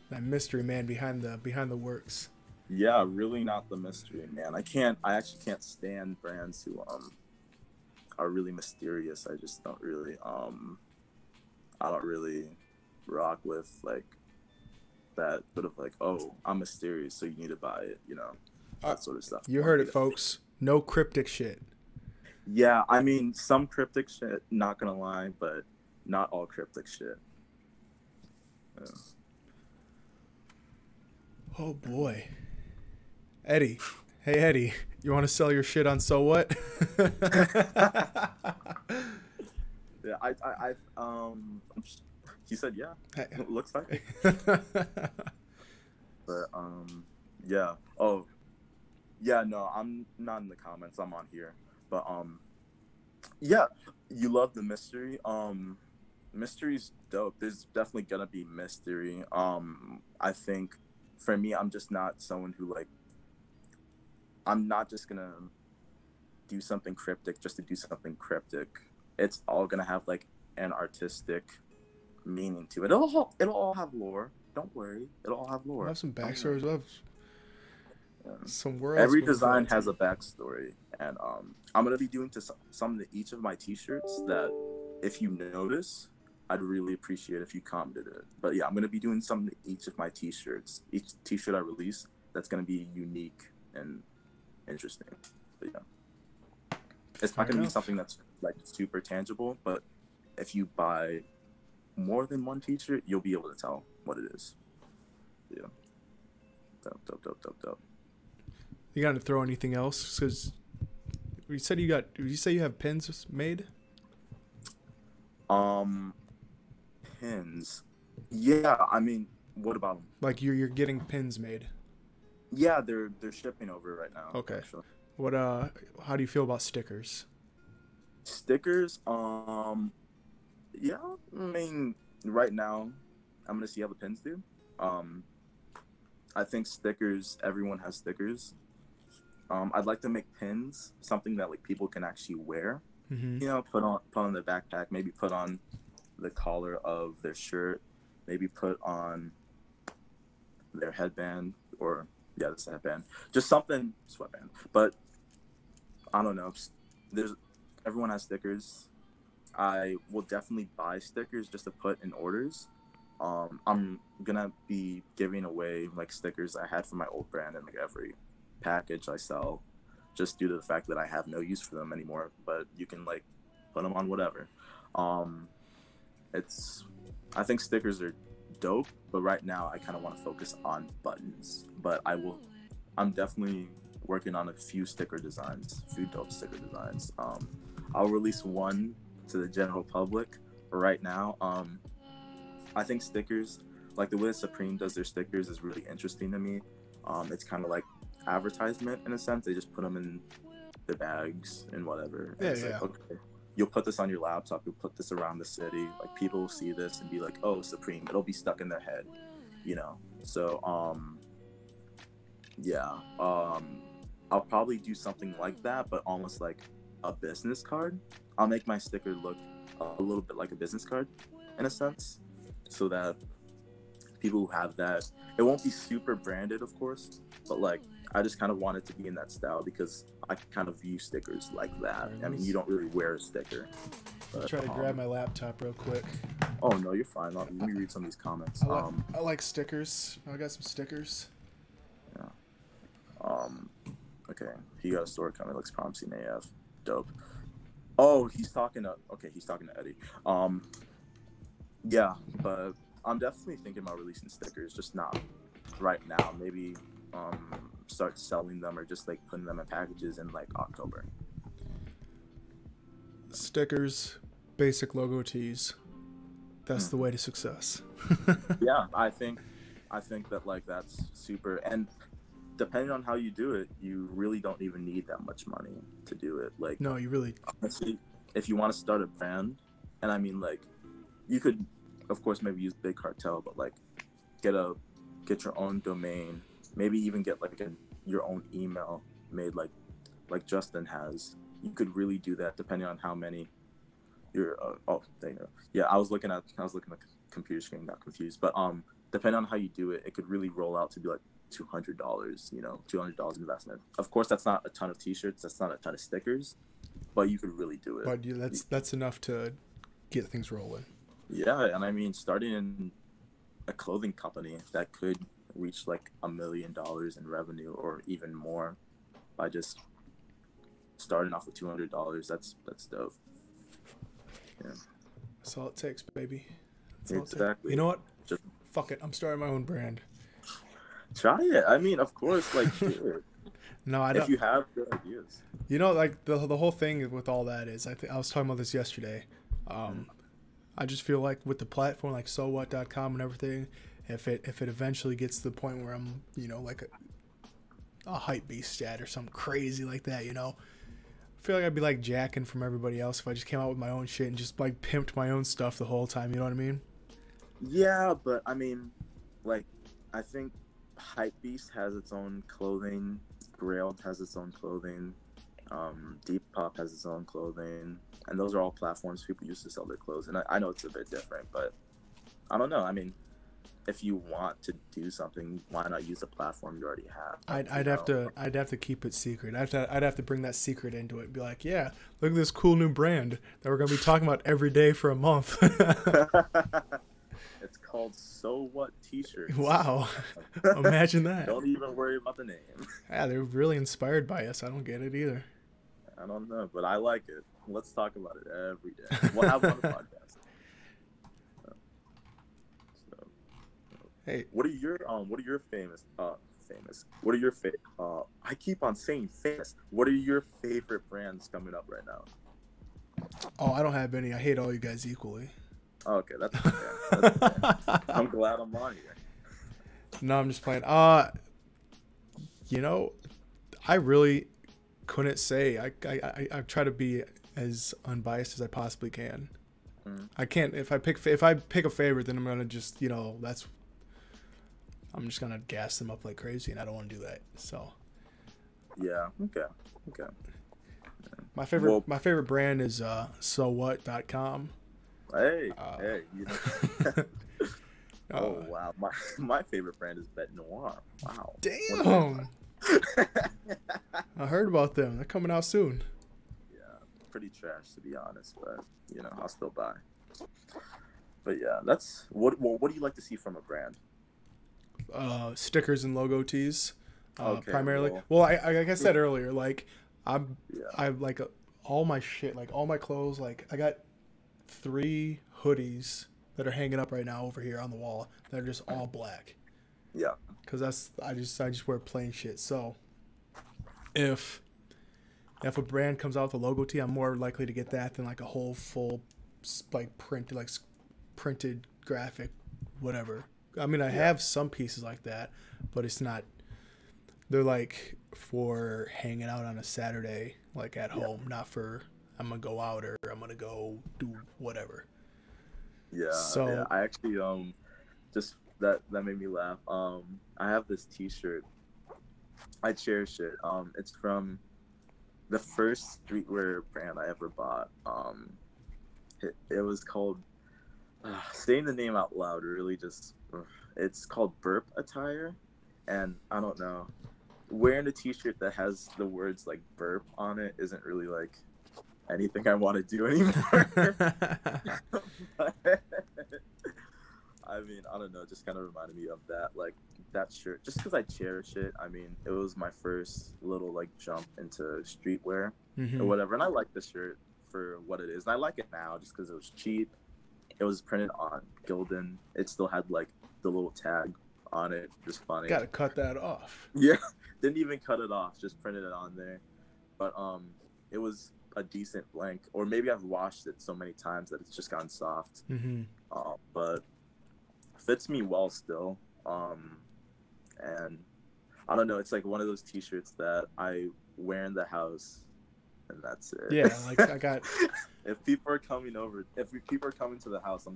That mystery man behind the works. Yeah, really not the mystery man. I actually can't stand brands who are really mysterious. I just don't really I don't really rock with like that sort of like, oh, I'm mysterious, so you need to buy it, you know, that sort of stuff. You heard it, folks. No cryptic shit. Yeah, I mean, some cryptic shit, not gonna lie, but not all cryptic shit. Yeah. Oh boy. Eddie. Hey Eddie, you want to sell your shit on So What? Yeah, he said yeah. It looks like it. But yeah. Oh, yeah. No, I'm not in the comments. I'm on here. But yeah. You love the mystery. Mystery's dope. There's definitely gonna be mystery. I think for me, I'm just not someone who like. I'm not just gonna do something cryptic just to do something cryptic. It's all gonna have like an artistic meaning to it. It'll all have lore. Don't worry, it'll all have lore. We'll have some backstories. We'll have some worlds. Every design has a backstory, and I'm gonna be doing some to each of my T-shirts that, if you notice, I'd really appreciate if you commented it. But yeah, I'm gonna be doing something to each of my T-shirts. Each T-shirt I release, that's gonna be unique and interesting. But yeah, it's not gonna be something that's like super tangible, but if you buy more than one T-shirt, you'll be able to tell what it is. Yeah. Dope. You got to throw anything else? Because you said did you say you have pins made? Pins. Yeah, I mean, what about them? Like you're getting pins made. Yeah, they're shipping over right now. Okay. Actually. What how do you feel about stickers? Stickers, yeah, I mean, right now, I'm gonna see how the pins do. I think stickers, everyone has stickers. I'd like to make pins, something that like people can actually wear. Mm-hmm. You know, put on their backpack, maybe put on the collar of their shirt, maybe put on their headband, or yeah, this headband, just something sweatband. But I don't know. Everyone has stickers. I will definitely buy stickers just to put in orders. I'm gonna be giving away like stickers I had from my old brand in like every package I sell, just due to the fact that I have no use for them anymore. But you can like put them on whatever. I think stickers are dope, but right now I kind of want to focus on buttons. But I'm definitely working on a few dope sticker designs. I'll release one to the general public right now. I think stickers, like the way Supreme does their stickers, is really interesting to me. It's kind of like advertisement in a sense. They just put them in the bags and whatever. And it's like, okay, you'll put this on your laptop, you'll put this around the city, like people will see this and be like, oh, Supreme. It'll be stuck in their head, you know. So yeah, I'll probably do something like that, but almost like a business card. I'll make my sticker look a little bit like a business card in a sense, so that people who have that, it won't be super branded, of course, but like I just kind of want it to be in that style because I kind of view stickers like that. I mean, you don't really wear a sticker. But, I'll try to grab my laptop real quick. Oh no, you're fine. Let me read some of these comments. I like stickers. I got some stickers. Yeah. Okay. He got a store coming. Looks promising AF. Dope. Oh, he's talking to Eddie. Yeah, but I'm definitely thinking about releasing stickers, just not right now. Maybe start selling them or just like putting them in packages in like October. Stickers, basic logo tees. That's the way to success. Yeah, I think that like that's super, and depending on how you do it, you really don't even need that much money to do it. Like, no, you really, honestly, if you want to start a brand, and I mean like, you could, of course, maybe use Big Cartel, but like, get your own domain, maybe even get like your own email made like Justin has. You could really do that depending on how many you're. Oh, there you go. Yeah, I was looking at the computer screen, got confused. But depending on how you do it, it could really roll out to be like $200. You know, $200 investment. Of course, that's not a ton of T-shirts. That's not a ton of stickers. but you could really do it. But that's enough to get things rolling. Yeah, and I mean, starting in a clothing company that could reach like $1 million in revenue or even more by just starting off with $200. That's dope. Yeah. That's all it takes, baby. That's all it takes. Exactly. You know what? Just Fuck it. I'm starting my own brand. try it. I mean, of course, like do it. No, I don't. If you have good ideas. You know, like the whole thing with all that is, I was talking about this yesterday. I just feel like with the platform like SoWhat.com and everything, if it eventually gets to the point where I'm, you know, like a hype beast stat or something crazy like that, you know, I feel like I'd be like jacking from everybody else if I just came out with my own shit and just like pimped my own stuff the whole time. You know what I mean? Yeah, but I mean, like, I think Hypebeast has its own clothing. Grail has its own clothing. Depop has its own clothing, and those are all platforms people use to sell their clothes. And I know it's a bit different, but I don't know. I mean, if you want to do something, why not use a platform you already have? I'd have to keep it secret. I'd have to bring that secret into it and be like, yeah, look at this cool new brand that we're gonna be talking about every day for a month. It's called So What T-shirts. Wow, imagine that. Don't even worry about the name. Yeah, they're really inspired by us. I don't get it either. I don't know, but I like it. Let's talk about it every day. We'll have one podcast. So, hey, what are your famous? What are your I keep on saying famous. What are your favorite brands coming up right now? Oh, I don't have any. I hate all you guys equally. Okay, that's okay. I'm glad I'm on here. No, I'm just playing. You know, I really couldn't say. I try to be as unbiased as I possibly can. I can't. If I pick a favorite, then I'm gonna just, you know, I'm just gonna gas them up like crazy, and I don't want to do that. So. Yeah. Okay. My favorite brand is SoWhat.com. Hey, you know. Oh wow, my favorite brand is Bete Noire. Wow. Damn. I heard about them. They're coming out soon. Yeah, pretty trash to be honest, but you know, I'll still buy. But yeah, that's what do you like to see from a brand? Stickers and logo tees. Okay, primarily. Well, like I said earlier, like I like all my shit, like all my clothes, like I got 3 hoodies that are hanging up right now over here on the wall that are just all black. Yeah. Because I just wear plain shit. So if a brand comes out with a logo tee, I'm more likely to get that than like a whole full like printed graphic, whatever. I mean, I have some pieces like that, but it's not. They're like for hanging out on a Saturday, like at home, not for I'm gonna go out or I'm gonna go do whatever. Yeah. So yeah, I actually just that made me laugh. I have this T-shirt. I cherish it. It's from the first streetwear brand I ever bought. It was called. Saying the name out loud really just. It's called Burp Attire, and I don't know. Wearing a T-shirt that has the words like burp on it isn't really like anything I want to do anymore. But, I mean, I don't know, it just kind of reminded me of that, like that shirt, just because I cherish it. I mean, it was my first little like jump into streetwear or whatever, and I like the shirt for what it is, and I like it now just because it was cheap. It was printed on Gildan. It still had like the little tag on it, just funny. Gotta cut that off. Yeah, didn't even cut it off, just printed it on there. But it was a decent blank, or maybe I've washed it so many times that it's just gotten soft. But fits me well still. And I don't know, it's like one of those T-shirts that I wear in the house, and that's it. Yeah, like I got. If people are coming to the house,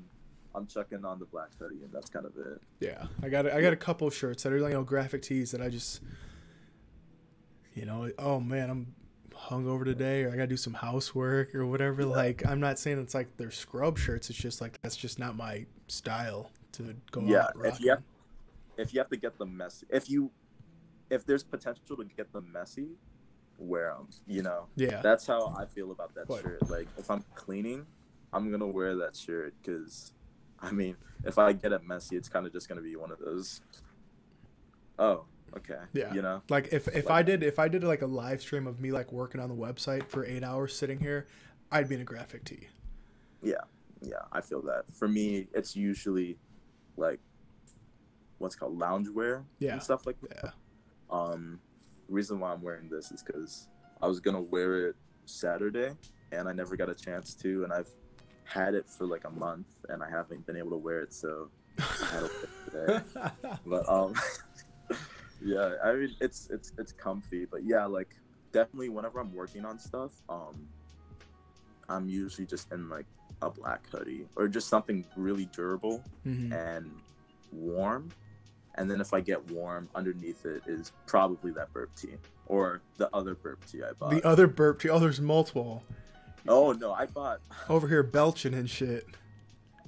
I'm checking on the black hoodie, and that's kind of it. Yeah, I got a couple of shirts that are, you know, graphic tees that I just, you know, oh man, I'm hungover today, or I gotta do some housework or whatever. Yeah. Like, I'm not saying it's like they're scrub shirts. It's just like that's just not my style to go out rocking. If you have to get them messy, if there's potential to get them messy, wear them. You know, Yeah. that's how I feel about that What? shirt. Like if I'm cleaning, I'm gonna wear that shirt because, I mean, if I get it messy, it's kind of just gonna be one of those. Oh, okay. Yeah. You know, Like if like I did like a live stream of me like working on the website for 8 hours sitting here, I'd be in a graphic tee. yeah, yeah. I feel that. For me, it's usually like what's called loungewear Yeah. and stuff like Yeah. that. The reason why I'm wearing this is because I was gonna wear it Saturday and I never got a chance to, and I've had it for like a month and I haven't been able to wear it, so I had to wear it today. But yeah, I mean it's comfy, but yeah, like definitely whenever I'm working on stuff, I'm usually just in like a black hoodie or just something really durable and warm. And then if I get warm, underneath it is probably that burp tee or the other burp tee I bought. The other burp tee. Oh, there's multiple. Oh no, I bought over here belching and shit.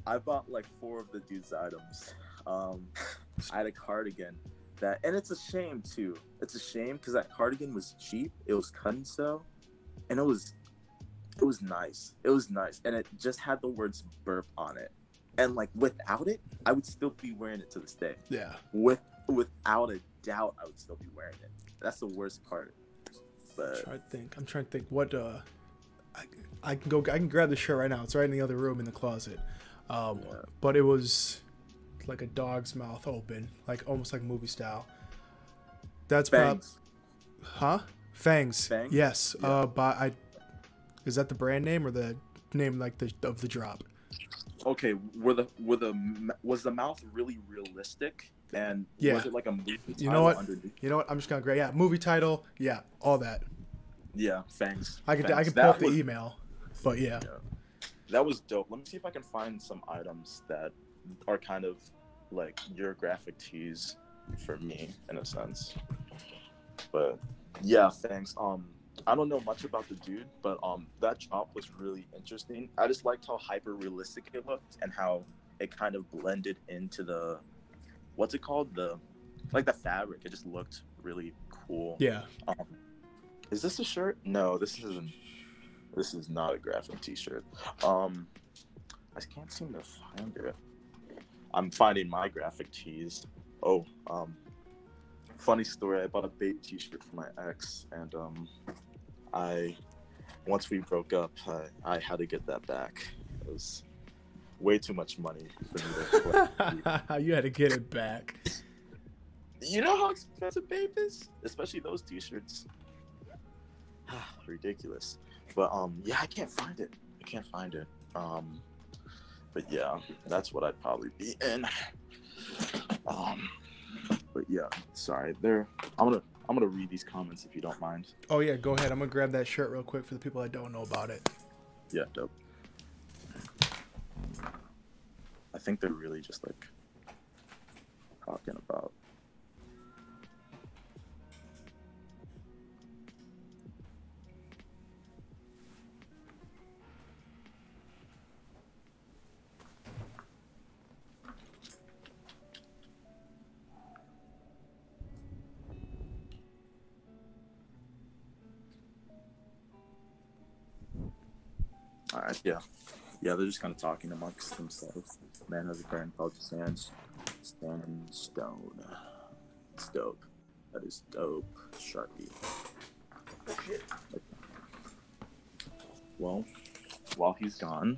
I bought like 4 of the dude's items. I had a cardigan that, and it's a shame too. It's a shame because that cardigan was cheap. It was Cuttin sew, and it was nice. It was nice, and it just had the words burp on it. And like without it, I would still be wearing it to this day. Yeah. Without a doubt, I would still be wearing it. That's the worst part. But I'm trying to think what I can grab the shirt right now. It's right in the other room in the closet. yeah. But it was like a dog's mouth open, like almost like movie style. That's Fangs. Fangs. Fangs? Yes. Yeah. Is that the brand name or the name like of the drop? Okay, was the mouth really realistic? And yeah. Was it like a movie title you know what? underneath? You know what? I'm just gonna grab movie title. Yeah, all that. Yeah, Fangs. I can Fangs. pull up the email, but yeah. That was dope. Let me see if I can find some items that are kind of like your graphic tees for me in a sense. But yeah, Fangs. I don't know much about the dude, but that job was really interesting. I just liked how hyper realistic it looked and how it kind of blended into the what's it called? The fabric. It just looked really cool. Yeah. Is this a shirt? No, this isn't. This is not a graphic t-shirt. I can't seem to find it. I'm finding my graphic tees. Oh, funny story. I bought a Bete t-shirt for my ex, and once we broke up, I had to get that back. It was way too much money for me to. You had to get it back. You know how expensive Bete is, especially those t-shirts. Ridiculous. But yeah, I can't find it. But yeah, that's what I'd probably be in. But yeah, sorry. I'm gonna read these comments if you don't mind. Oh yeah, go ahead. I'm gonna grab that shirt real quick for the people that don't know about it. Yeah, dope. I think they're really just like talking about. All right, yeah, they're just kind of talking amongst themselves. Man has a current culture stone. It's dope. That is dope. Sharpie. Well, while he's gone,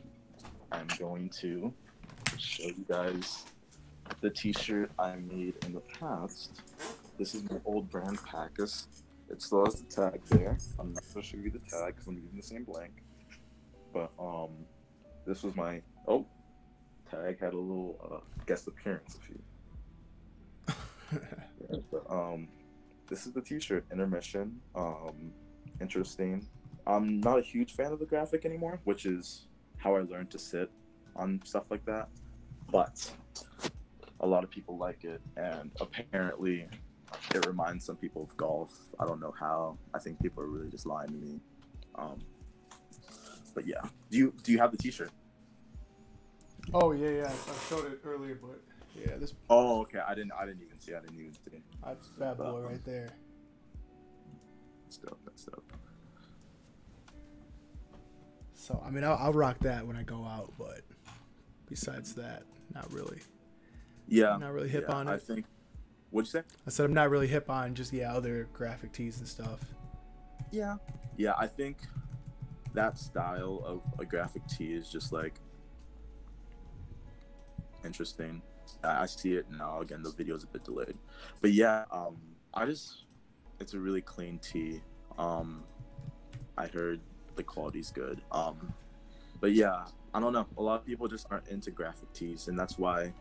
I'm going to show you guys the t-shirt I made in the past. This is my old brand Packus. It still has the tag there. I'm not going to show you the tag because I'm using the same blank. But this was my tag had a little guest appearance of you. Yeah, but, this is the t-shirt intermission. Interesting. I'm not a huge fan of the graphic anymore, which is how I learned to sit on stuff like that. But a lot of people like it, and apparently it reminds some people of golf. I don't know how. I think people are really just lying to me. But yeah, do you have the t-shirt? Oh yeah. I showed it earlier, but yeah, this. Oh okay, I didn't even see. That's bad boy right there. That's dope. That's dope. So I mean, I'll rock that when I go out, but besides that, not really. Yeah. I'm not really hip on it. I think. What'd you say? I said I'm not really hip on just other graphic tees and stuff. Yeah. I think that style of a graphic tee is just like interesting. I see it now. Again, the video's a bit delayed, but yeah, it's a really clean tee. I heard the quality's good. But yeah, I don't know. A lot of people just aren't into graphic tees, and that's why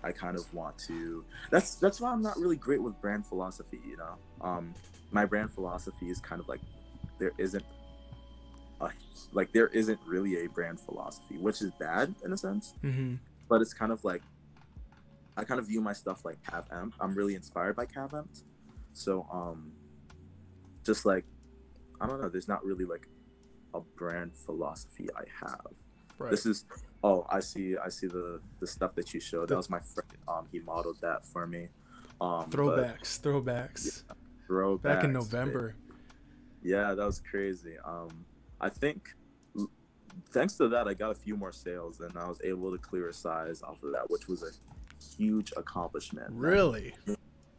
I kind of want to. That's why I'm not really great with brand philosophy. You know, my brand philosophy is kind of like there isn't really a brand philosophy, which is bad in a sense. Mm-hmm. But it's kind of like I kind of view my stuff like Cav M. I'm really inspired by Cav M. So just like I don't know, there's not really like a brand philosophy I have. Right. This is I see the stuff that you showed. That was my friend. He modeled that for me. Throwbacks. Yeah, throwbacks. Back in November. Yeah, that was crazy. I think thanks to that, I got a few more sales, and I was able to clear a size off of that, which was a huge accomplishment. Really?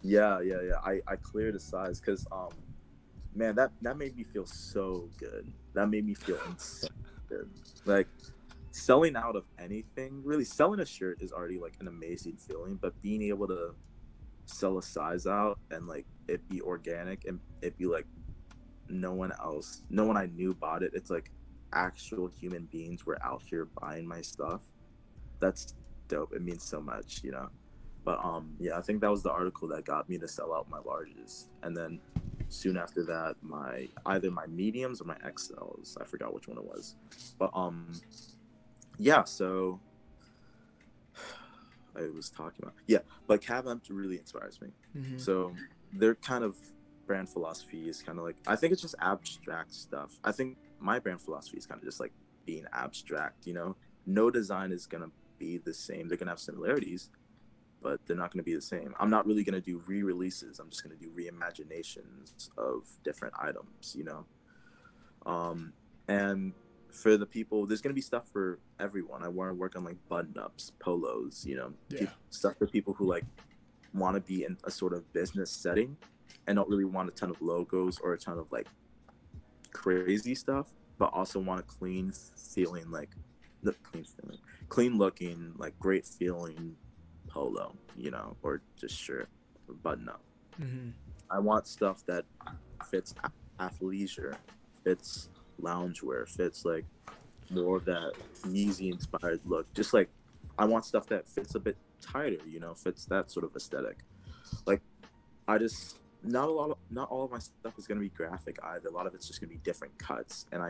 Yeah. I cleared a size because man, that made me feel so good. That made me feel insane good. Like selling out of anything, really selling a shirt is already like an amazing feeling, but being able to sell a size out and like it be organic and it be like no one I knew bought it. It's like actual human beings were out here buying my stuff. That's dope. It means so much, you know. But yeah, I think that was the article that got me to sell out my larges, and then soon after that either my mediums or my XLs, I forgot which one it was. But yeah, so I was talking about but Cav M really inspires me. Mm-hmm. So their kind of brand philosophy is kind of like, I think it's just abstract stuff. I think my brand philosophy is kind of just like being abstract, you know. No design is gonna be the same. They're gonna have similarities, but they're not going to be the same. I'm not really going to do re-releases. I'm just going to do reimaginations of different items, you know? And for the people, there's going to be stuff for everyone. I want to work on like button-ups, polos, you know, stuff for people who like want to be in a sort of business setting and don't really want a ton of logos or a ton of like crazy stuff, but also want a clean looking, like great feeling polo, you know, or just shirt or button up. Mm-hmm. I want stuff that fits athleisure, fits loungewear, fits like more of that Yeezy inspired look. Just like I want stuff that fits a bit tighter, you know, fits that sort of aesthetic. Like I just not all of my stuff is gonna be graphic either. A lot of it's just gonna be different cuts, and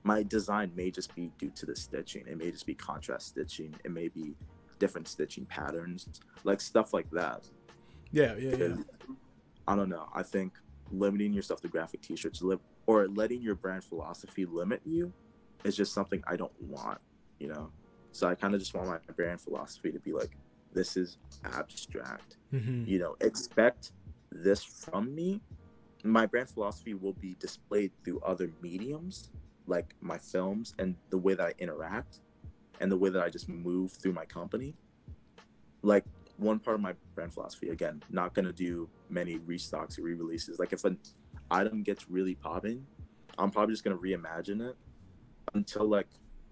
my design may just be due to the stitching. It may just be contrast stitching. It may be different stitching patterns, like stuff like that. Yeah. I don't know. I think limiting yourself to graphic t-shirts or letting your brand philosophy limit you is just something I don't want, you know? So I kind of just want my brand philosophy to be like, this is abstract. Mm-hmm. You know, expect this from me. My brand philosophy will be displayed through other mediums, like my films and the way that I interact and the way that I just move through my company. Like one part of my brand philosophy, again, not going to do many restocks or re-releases. Like if an item gets really popping, I'm probably just going to reimagine it until like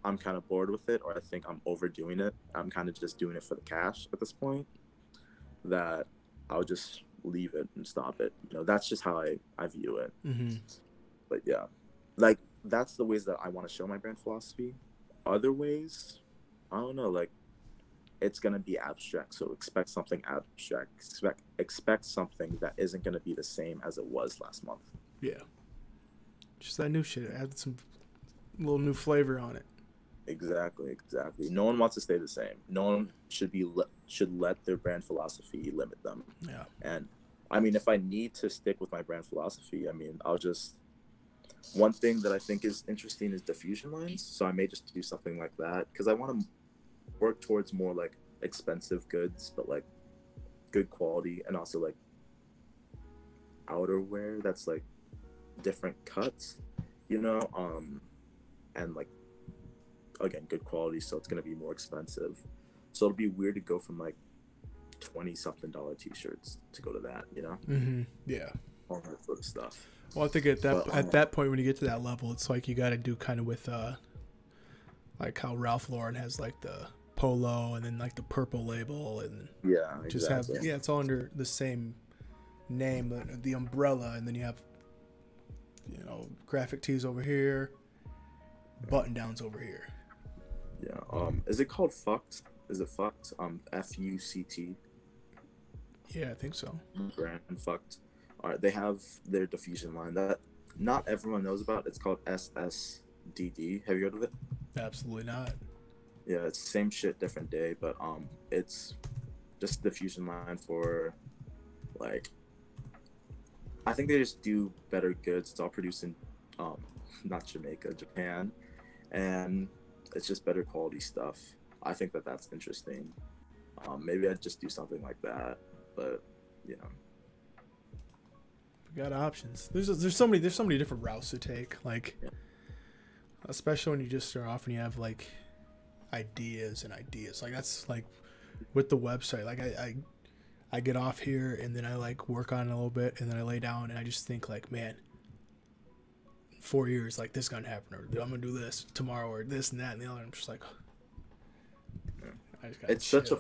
I'm kind of bored with it or I think I'm overdoing it. I'm kind of just doing it for the cash at this point, that I'll just leave it and stop it. You know, that's just how I view it. Mm-hmm. But yeah, like that's the ways that I want to show my brand philosophy. Other ways, I don't know, like it's gonna be abstract, so expect something abstract. Expect something that isn't gonna be the same as it was last month. Yeah, just that new shit. Add some little new flavor on it. Exactly. No one wants to stay the same. No one should let their brand philosophy limit them. Yeah. And I mean, if I need to stick with my brand philosophy, I mean, I'll just. One thing that I think is interesting is diffusion lines. So I may just do something like that because I want to work towards more like expensive goods, but like good quality, and also like outerwear that's like different cuts, you know, and like again good quality, so it's gonna be more expensive. So it'll be weird to go from like 20 something dollar t-shirts to go to that, you know. Yeah. All that sort of stuff. Well, I think at that point when you get to that level, it's like you got to do kind of with like how Ralph Lauren has like the polo and then like the purple label and yeah, just exactly. have it's all under the same name, the umbrella, and then you have, you know, graphic tees over here, button downs over here. Yeah. Is it called Fucked? Is it Fucked? Fuct. Yeah, I think so. Brand Fucked. All right, they have their diffusion line that not everyone knows about. It's called SSDD. Have you heard of it? Absolutely not. Yeah, it's same shit, different day, but it's just diffusion line for like. I think they just do better goods. It's all produced in, not Jamaica, Japan, and it's just better quality stuff. I think that's interesting. Maybe I'd just do something like that, but you know. We got options. There's so many different routes to take. Like, yeah. Especially when you just start off and you have like ideas and ideas. Like that's like with the website. Like I get off here and then I like work on it a little bit and then I lay down and I just think like, man, 4 years, like this is gonna happen, or I'm gonna do this tomorrow, or this and that and the other. I'm just like, I just gotta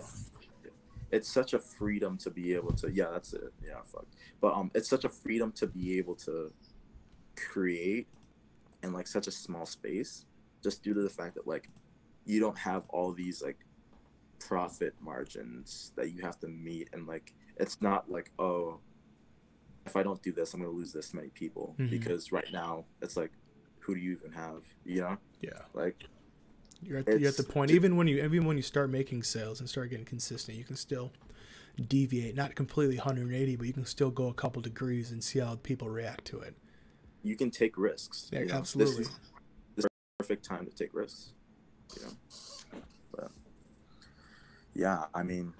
it's such a freedom to be able to, yeah, that's it, yeah, fuck. But it's such a freedom to be able to create in like such a small space, just due to the fact that like you don't have all these like profit margins that you have to meet, and like it's not like, oh, if I don't do this I'm gonna lose this many people, because right now it's like, who do you even have, you know? Yeah, like you're at the point, even when you start making sales and start getting consistent, you can still deviate, not completely 180, but you can still go a couple degrees and see how people react to it. You can take risks. Yeah, absolutely. This is the perfect time to take risks, you know. But yeah, I mean,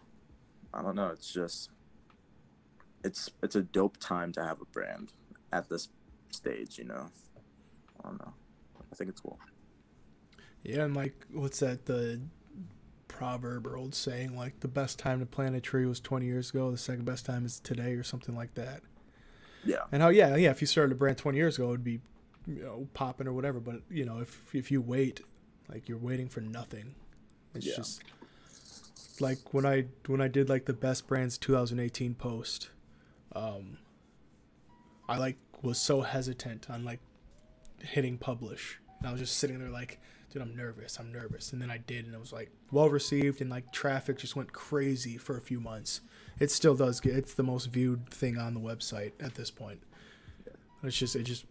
I don't know. It's just, it's a dope time to have a brand at this stage, you know. I don't know. I think it's cool. Yeah, and like, what's that, the proverb or old saying, like the best time to plant a tree was 20 years ago, the second best time is today, or something like that. Yeah. And how, yeah, if you started a brand 20 years ago, it would be, you know, popping or whatever. But, you know, if you wait, like you're waiting for nothing. It's just like when I did like the best brands 2018 post, I like was so hesitant on like hitting publish. And I was just sitting there like, dude, I'm nervous. And then I did, and it was like well received, and like traffic just went crazy for a few months. It still does it's the most viewed thing on the website at this point. Yeah. It just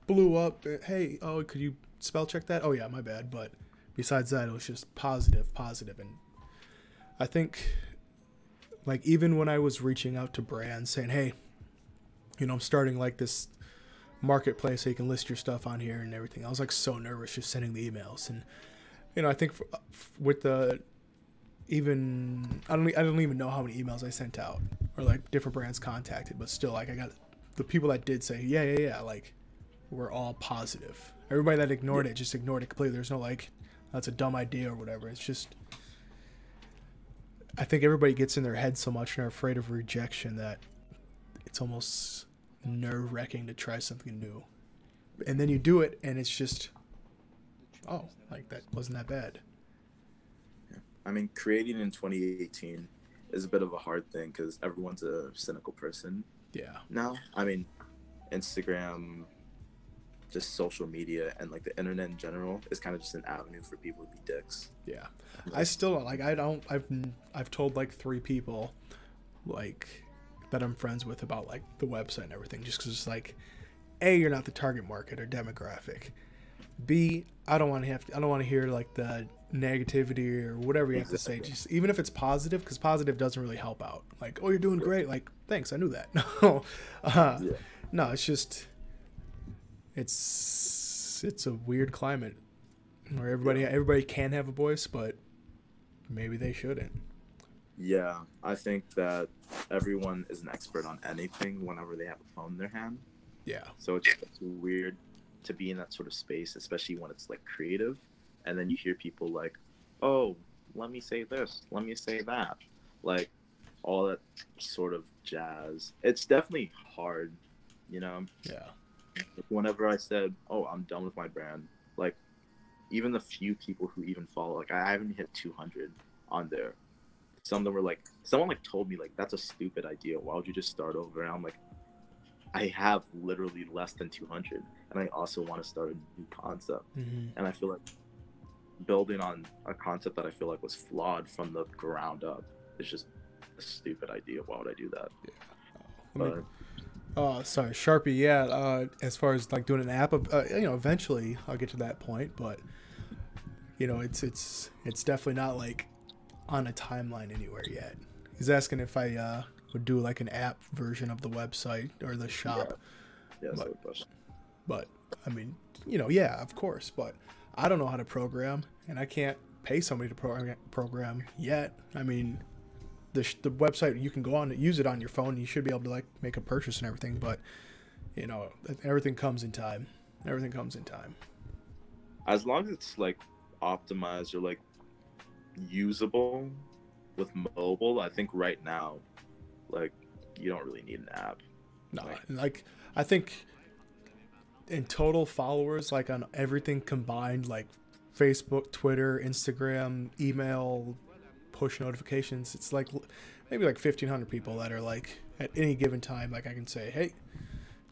blew up. Hey, oh, could you spell check that? Oh yeah, my bad. But besides that, it was just positive. And I think like even when I was reaching out to brands saying, hey, you know, I'm starting like this marketplace so you can list your stuff on here and everything, I was like so nervous just sending the emails. And you know, I think with the even I don't even know how many emails I sent out or like different brands contacted, but still, like I got the people that did say yeah, like we're all positive. Everybody that ignored it just ignored it completely. There's no like that's a dumb idea or whatever. It's just, I think everybody gets in their head so much and are afraid of rejection that it's almost nerve-wracking to try something new. And then you do it and it's just, oh, like that wasn't that bad. I mean, creating in 2018 is a bit of a hard thing because everyone's a cynical person. Yeah. Now, I mean, Instagram, just social media, and like the internet in general is kind of just an avenue for people to be dicks. Yeah. I still like, I've told like 3 people like that I'm friends with about like the website and everything, just because it's like, A, you're not the target market or demographic. B, I don't want to hear like the negativity or whatever you have to say. Just even if it's positive, because positive doesn't really help out. Like, oh, you're doing great. Like, thanks, I knew that. No, no, it's just, it's a weird climate where everybody can have a voice, but maybe they shouldn't. Yeah, I think that everyone is an expert on anything whenever they have a phone in their hand. Yeah. So it's weird to be in that sort of space, especially when it's like creative, and then you hear people like, "Oh, let me say this, let me say that," like all that sort of jazz. It's definitely hard, you know. Yeah. Whenever I said, "Oh, I'm done with my brand," like even the few people who even follow, like I haven't hit 200 on there. Some of them were like, someone like told me like, "That's a stupid idea. Why would you just start over?" And I'm like, I have literally less than 200, and I also want to start a new concept. Mm-hmm. And I feel like building on a concept that I feel like was flawed from the ground up is just a stupid idea. Why would I do that? Yeah. Sorry, Sharpie. Yeah. As far as like doing an app, eventually I'll get to that point, but it's definitely not like on a timeline anywhere yet. He's asking if I would do like an app version of the website or the shop. Yeah, that's a good question. But I mean, yeah, of course. But I don't know how to program, and I can't pay somebody to program yet. I mean, the website, you can go on and use it on your phone. You should be able to like make a purchase and everything. But everything comes in time. Everything comes in time. As long as it's like optimized or like usable with mobile, I think right now, like you don't really need an app. No, like I think in total followers, like on everything combined, like Facebook, Twitter, Instagram, email, push notifications, it's like maybe like 1,500 people that are like at any given time, like I can say, hey,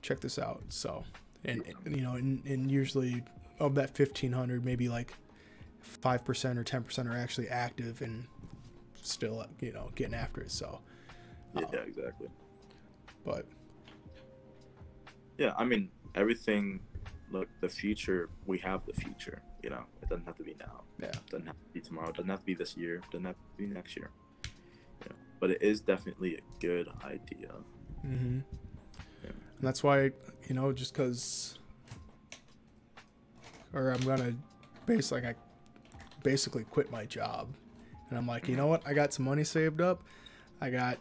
check this out. So, and usually of that 1,500, maybe like 5% or 10% are actually active and still, getting after it. So, yeah, exactly. But yeah, I mean, everything, look, the future, we have the future, it doesn't have to be now. Yeah. It doesn't have to be tomorrow. It doesn't have to be this year. It doesn't have to be next year. But it is definitely a good idea. Mm-hmm. Yeah. And that's why, just because, or I'm going to I basically quit my job. And I'm like, you know what? I got some money saved up. I got,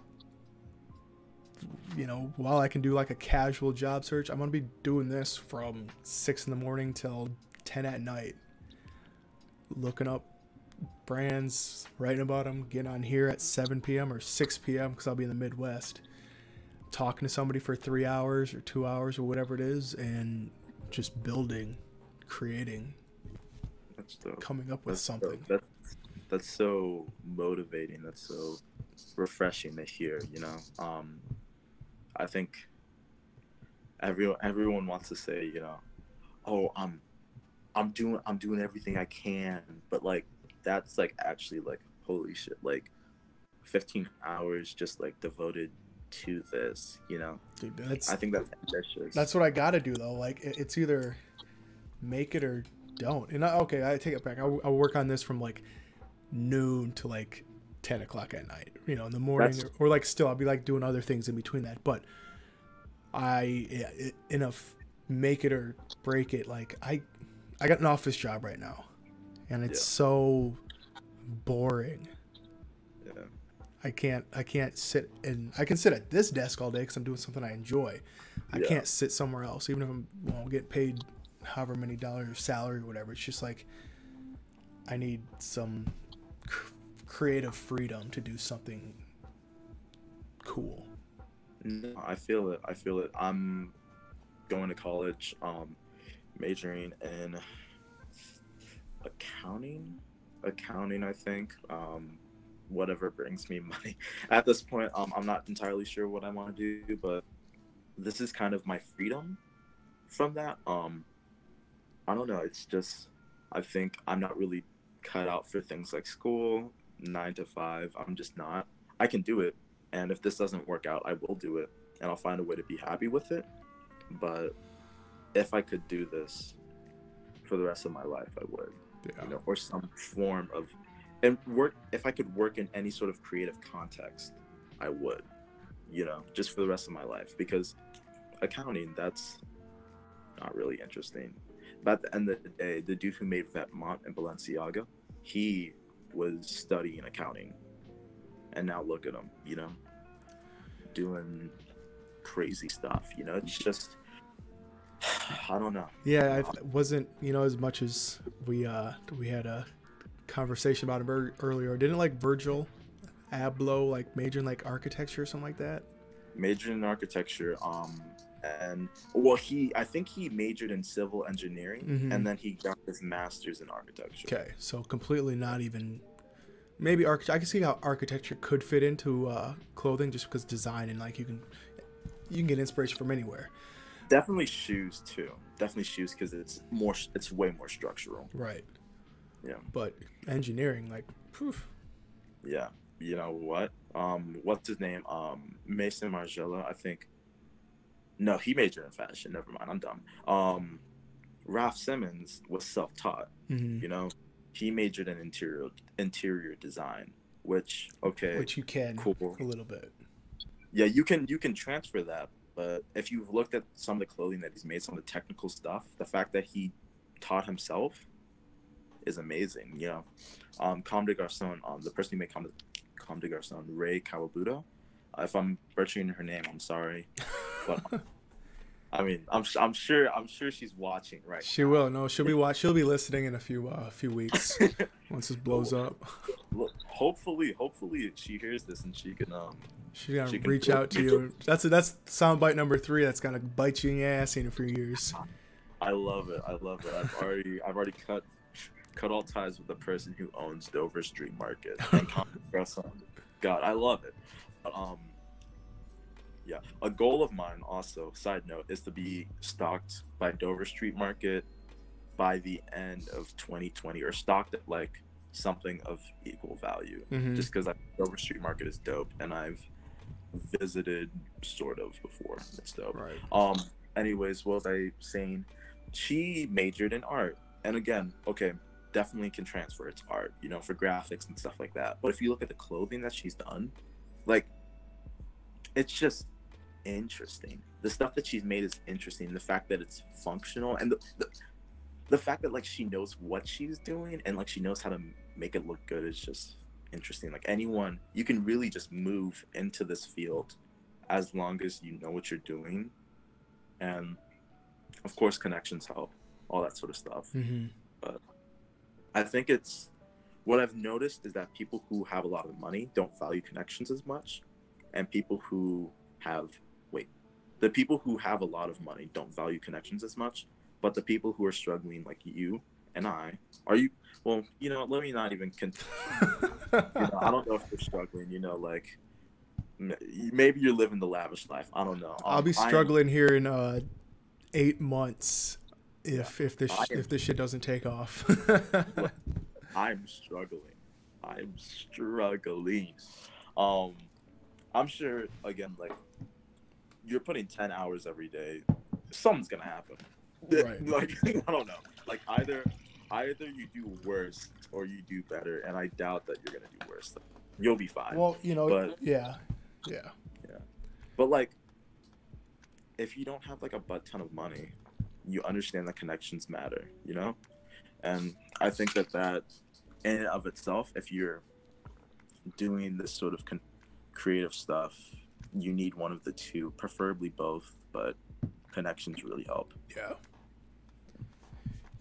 while I can do like a casual job search, I'm going to be doing this from 6 a.m. till 10 p.m, looking up brands, writing about them, getting on here at 7 p.m. or 6 p.m. because I'll be in the Midwest, talking to somebody for 3 hours or 2 hours or whatever it is, and just building, creating, coming up with something. That's so motivating. That's so refreshing to hear, I think everyone wants to say, oh, I'm doing everything I can, but like that's like actually like holy shit, like 15 hours just like devoted to this, Dude, I think that's ambitious. That's what I gotta do though. Like it's either make it or don't. And I take it back. I'll work on this from like noon to like 10 o'clock at night, in the morning, or like still I'll be like doing other things in between that. But make it or break it. Like I got an office job right now, and it's so boring. Yeah. I can't sit, and I can sit at this desk all day because I'm doing something I enjoy. I can't sit somewhere else, even if I'm get paid however many dollars salary or whatever. It's just like I need some creative freedom to do something cool. No, I feel it. I'm going to college, majoring in accounting, I think. Whatever brings me money. At this point, I'm not entirely sure what I want to do, but this is kind of my freedom from that. I don't know. It's just, I think I'm not really cut out for things like school, 9 to 5. I'm just not. I can do it, and if this doesn't work out, I will do it, and I'll find a way to be happy with it. But if I could do this for the rest of my life, I would. Yeah. Or some form of, and work. If I could work in any sort of creative context, I would. Just for the rest of my life, because accounting, that's not really interesting. But at the end of the day, the dude who made Vetements and Balenciaga, he was studying accounting, and now look at him, doing crazy stuff. It's just, I don't know. Yeah, it wasn't, you know, as much as we had a conversation about it earlier. Didn't like Virgil Abloh like major in like architecture or something like that? Majored in architecture, and well, I think he majored in civil engineering, and then he got his master's in architecture. Okay, so completely not even. Maybe I can see how architecture could fit into clothing, just because design and like you can get inspiration from anywhere. Definitely shoes too. Definitely shoes, because it's way more structural. Right. Yeah. But engineering, like, poof. Yeah. You know what? What's his name? Mason Margiela, I think. No, he majored in fashion. Never mind, I'm dumb. Ralph Simmons was self-taught. You know, he majored in interior design, which you can cool. a little bit. Yeah, you can transfer that, but if you've looked at some of the clothing that he's made, some of the technical stuff, the fact that he taught himself is amazing. You know, Comme des Garçons, the person who made Comme des Garçons, Ray Kawabuto. If I'm butchering her name, I'm sorry, but I mean, I'm sure she's watching right She now. will. No, she'll be listening in a few weeks once this blows up. Look, hopefully she hears this and she can she's gonna reach out to you. That's soundbite number 3. That's gonna bite you in the ass in a few years. I love it. I've already cut all ties with the person who owns Dover Street Market. God, I love it. But, yeah, a goal of mine also, side note, is to be stocked by Dover Street Market by the end of 2020, or stocked at like something of equal value. Just because Dover Street Market is dope, and I've visited sort of before. It's dope. Right. Anyways, what was I saying? She majored in art, and again, okay, definitely can transfer it to art, you know, for graphics and stuff like that. But if you look at the clothing that she's done, like, it's just interesting. The stuff that she's made is interesting. The fact that it's functional, and the fact that like she knows what she's doing, and like she knows how to make it look good, is just interesting. Like, anyone, you can really just move into this field as long as you know what you're doing, and of course connections help, all that sort of stuff. But I think what I've noticed is that people who have a lot of money don't value connections as much, and people who have the people who have a lot of money don't value connections as much, but the people who are struggling, like you and I, well, you know, let me not even you know, I don't know if you're struggling, you know, like maybe you're living the lavish life, I don't know. I'll be struggling here in 8 months if this shit doesn't take off. I'm struggling. I'm sure, again, like, you're putting 10 hours every day, something's gonna happen. Right. Like, I don't know. Like, either you do worse or you do better, and I doubt that you're gonna do worse. You'll be fine. Well, you know, but, yeah. But like, if you don't have like a butt ton of money, you understand that connections matter, you know? And I think that in and of itself, if you're doing this sort of creative stuff, you need one of the two, preferably both, but connections really help.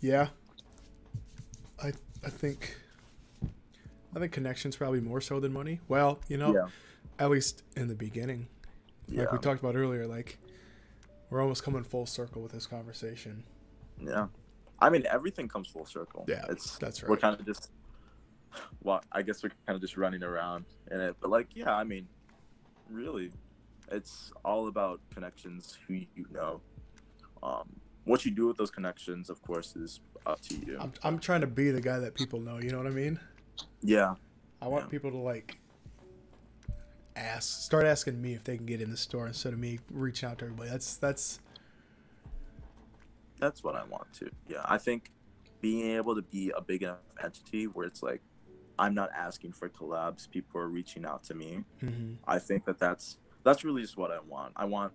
Yeah. I think connections probably more so than money. Well, you know, at least in the beginning. Like we talked about earlier, like we're almost coming full circle with this conversation. Yeah. I mean, everything comes full circle. Yeah, that's right. We're kind of just, well, I guess we're kind of just running around in it. But like, yeah, I mean, really, it's all about connections, who you know. What you do with those connections, of course, is up to you. I'm trying to be the guy that people know, you know what I mean? Yeah. I want people to like start asking me if they can get in the store instead of me reaching out to everybody. That's what I want to. Yeah, I think being able to be a big enough entity where it's like, I'm not asking for collabs, people are reaching out to me. I think that's really just what I want. I want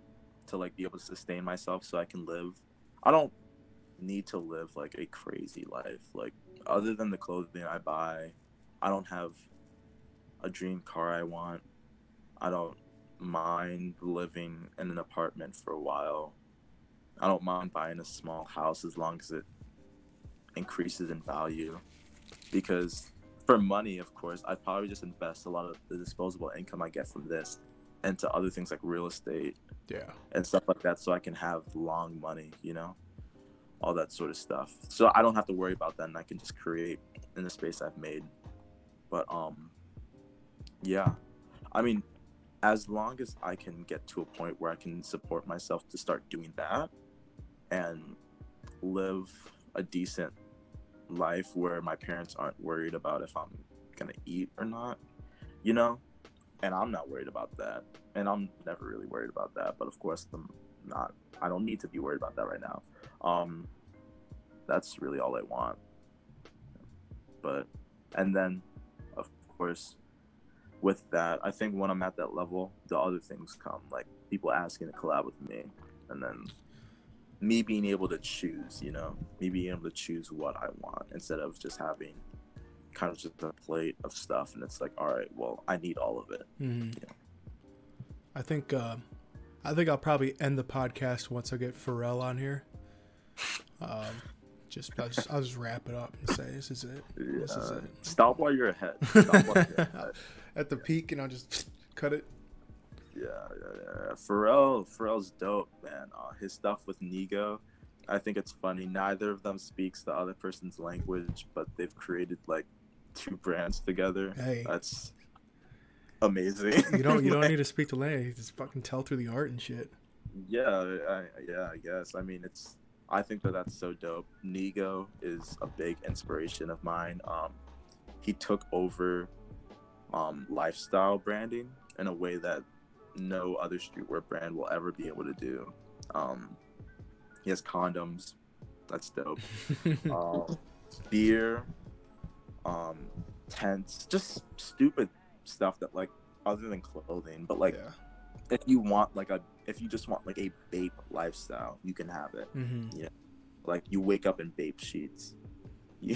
to like be able to sustain myself so I can live. I don't need to live like a crazy life. Like, other than the clothing I buy, I don't have a dream car I want. I don't mind living in an apartment for a while. I don't mind buying a small house as long as it increases in value. Because for money, of course, I'd probably just invest a lot of the disposable income I get from this into other things like real estate Yeah. and stuff like that, so I can have long money, all that sort of stuff. So I don't have to worry about that, and I can just create in the space I've made. But yeah, I mean, as long as I can get to a point where I can support myself to start doing that and live a decent life where my parents aren't worried about if I'm gonna eat or not, and I'm not worried about that, and I'm never really worried about that, but of course I don't need to be worried about that right now. That's really all I want. And then of course with that, I think when I'm at that level, the other things come, like people asking to collab with me, and then me being able to choose, me being able to choose what I want instead of just having kind of just a plate of stuff, and it's like, all right, well, I need all of it. Mm-hmm. I think I'll probably end the podcast once I get Pharrell on here. I'll just wrap it up and say this is it. Yeah. This is it. Stop while you're ahead. At the peak, and I'll just cut it. Yeah. Pharrell's dope, man. His stuff with Nigo, I think it's funny. Neither of them speaks the other person's language, but they've created like 2 brands together. Hey, that's amazing. You don't need to speak the language. Just fucking tell through the art and shit. Yeah, I guess. I mean, I think that's so dope. Nigo is a big inspiration of mine. He took over lifestyle branding in a way that no other streetwear brand will ever be able to do. He has condoms. That's dope. Beer, tents, just stupid stuff that, like, other than clothing, but like, yeah. if you just want like a Bete lifestyle, you can have it. Mm-hmm. Like you wake up in Bete sheets. You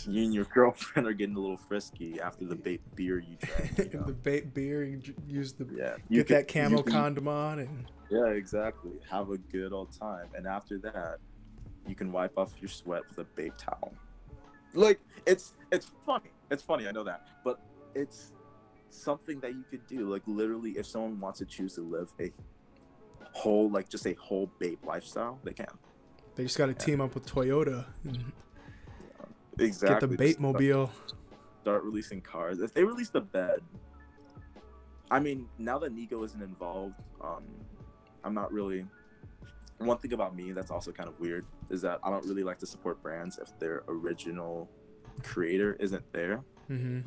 and your girlfriend are getting a little frisky after the Bete beer you drank. The Bete beer, you use you that camo condom on, and yeah, exactly. Have a good old time, and after that, you can wipe off your sweat with a Bete towel. Like it's funny. It's funny. I know that, but it's something that you could do. Like literally, if someone wants to choose to live a whole Bete lifestyle, they can. They just got to team up with Toyota. Exactly. Get the Bete mobile. Start releasing cars. If they release the bed, I mean, now that Nigo isn't involved, I'm not really. One thing about me that's also kind of weird is that I don't really like to support brands if their original creator isn't there. Mm-hmm.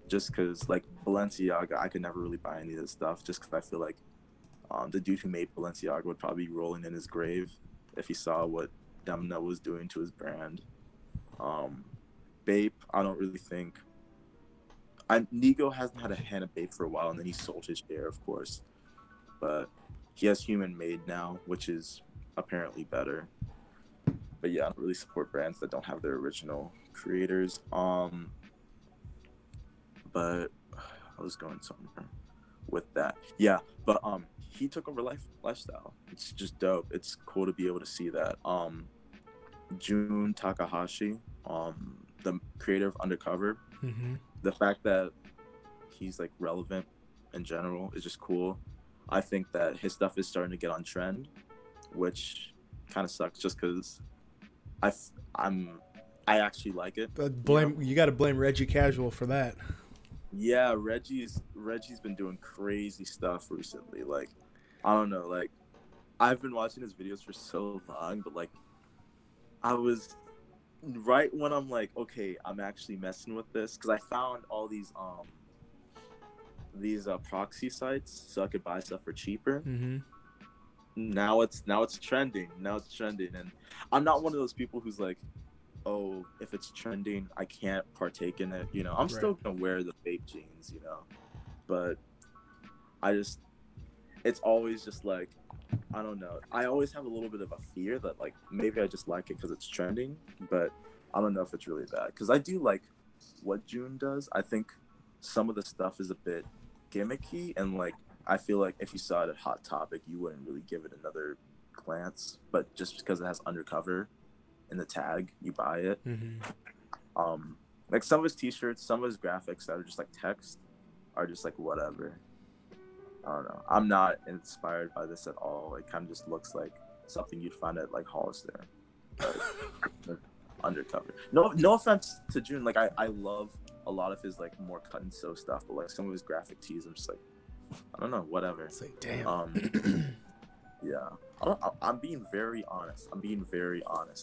Just because, like, Balenciaga, I could never really buy any of this stuff just because I feel like the dude who made Balenciaga would probably be rolling in his grave if he saw what Demna was doing to his brand. Bete, I don't really think. Nigo hasn't had a hand of Bete for a while, and then he sold his share, of course. But he has Human Made now, which is apparently better. But yeah, I don't really support brands that don't have their original creators. But I was going somewhere with that. Yeah, but he took over lifestyle. It's just dope. It's cool to be able to see that. Jun Takahashi, the creator of Undercover, mm-hmm. the fact that he's like relevant in general is just cool. I think that his stuff is starting to get on trend, which kind of sucks just because I actually like it. You got to blame Reggie Casual for that. Yeah, Reggie's been doing crazy stuff recently. Like, I don't know, like I've been watching his videos for so long, but like I was right when I'm like, okay, I'm actually messing with this because I found all these proxy sites so I could buy stuff for cheaper. Mm-hmm. Now it's trending. And I'm not one of those people who's like, oh, if it's trending, I can't partake in it. I'm still gonna wear the fake jeans, but it's always just like, I don't know. I always have a little bit of a fear that like maybe I just like it because it's trending, but I don't know if it's really that. Because I do like what June does. I think some of the stuff is a bit gimmicky, and like I feel like if you saw it at Hot Topic, you wouldn't really give it another plants, but just because it has undercover in the tag, you buy it. Like some of his t-shirts, some of his graphics that are just like text are just like whatever. I don't know. I'm not inspired by this at all. It kind of just looks like something you'd find at like Hollister. Like, undercover. No offense to June. Like I love a lot of his like more cut and sew stuff, but like some of his graphic tees, I'm just like, I don't know, whatever. It's like, damn. Yeah. I'm being very honest.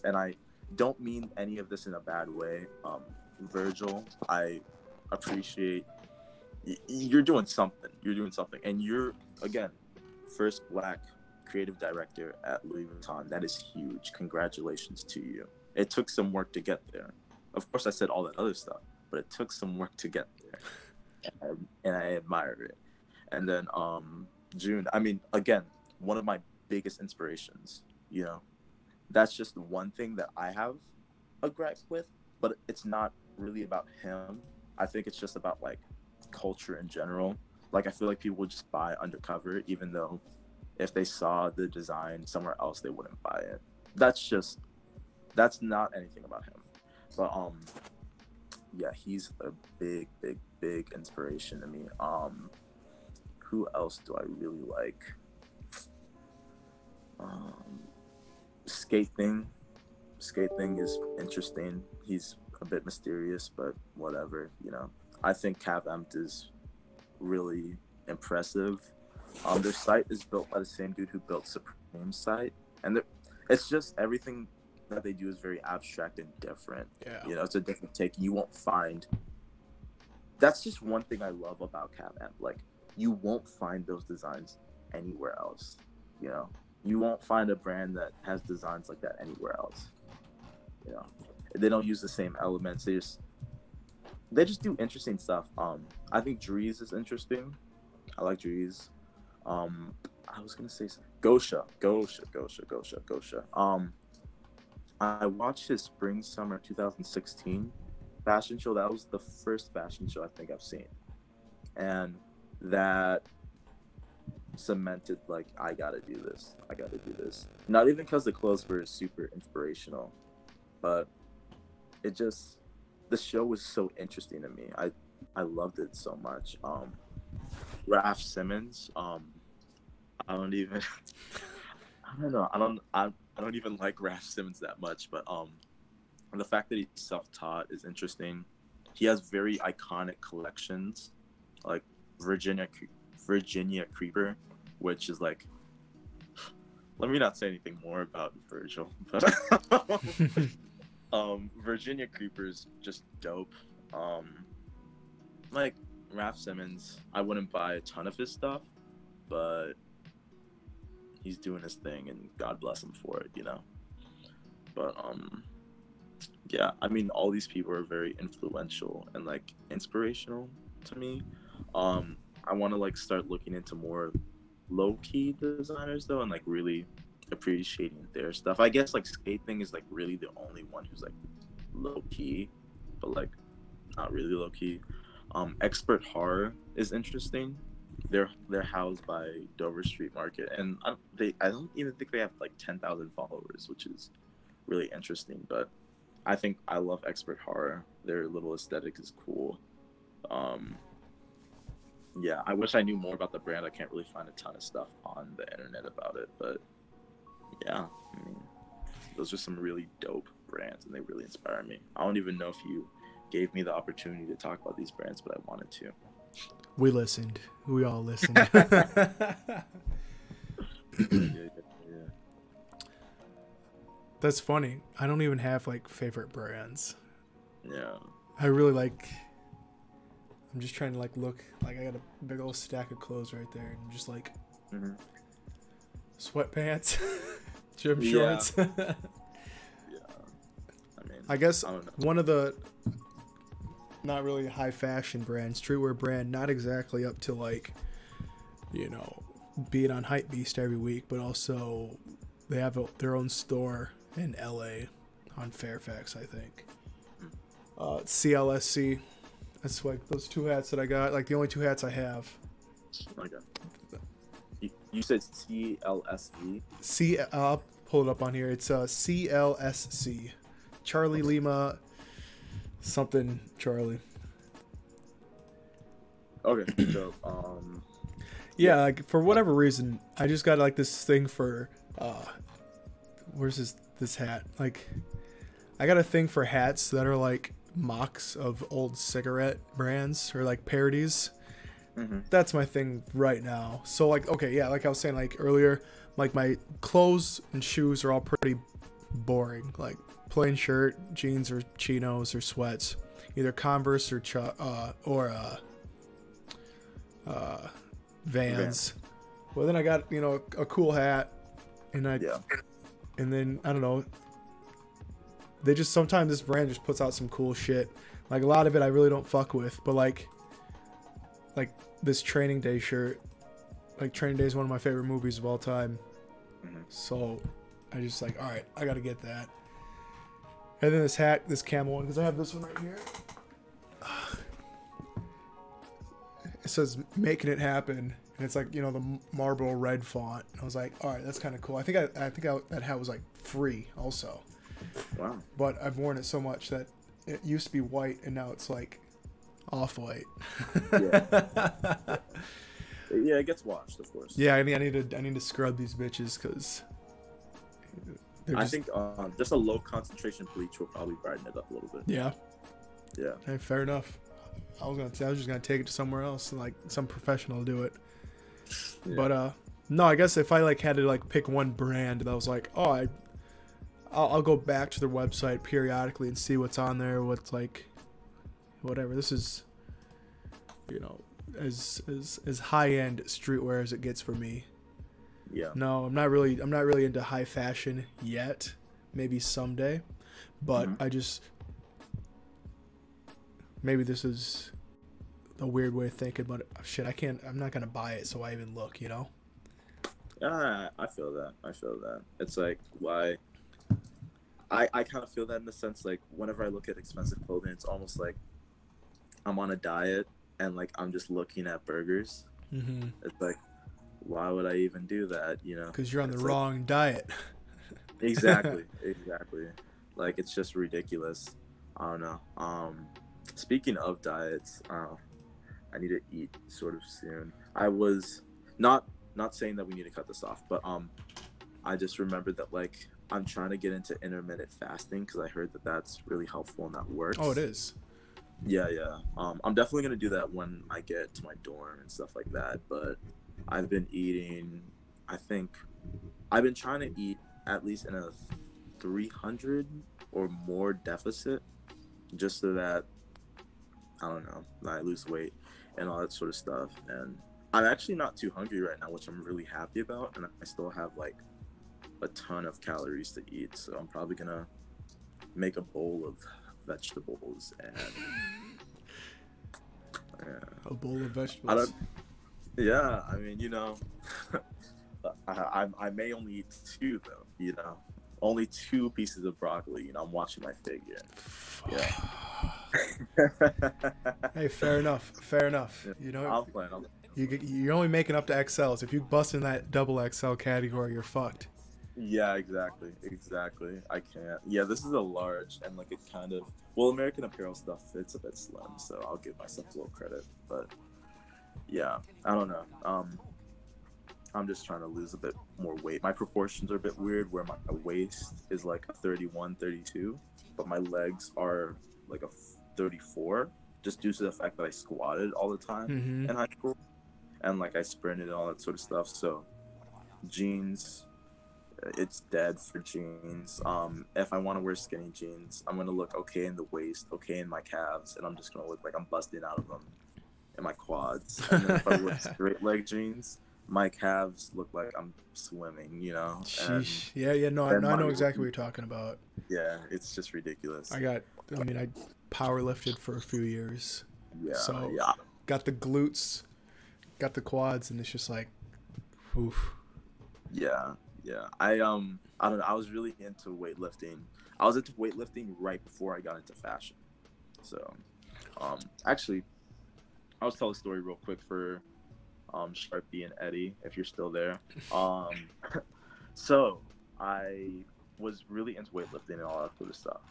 And I don't mean any of this in a bad way. Virgil, I appreciate you're doing something. And you're, again, first Black creative director at Louis Vuitton. That is huge. Congratulations to you. It took some work to get there. Of course, I said all that other stuff, but it took some work to get there. And I admire it. And then June, I mean, again, one of my biggest inspirations, you know, that's just one thing that I have a gripe with, but it's not really about him. I think it's just about like culture in general. Like I feel like people would just buy undercover, even though if they saw the design somewhere else, they wouldn't buy it. That's not anything about him. But yeah, he's a big inspiration to me. Who else do I really like? Skate Thing is interesting. He's a bit mysterious, but whatever, you know. I think Cav Empt is really impressive. Their site is built by the same dude who built Supreme's site, and it's just everything that they do is very abstract and different. Yeah, you know, it's a different take. You won't find. That's just one thing I love about Cav Empt. Like, you won't find those designs anywhere else. You know, you won't find a brand that has designs like that anywhere else. You know, they don't use the same elements. They just do interesting stuff. I think Dries is interesting. I like Dries. I was gonna say Gosha. I watched his spring summer 2016 fashion show. That was the first fashion show I think I've seen, and that cemented like I gotta do this. Not even because the clothes were super inspirational, but it just, the show was so interesting to me. I loved it so much. Raf Simons, I don't even like Raf Simons that much, but the fact that he's self-taught is interesting. He has very iconic collections, like Virginia Creeper, which is like, let me not say anything more about Virgil, but Virginia Creeper's just dope. Like Raf Simons, I wouldn't buy a ton of his stuff, but he's doing his thing and God bless him for it, you know. But yeah, I mean, all these people are very influential and like inspirational to me. I want to like start looking into more low-key designers though, and like really appreciating their stuff. I guess like Skate Thing is like really the only one who's like low-key, but like not really low-key. Expert Horror is interesting. They're housed by Dover Street Market, and I don't even think they have like 10,000 followers, which is really interesting. But I think I love Expert Horror. Their little aesthetic is cool. Yeah, I wish I knew more about the brand. I can't really find a ton of stuff on the internet about it, but yeah, I mean, those are some really dope brands, and they really inspire me. I don't even know if you gave me the opportunity to talk about these brands, but I wanted to. We listened. We all listened. Yeah. That's funny. I don't even have like favorite brands. Yeah. I really like. I'm just trying to like look. Like I got a big old stack of clothes right there, and just like sweatpants, gym shorts. Yeah. I mean, I guess I don't know. one of the not really high fashion brand, streetwear brand, not exactly up to like, you know, being on Hypebeast every week, but also they have their own store in LA on Fairfax, I think. CLSC. That's like those two hats that I got, like the only two hats I have. Okay. You said CLSE. I'll pull it up on here. It's CLSC, Charlie Lima, something Charlie. Okay, so yeah, like for whatever reason, I just got like this thing for where's this hat? Like, I got a thing for hats that are like mocks of old cigarette brands or like parodies. Mm-hmm. That's my thing right now. So like, okay, yeah, like I was saying like earlier, like my clothes and shoes are all pretty boring. Like plain shirt, jeans or chinos or sweats, either Converse or Vans. Well, then I got, you know, a cool hat, and and then I don't know. They just sometimes this brand just puts out some cool shit. Like a lot of it I really don't fuck with, but like this Training Day shirt. Like Training Day is one of my favorite movies of all time. Mm-hmm. So I just like, all right, I gotta get that. And then this hat, this camel one, because I have this one right here. It says "Making It Happen," and it's like, you know, the marble red font. I was like, all right, that's kind of cool. I think that hat was like free also. Wow. But I've worn it so much that it used to be white and now it's like off-white. Yeah. Yeah, it gets washed, of course. Yeah, I need to scrub these bitches because I think just a low concentration bleach will probably brighten it up a little bit. Yeah. Yeah. Hey, fair enough. I was just gonna take it to somewhere else and like some professional do it. Yeah. But no, I guess if I like had to like pick one brand that was like, oh, I'll go back to their website periodically and see what's on there, what's like, whatever. This is, you know, as high end streetwear as it gets for me. Yeah. No, I'm not really into high fashion yet. Maybe someday, but I just, maybe this is a weird way of thinking, but shit, I'm not gonna buy it, so why even look, you know? I feel that. It's like, why? I kind of feel that in the sense, like, whenever I look at expensive clothing, it's almost like I'm on a diet and, like, I'm just looking at burgers. Mm-hmm. It's like, why would I even do that, you know? Because you're on the wrong diet. Exactly. Like, it's just ridiculous. I don't know. Speaking of diets, I need to eat sort of soon. I was not saying that we need to cut this off, but I just remembered that, like, I'm trying to get into intermittent fasting because I heard that that's really helpful and that works. Oh, it is. Yeah. I'm definitely gonna do that when I get to my dorm and stuff like that. But I've been eating. I think I've been trying to eat at least in a 300 or more deficit, just so that, I don't know, I lose weight and all that sort of stuff. And I'm actually not too hungry right now, which I'm really happy about. And I still have like a ton of calories to eat, so I'm probably gonna make a bowl of vegetables and a bowl of vegetables. I mean, you know, I may only eat 2 though, you know, only 2 pieces of broccoli. You know, I'm watching my figure. Yeah. Hey, fair enough. Yeah, You know, I'll plan. you're only making up to XLs. If you bust in that double XL category, you're fucked. Yeah, exactly. I can't. Yeah, this is a large, and like it kind of, well, American Apparel stuff fits a bit slim, so I'll give myself a little credit. But yeah, I don't know. I'm just trying to lose a bit more weight. My proportions are a bit weird, where my waist is like a 31, 32, but my legs are like a 34, just due to the fact that I squatted all the time in high school, and like I sprinted and all that sort of stuff. So jeans, it's dead for jeans. If I want to wear skinny jeans, I'm gonna look okay in the waist, okay in my calves, and I'm just gonna look like I'm busting out of them in my quads. And then if I wear straight leg jeans, my calves look like I'm swimming, you know. Sheesh. Yeah. No, I know exactly what you're talking about. Yeah, it's just ridiculous. I power lifted for a few years. Yeah. So yeah. Got the glutes, got the quads, and it's just like, oof. Yeah. I don't know. I was really into weightlifting. I was into weightlifting right before I got into fashion. So, actually, I'll tell a story real quick for Sharpie and Eddie, if you're still there. Um, so I was really into weightlifting and all that sort of stuff.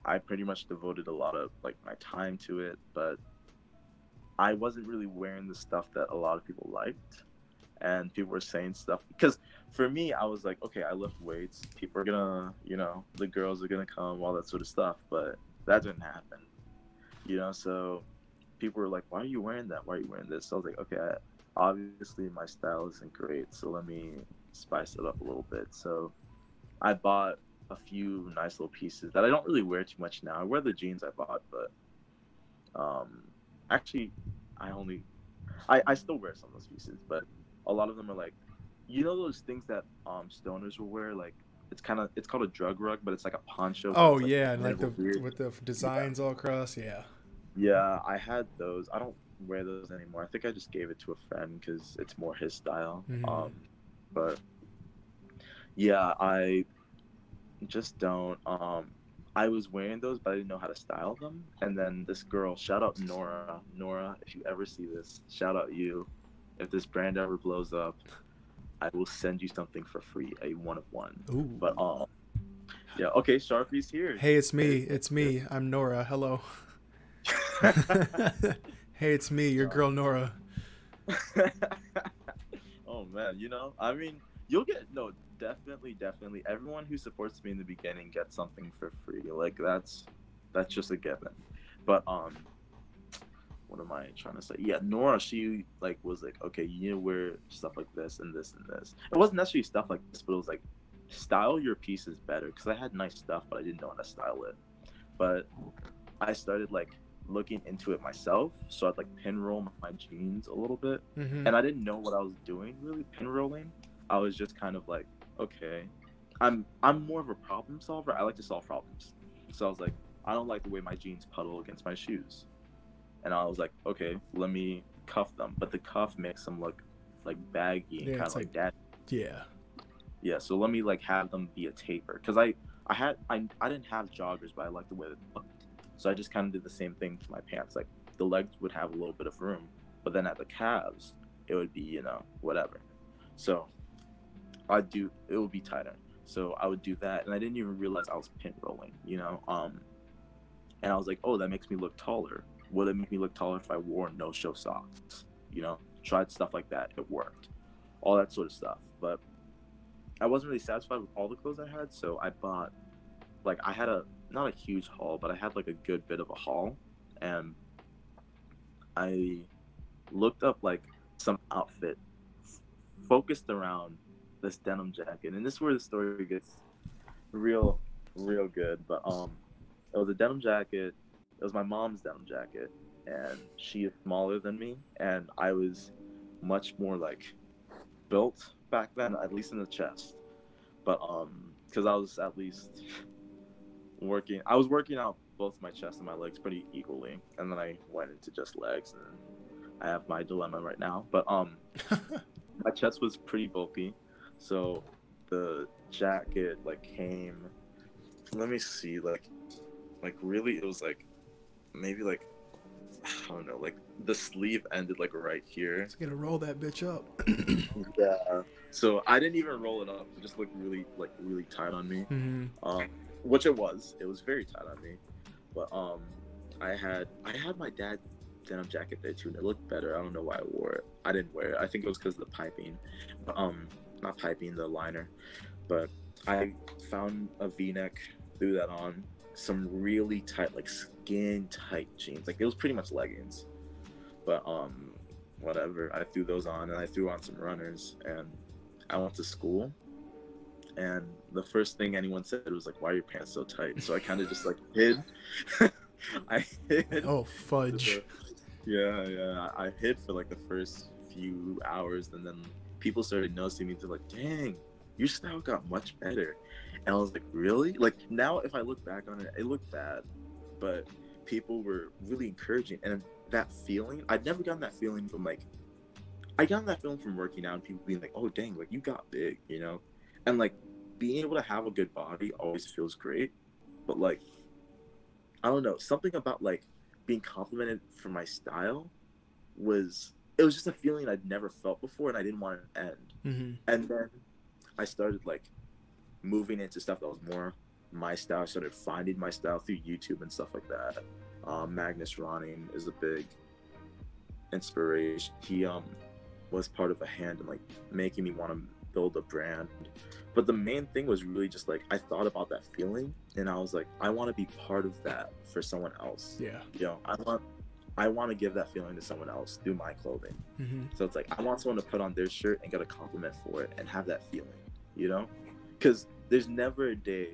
I pretty much devoted a lot of like my time to it, but I wasn't really wearing the stuff that a lot of people liked, and people were saying stuff because for me, I was like, okay, I lift weights, people are gonna, the girls are gonna come, all that sort of stuff, but that didn't happen, so people were like, why are you wearing that? Why are you wearing this? So I was like, okay, obviously my style isn't great, so let me spice it up a little bit. So I bought a few nice little pieces that I don't really wear too much now. I wear the jeans I bought, but actually, I still wear some of those pieces, but a lot of them are like, those things that stoners will wear, like it's called a drug rug, but it's like a poncho, but Oh it's like yeah, and kind like of a weird. with the Yeah, designs all across. Yeah. yeah, I had those. I don't wear those anymore. I think I just gave it to a friend because it's more his style. Hmm. But yeah, I just don't. I was wearing those, but I didn't know how to style them. And then this girl, shout out Nora. Nora, if you ever see this, shout out you. If this brand ever blows up, I will send you something for free, a one of one. Ooh. But yeah, okay, Sharpie's here. Hey, it's me. It's It's me. I'm Nora. Hello. Hey, it's me, your Uh, girl Nora. oh man, I mean, you'll get no, definitely. Everyone who supports me in the beginning gets something for free. Like that's just a given. But what am I trying to say? Yeah, Nora, she like was like, okay, you need to wear stuff like this and this and this. It wasn't necessarily stuff like this, but it was like style your pieces better because I had nice stuff, but I didn't know how to style it. But I started like looking into it myself, so I'd like pin roll my jeans a little bit, Hmm. and I didn't know what I was doing really pin rolling. I was just kind of like, okay, I'm more of a problem solver. I like to solve problems, so I was like, I don't like the way my jeans puddle against my shoes, and I was like, okay, let me cuff them, but the cuff makes them look like baggy and Yeah, kind it's of like like that. yeah. Yeah, so let me like have them be a taper because I didn't have joggers, but I liked the way they looked. So I just kind of did the same thing to my pants. Like the legs would have a little bit of room, but then at the calves, it would be, whatever. So it would be tighter. So I would do that, and I didn't even realize I was pin rolling. And I was like, oh, that makes me look taller. Would it make me look taller if I wore no-show socks? Tried stuff like that. It worked. All that sort of stuff. But I wasn't really satisfied with all the clothes I had, so I bought, like, I had not a huge haul, but I had like a good bit of a haul, and I looked up like some outfit focused around this denim jacket, and this is where the story gets real, real good. But it was a denim jacket. It was my mom's denim jacket, and she is smaller than me, and I was much more like built back then, at least in the chest. But because I was at least I was working out both my chest and my legs pretty equally, and then I went into just legs, and I have my dilemma right now. But my chest was pretty bulky, so the jacket like came. Let me see, like really, it was like maybe like I don't know, like the sleeve ended like right here. Just gonna roll that bitch up. Yeah. So I didn't even roll it up. It just looked really tight on me. Hmm. Which it was. It was very tight on me. But I had my dad's denim jacket there too, and it looked better. I don't know why I wore it. I didn't wear it. I think it was because of the piping. But not piping, the liner. But I found a V-neck, threw that on, some really tight, like skin tight jeans. Like it was pretty much leggings. But whatever. I threw those on, and I threw on some runners, and I went to school. And the first thing anyone said was like, why are your pants so tight? So I kind of just like hid. I hid. Oh fudge. Yeah. I hid for like the first few hours, and then people started noticing me. They're like, dang, your style got much better. And I was like, really? Like now if I look back on it, it looked bad, but people were really encouraging. And that feeling, I'd never gotten that feeling from like, I got that feeling from working out and people being like, oh dang, like you got big, and like being able to have a good body always feels great. But like, I don't know, something about like being complimented for my style was it was just a feeling I'd never felt before, and I didn't want it to end. Mm-hmm. And then I started like moving into stuff that was more my style. I started finding my style through YouTube and stuff like that. Magnus Ronning is a big inspiration. He was part of a hand in like making me want to build a brand. But the main thing was really just like I thought about that feeling, and I was like, I want to be part of that for someone else. Yeah. You know, I want to give that feeling to someone else through my clothing. Mm-hmm. So it's like I want someone to put on their shirt and get a compliment for it and have that feeling, you know? Because there's never a day,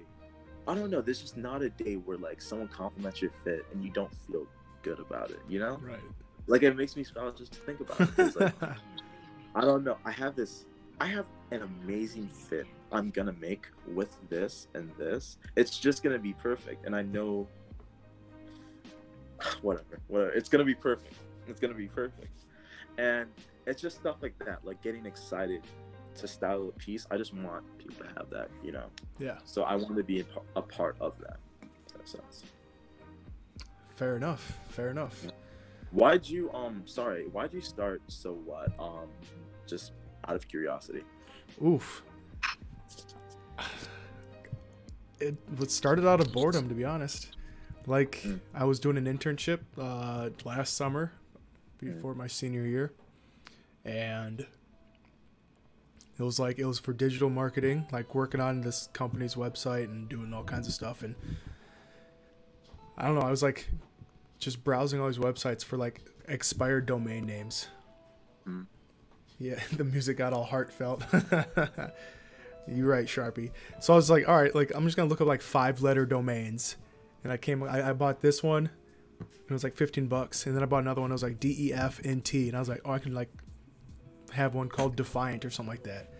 I don't know, there's just not a day where like someone compliments your fit and you don't feel good about it, you know? Right. Like it makes me smile just to think about it. It's like, I don't know, I have an amazing fit I'm gonna make with this and this. It's just gonna be perfect, and I know whatever, it's gonna be perfect. It's gonna be perfect. And it's just stuff like that, like getting excited to style a piece. I just want people to have that, you know? Yeah. So I want to be a part of that, in that sense. Fair enough. Yeah. Why'd you start So What? Just out of curiosity. Oof. It started out of boredom, to be honest. Like, I was doing an internship last summer before my senior year, and it was for digital marketing, like working on this company's website and doing all kinds of stuff. And I don't know, I was like just browsing all these websites for like expired domain names. Yeah, the music got all heartfelt. You're right, Sharpie. So I was like, all right, like I'm just gonna look up like 5-letter domains, and I bought this one. It was like $15, and then I bought another one. It was like DEFNT, and I was like, oh, I can like have one called Defiant or something like that.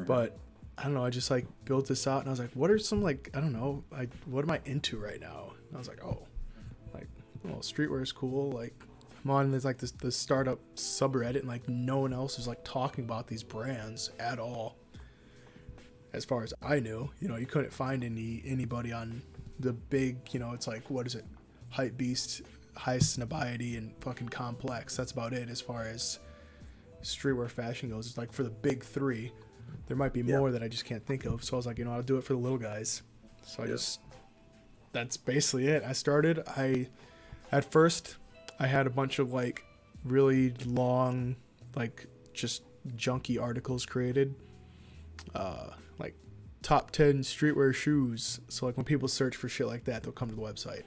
But I don't know. I just like built this out, and I was like, what are some like, I don't know, like what am I into right now? And I was like, oh, like, well, streetwear is cool. Like I'm on this like the startup subreddit, and like no one else is like talking about these brands at all. As far as I knew, you know, you couldn't find anybody on the big, you know, it's like, what is it? Hype Beast, Heist, Snobiety, and fucking Complex. That's about it as far as streetwear fashion goes. It's like for the big three. There might be more that I just can't think of. So I was like, you know, I'll do it for the little guys. So that's basically it. At first, I had a bunch of like really long, like just junky articles created. Like top 10 streetwear shoes. So like when people search for shit like that, they'll come to the website.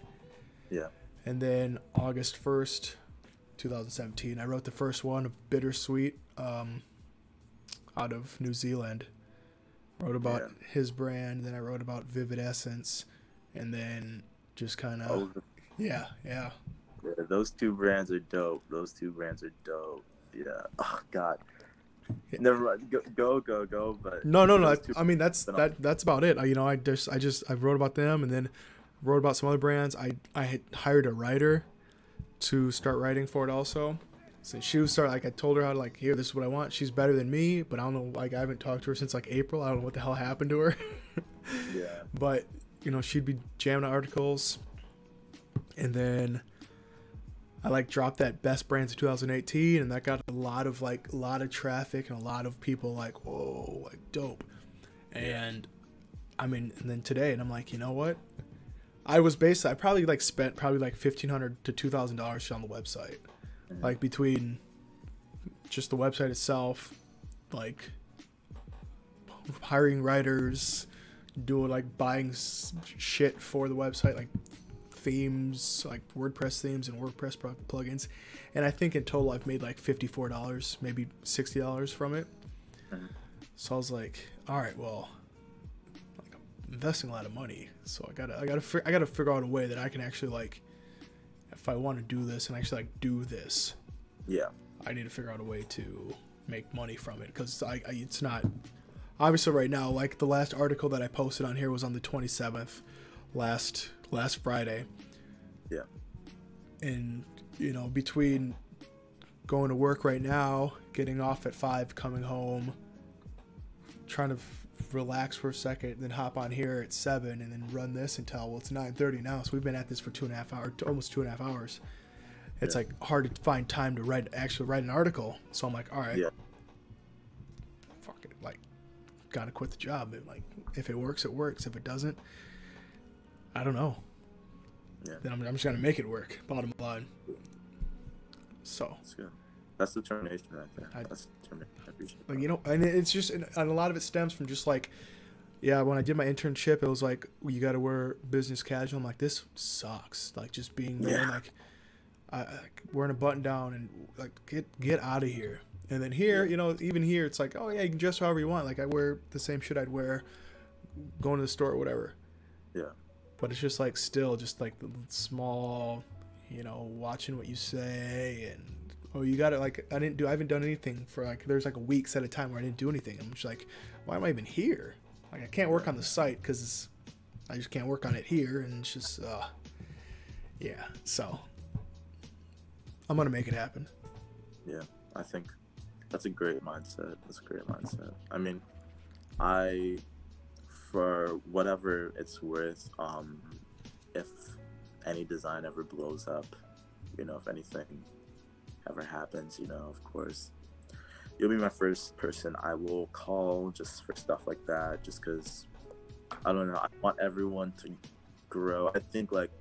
Yeah. And then August 1st, 2017, I wrote the first one of Bittersweet, out of New Zealand. Wrote about his brand, then I wrote about Vivid Essence, and then just kind of yeah, those two brands are dope. Yeah. Oh God. Never mind. Go. But no. I mean that's about it. You know, I wrote about them, and then wrote about some other brands. I had hired a writer to start writing for it also. So she was like, I told her how to like, here, this is what I want. She's better than me, but I don't know, like I haven't talked to her since like April. I don't know what the hell happened to her. Yeah. But you know, she'd be jamming articles, and then I like dropped that best brands of 2018, and that got a lot of traffic and a lot of people like, whoa, like dope. And I mean, and then today, and I'm like, you know what? I probably like spent like $1,500 to $2,000 on the website, like between just the website itself, like hiring writers, doing like buying shit for the website, like themes, like WordPress themes and WordPress plugins, and I think in total I've made like $54, maybe $60 from it. So I was like, all right, well, like I'm investing a lot of money, so I gotta figure out a way that I can actually like, if I want to do this and actually like do this, I need to figure out a way to make money from it, because it's not obviously right now. Like the last article that I posted on here was on the 27th, last Friday. Yeah. And you know, between going to work right now, getting off at 5, coming home, trying to relax for a second, then hop on here at 7, and then run this until, well, it's 9:30 now, so we've been at this for 2.5 hours, almost 2.5 hours. it's like hard to find time to actually write an article. So I'm like, all right, fuck it, like, gotta quit the job. And like, if it works, it works. If it doesn't, I don't know. Then I'm just gonna make it work. Bottom line. So that's good. That's determination right there. That's determination. I appreciate like, you know, and it's just, and a lot of it stems from just like, yeah, when I did my internship, it was like, well, you got to wear business casual. I'm like, this sucks. Like, just being there, and like, wearing a button down and like, get out of here. And then here, you know, even here, it's like, oh yeah, you can dress however you want. Like, I wear the same shit I'd wear going to the store or whatever. Yeah. But it's just like, still just like the small, you know, watching what you say, and oh, you got it. Like, I haven't done anything for like, there's like weeks at a time where I didn't do anything. I'm just like, why am I even here? Like, I can't work on the site because I just can't work on it here, and it's just, yeah. So I'm gonna make it happen. Yeah, I think that's a great mindset. That's a great mindset. I mean, for whatever it's worth, if any design ever blows up, you know, if anything ever happens, you know, of course, you'll be my first person I will call just for stuff like that, just because, I don't know, I want everyone to grow. I think, like,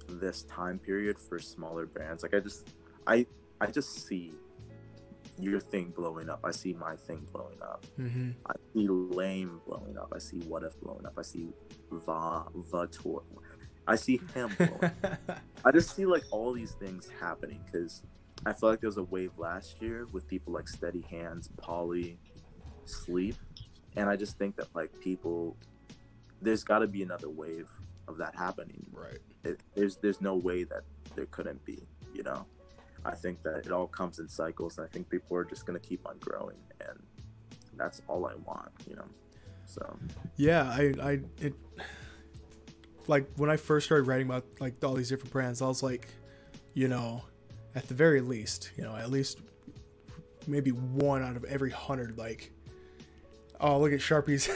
this time period for smaller brands, like, I just see your thing blowing up. I see my thing blowing up. Mm-hmm. I see Lame blowing up. I see What If blowing up. I see Vator. I see him blowing up. I just see, like, all these things happening, because I feel like there was a wave last year with people like Steady Hands, Polly, Sleep, and I just think that, like, there's got to be another wave of that happening. Right. There's no way that there couldn't be, you know. I think that it all comes in cycles, and I think people are just gonna keep on growing, and that's all I want, you know. So yeah, like, when I first started writing about like all these different brands, I was like, you know, at the very least, you know, at least maybe one out of every 100, like, oh, look at Sharpies,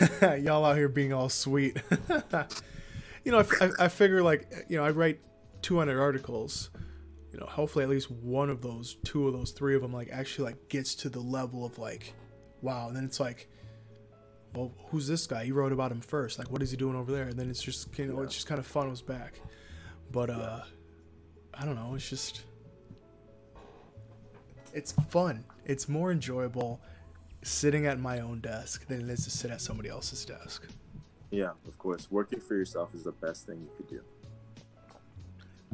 y'all out here being all sweet. You know, I figure, like, you know, I write 200 articles. You know, hopefully at least one of those, two of those, three of them, like, actually, like, gets to the level of, like, wow. And then it's like, well, who's this guy? You wrote about him first. Like, what is he doing over there? And then it's just, you know, it's just kind of funnels back. But I don't know. It's just, it's fun. It's more enjoyable sitting at my own desk than it is to sit at somebody else's desk. Yeah, of course. Working for yourself is the best thing you could do.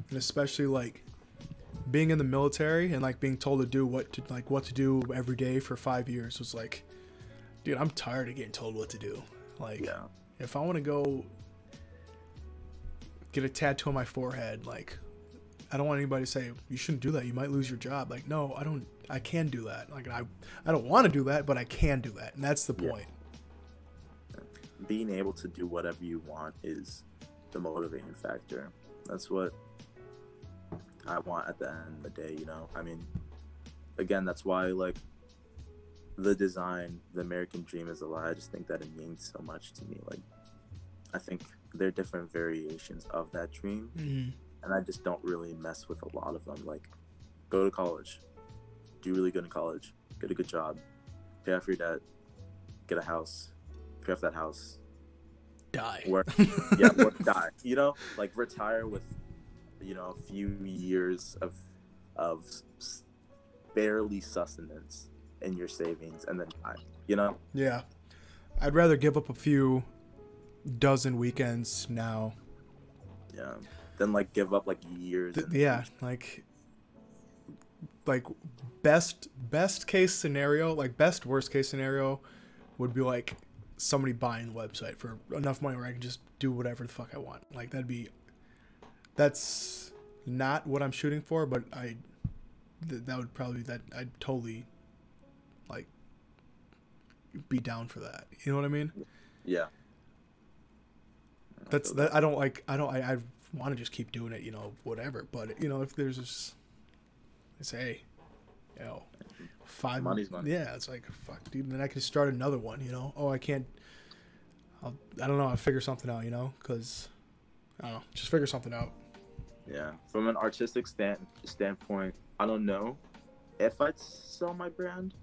And especially, like, being in the military and, like, being told to do what to do every day for 5 years was like, dude, I'm tired of getting told what to do. Like, if I want to go get a tattoo on my forehead, like, I don't want anybody to say, you shouldn't do that, you might lose your job. Like, no, I can do that. Like, I don't want to do that, but I can do that. And that's the point. Being able to do whatever you want is the motivating factor. That's what I want at the end of the day, you know. I mean, again, that's why, like, the design, the American dream is alive. I just think that it means so much to me. Like, I think there are different variations of that dream, and I just don't really mess with a lot of them. Like, go to college, do really good in college, get a good job, pay off your debt, get a house, pay off that house, die. Work, die. You know, like, retire with, you know, a few years of barely sustenance in your savings, and then die, you know? Yeah. I'd rather give up a few dozen weekends now. Yeah. Than, like, give up, like, years. Yeah. Like, best case scenario, like, best worst case scenario would be, like, somebody buying the website for enough money where I can just do whatever the fuck I want. Like, that's not what I'm shooting for, but that would probably, that I'd totally, like, be down for that. You know what I mean? Yeah. I want to just keep doing it, you know, whatever. But, you know, if there's this, I say, hey, you know, money's money. Yeah, it's like, fuck, dude. Then I can start another one, you know. Oh, I can't. I don't know. I'll figure something out, you know, because I don't know. Just figure something out. Yeah, from an artistic standpoint, I don't know if I'd sell my brand.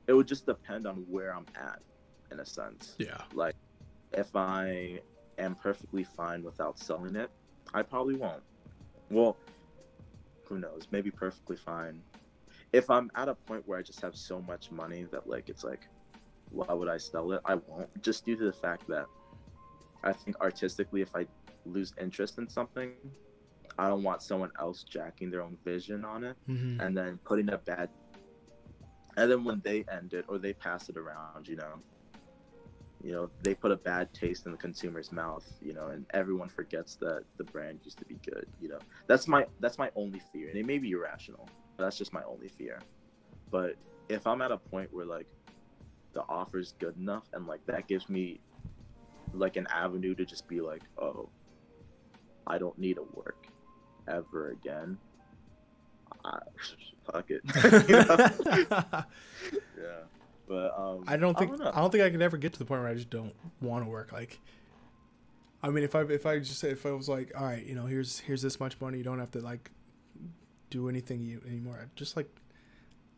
It would just depend on where I'm at, in a sense. Yeah. Like, if I am perfectly fine without selling it, I probably won't. Well, who knows? Maybe perfectly fine. If I'm at a point where I just have so much money that, like, it's like, why would I sell it? I won't. Just due to the fact that I think artistically, if I lose interest in something, I don't want someone else jacking their own vision on it Mm-hmm. and then putting a bad. And then when they end it or they pass it around, they put a bad taste in the consumer's mouth, and everyone forgets that the brand used to be good. That's my only fear, and it may be irrational, but that's just my only fear. But if I'm at a point where like the offer's good enough and like that gives me like an avenue to just be like, oh, I don't need to work ever again. Fuck it. Yeah. But I don't think I could ever get to the point where I just don't want to work. Like, I mean, if I was like, all right, here's this much money, you don't have to like do anything anymore.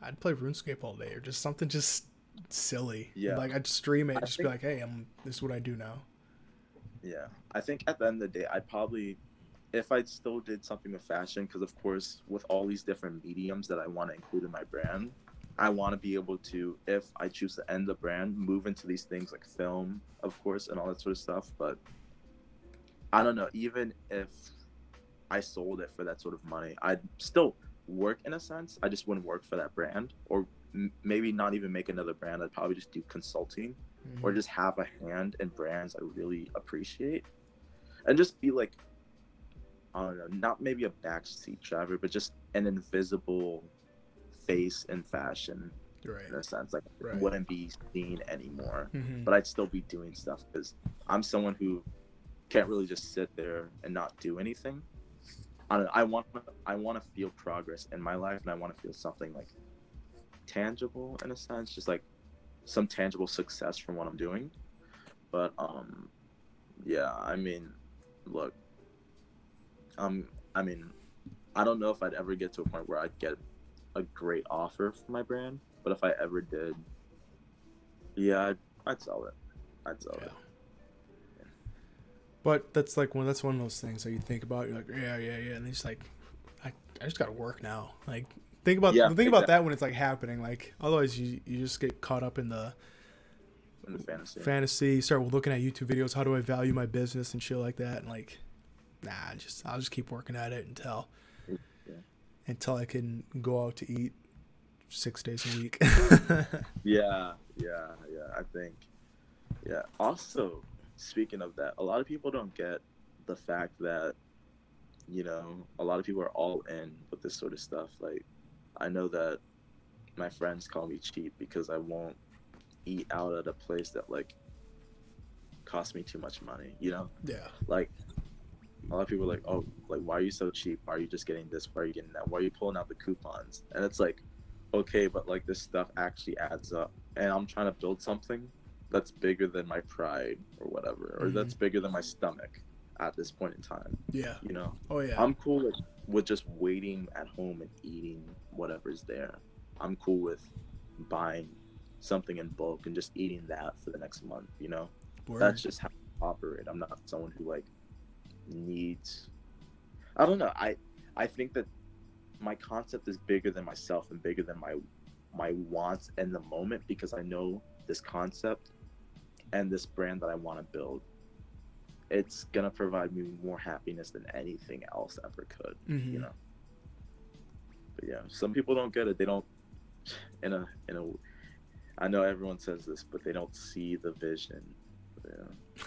I'd play RuneScape all day or just something just silly. Yeah. Like I'd stream it, be like, hey, this is what I do now. Yeah. I think at the end of the day, I'd probably, if I still did something with fashion, because of course, with all these different mediums that I want to include in my brand, I want to be able to, if I choose to end the brand, move into these things like film, of course, and all that sort of stuff. But I don't know, even if I sold it for that sort of money, I'd still work in a sense. I just wouldn't work for that brand, or maybe not even make another brand. I'd probably just do consulting, or just have a hand in brands I really appreciate, and just be like, I don't know, not maybe a backseat driver, but just an invisible face in fashion, right, in a sense. Like, wouldn't be seen anymore, but I'd still be doing stuff because I'm someone who can't really just sit there and not do anything. I don't know, I want to feel progress in my life, and I want to feel something like tangible in a sense, just like some tangible success from what I'm doing. But yeah, I mean, look, I mean, I don't know if I'd ever get to a point where I'd get a great offer for my brand, but if I ever did, yeah, I'd sell it. I'd sell it. Yeah. But that's like one of those things that you think about. You're like, yeah, and it's like, I just gotta work now. Like, think about that when it's like happening. Like, otherwise you just get caught up in the fantasy. You start looking at YouTube videos. How do I value my business and shit like that? And like, nah, I'll just keep working at it until I can go out to eat 6 days a week. Yeah. I think, yeah. Also, speaking of that, a lot of people don't get the fact that, a lot of people are all in with this sort of stuff. Like, I know that my friends call me cheap because I won't eat out at a place that like costs me too much money. Yeah. Like, a lot of people are like, oh, like, why are you so cheap? Why are you just getting this? Why are you getting that? Why are you pulling out the coupons? And it's like, okay, but like this stuff actually adds up, and I'm trying to build something that's bigger than my pride or whatever, or that's bigger than my stomach at this point in time. Yeah. Oh yeah. I'm cool with just waiting at home and eating whatever's there. I'm cool with buying something in bulk and just eating that for the next month. Word. That's just how I operate. I'm not someone who like needs, I don't know, I think that my concept is bigger than myself and bigger than my wants in the moment, because I know this concept and this brand that I want to build, it's gonna provide me more happiness than anything else ever could. But yeah, some people don't get it. They don't, in a I know everyone says this, but they don't see the vision.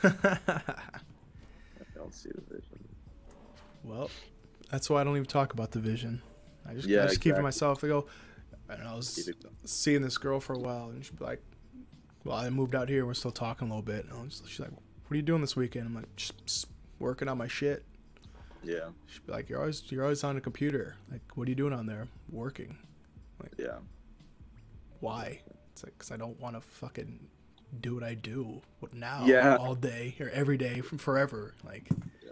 I don't see the vision. Well, that's why I don't even talk about the vision. I just keep it to myself. I go, and I was seeing this girl for a while, and she'd be like, well, I moved out here, we're still talking a little bit. And she's like, what are you doing this weekend? I'm like, just working on my shit. Yeah. She'd be like, you're always on a computer. Like, what are you doing on there? Working. Like, yeah. Why? It's like, because I don't want to fucking do what I do now all day or every day from forever. Like, yeah.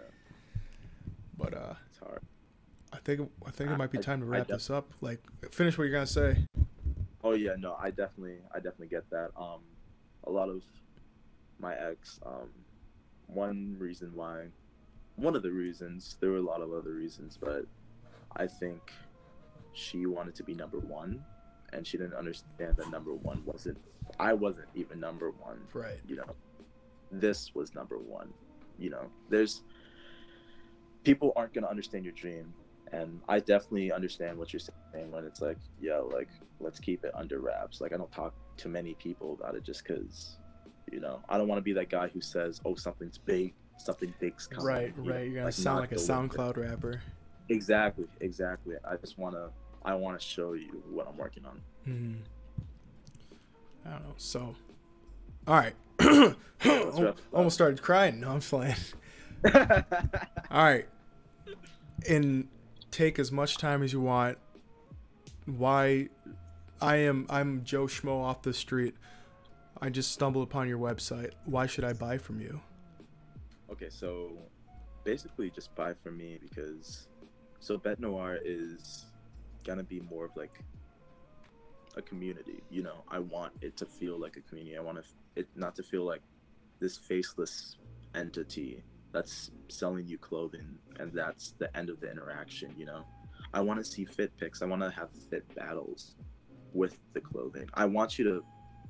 But it's hard. I think it might be time to I wrap this up. Like, finish what you're gonna say. Oh yeah, no, I definitely get that. A lot of my ex, one reason why, one of the reasons, there were a lot of other reasons, but I think she wanted to be number one, and she didn't understand that number one wasn't. I wasn't even number one. Right. You know, this was number one. You know, there's people aren't gonna understand your dream, and I definitely understand what you're saying when it's like, yeah, like let's keep it under wraps. Like I don't talk to many people about it just because, you know, I don't want to be that guy who says, oh, something's big's coming. Right. You're gonna like, sound like a deliver. SoundCloud rapper. Exactly. I want to show you what I'm working on. Mm-hmm. I don't know. So, all right. Almost started crying. No, I'm playing. All right. And take as much time as you want. Why? I'm Joe Schmo off the street. I just stumbled upon your website. Why should I buy from you? Okay, so basically just buy from me because Bete Noire is gonna be more of like a community. You know, I want it to feel like a community. I want it not to feel like this faceless entity that's selling you clothing and that's the end of the interaction. You know, I want to see fit pics. I want to have fit battles with the clothing. I want you to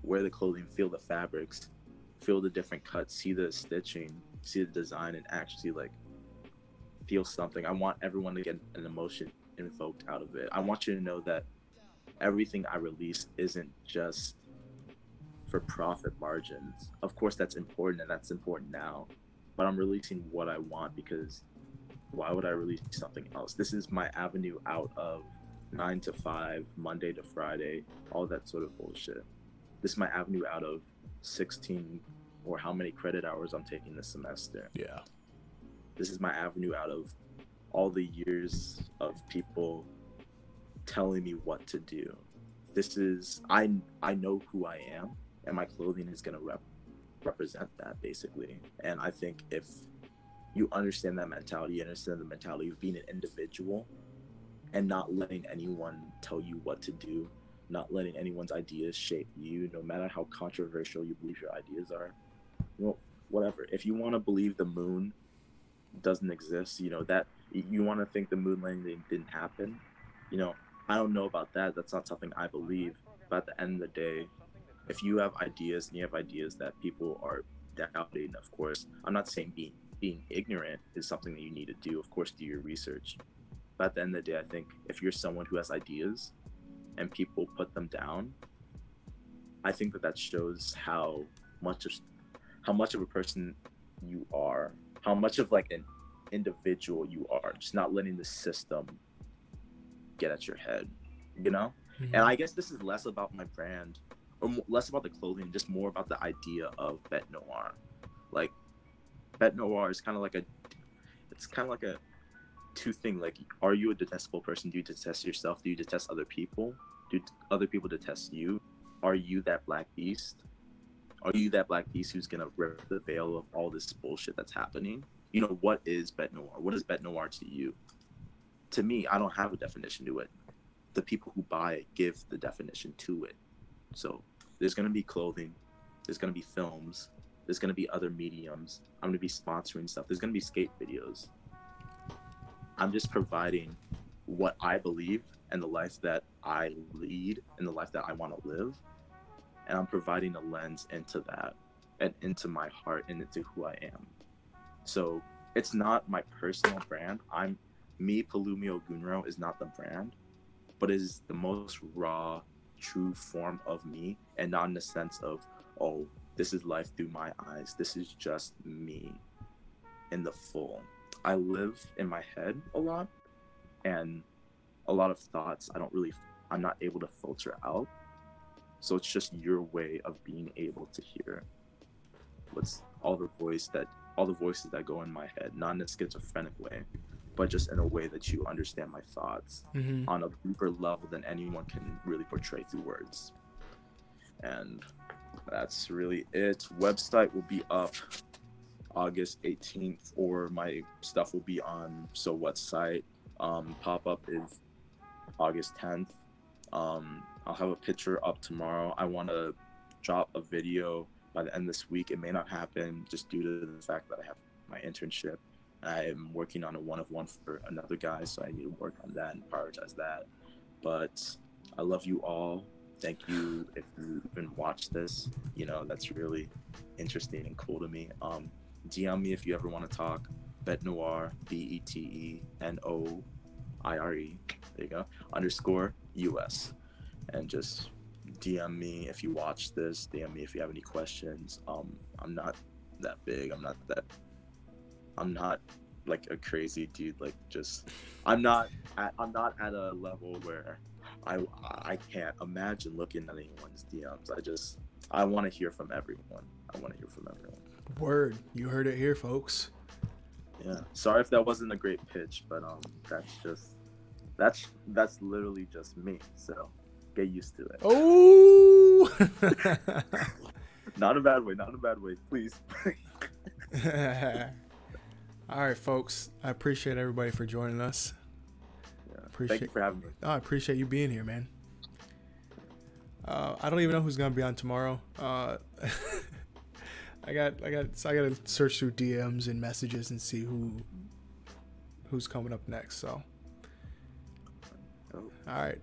wear the clothing, feel the fabrics, feel the different cuts, see the stitching, see the design, and actually like feel something. I want everyone to get an emotion invoked out of it. I want you to know that everything I release isn't just for profit margins. Of course that's important, and that's important now, but I'm releasing what I want because why would I release something else? This is my avenue out of 9 to 5, Monday to Friday, all that sort of bullshit. This is my avenue out of 16 or how many credit hours I'm taking this semester. Yeah. This is my avenue out of all the years of people telling me what to do. This is, I know who I am, and my clothing is going to represent that, basically. And I think if you understand that mentality, you understand the mentality of being an individual and not letting anyone tell you what to do, not letting anyone's ideas shape you, no matter how controversial you believe your ideas are. Well, whatever. If you want to believe the moon doesn't exist, you know, that you want to think the moon landing didn't happen, you know, I don't know about that. That's not something I believe. But at the end of the day, if you have ideas and you have ideas that people are doubting, of course, I'm not saying being ignorant is something that you need to do. Of course, do your research. But at the end of the day, I think if you're someone who has ideas and people put them down, I think that shows how much of a person you are, how much of like an individual you are, just not letting the system get at your head, you know? Mm-hmm. And I guess this is less about my brand or less about the clothing, just more about the idea of Bete Noire. Like Bete Noire is kind of like a two thing. Like, are you a detestable person? Do you detest yourself? Do you detest other people? Do other people detest you? Are you that black beast? Are you that black beast who's gonna rip the veil of all this bullshit that's happening? You know, what is Bete Noire? What is Bete Noire to you? To me, I don't have a definition to it. The people who buy it give the definition to it. So there's gonna be clothing, there's gonna be films, there's gonna be other mediums. I'm gonna be sponsoring stuff. There's gonna be skate videos. I'm just providing what I believe and the life that I lead and the life that I want to live. And I'm providing a lens into that and into my heart and into who I am. So it's not my personal brand. Palumio Gunro is not the brand, but is the most raw, true form of me, and not in the sense of, oh, this is life through my eyes. This is just me in the full. I live in my head a lot, and a lot of thoughts I'm not able to filter out. So it's just your way of being able to hear what's all the voices that go in my head, not in a schizophrenic way, but just in a way that you understand my thoughts on a deeper level than anyone can really portray through words. And that's really it. Website will be up August 18th, or my stuff will be on So What site. Pop up is August 10th. I'll have a picture up tomorrow. I want to drop a video by the end of this week. It may not happen just due to the fact that I have my internship. I am working on a one-of-one for another guy, so I need to work on that and prioritize that. But I love you all. Thank you if you even watched this. You know, that's really interesting and cool to me. DM me if you ever want to talk. Bete Noire, BETENOIRE. There you go. _US. And just DM me if you watch this. DM me if you have any questions. I'm not that big. I'm not like a crazy dude. Like, just I'm not at a level where I can't imagine looking at anyone's DMs. I want to hear from everyone. Word, you heard it here, folks. Yeah. Sorry if that wasn't a great pitch, but that's literally just me. So get used to it. Oh. Not a bad way, please. All right, folks. I appreciate everybody for joining us. Thank you for having me. Oh, I appreciate you being here, man. I don't even know who's gonna be on tomorrow. I gotta search through DMs and messages and see who's coming up next. So, all right,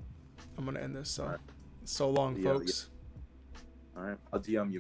I'm gonna end this. So, so long, folks. All right, I'll DM you.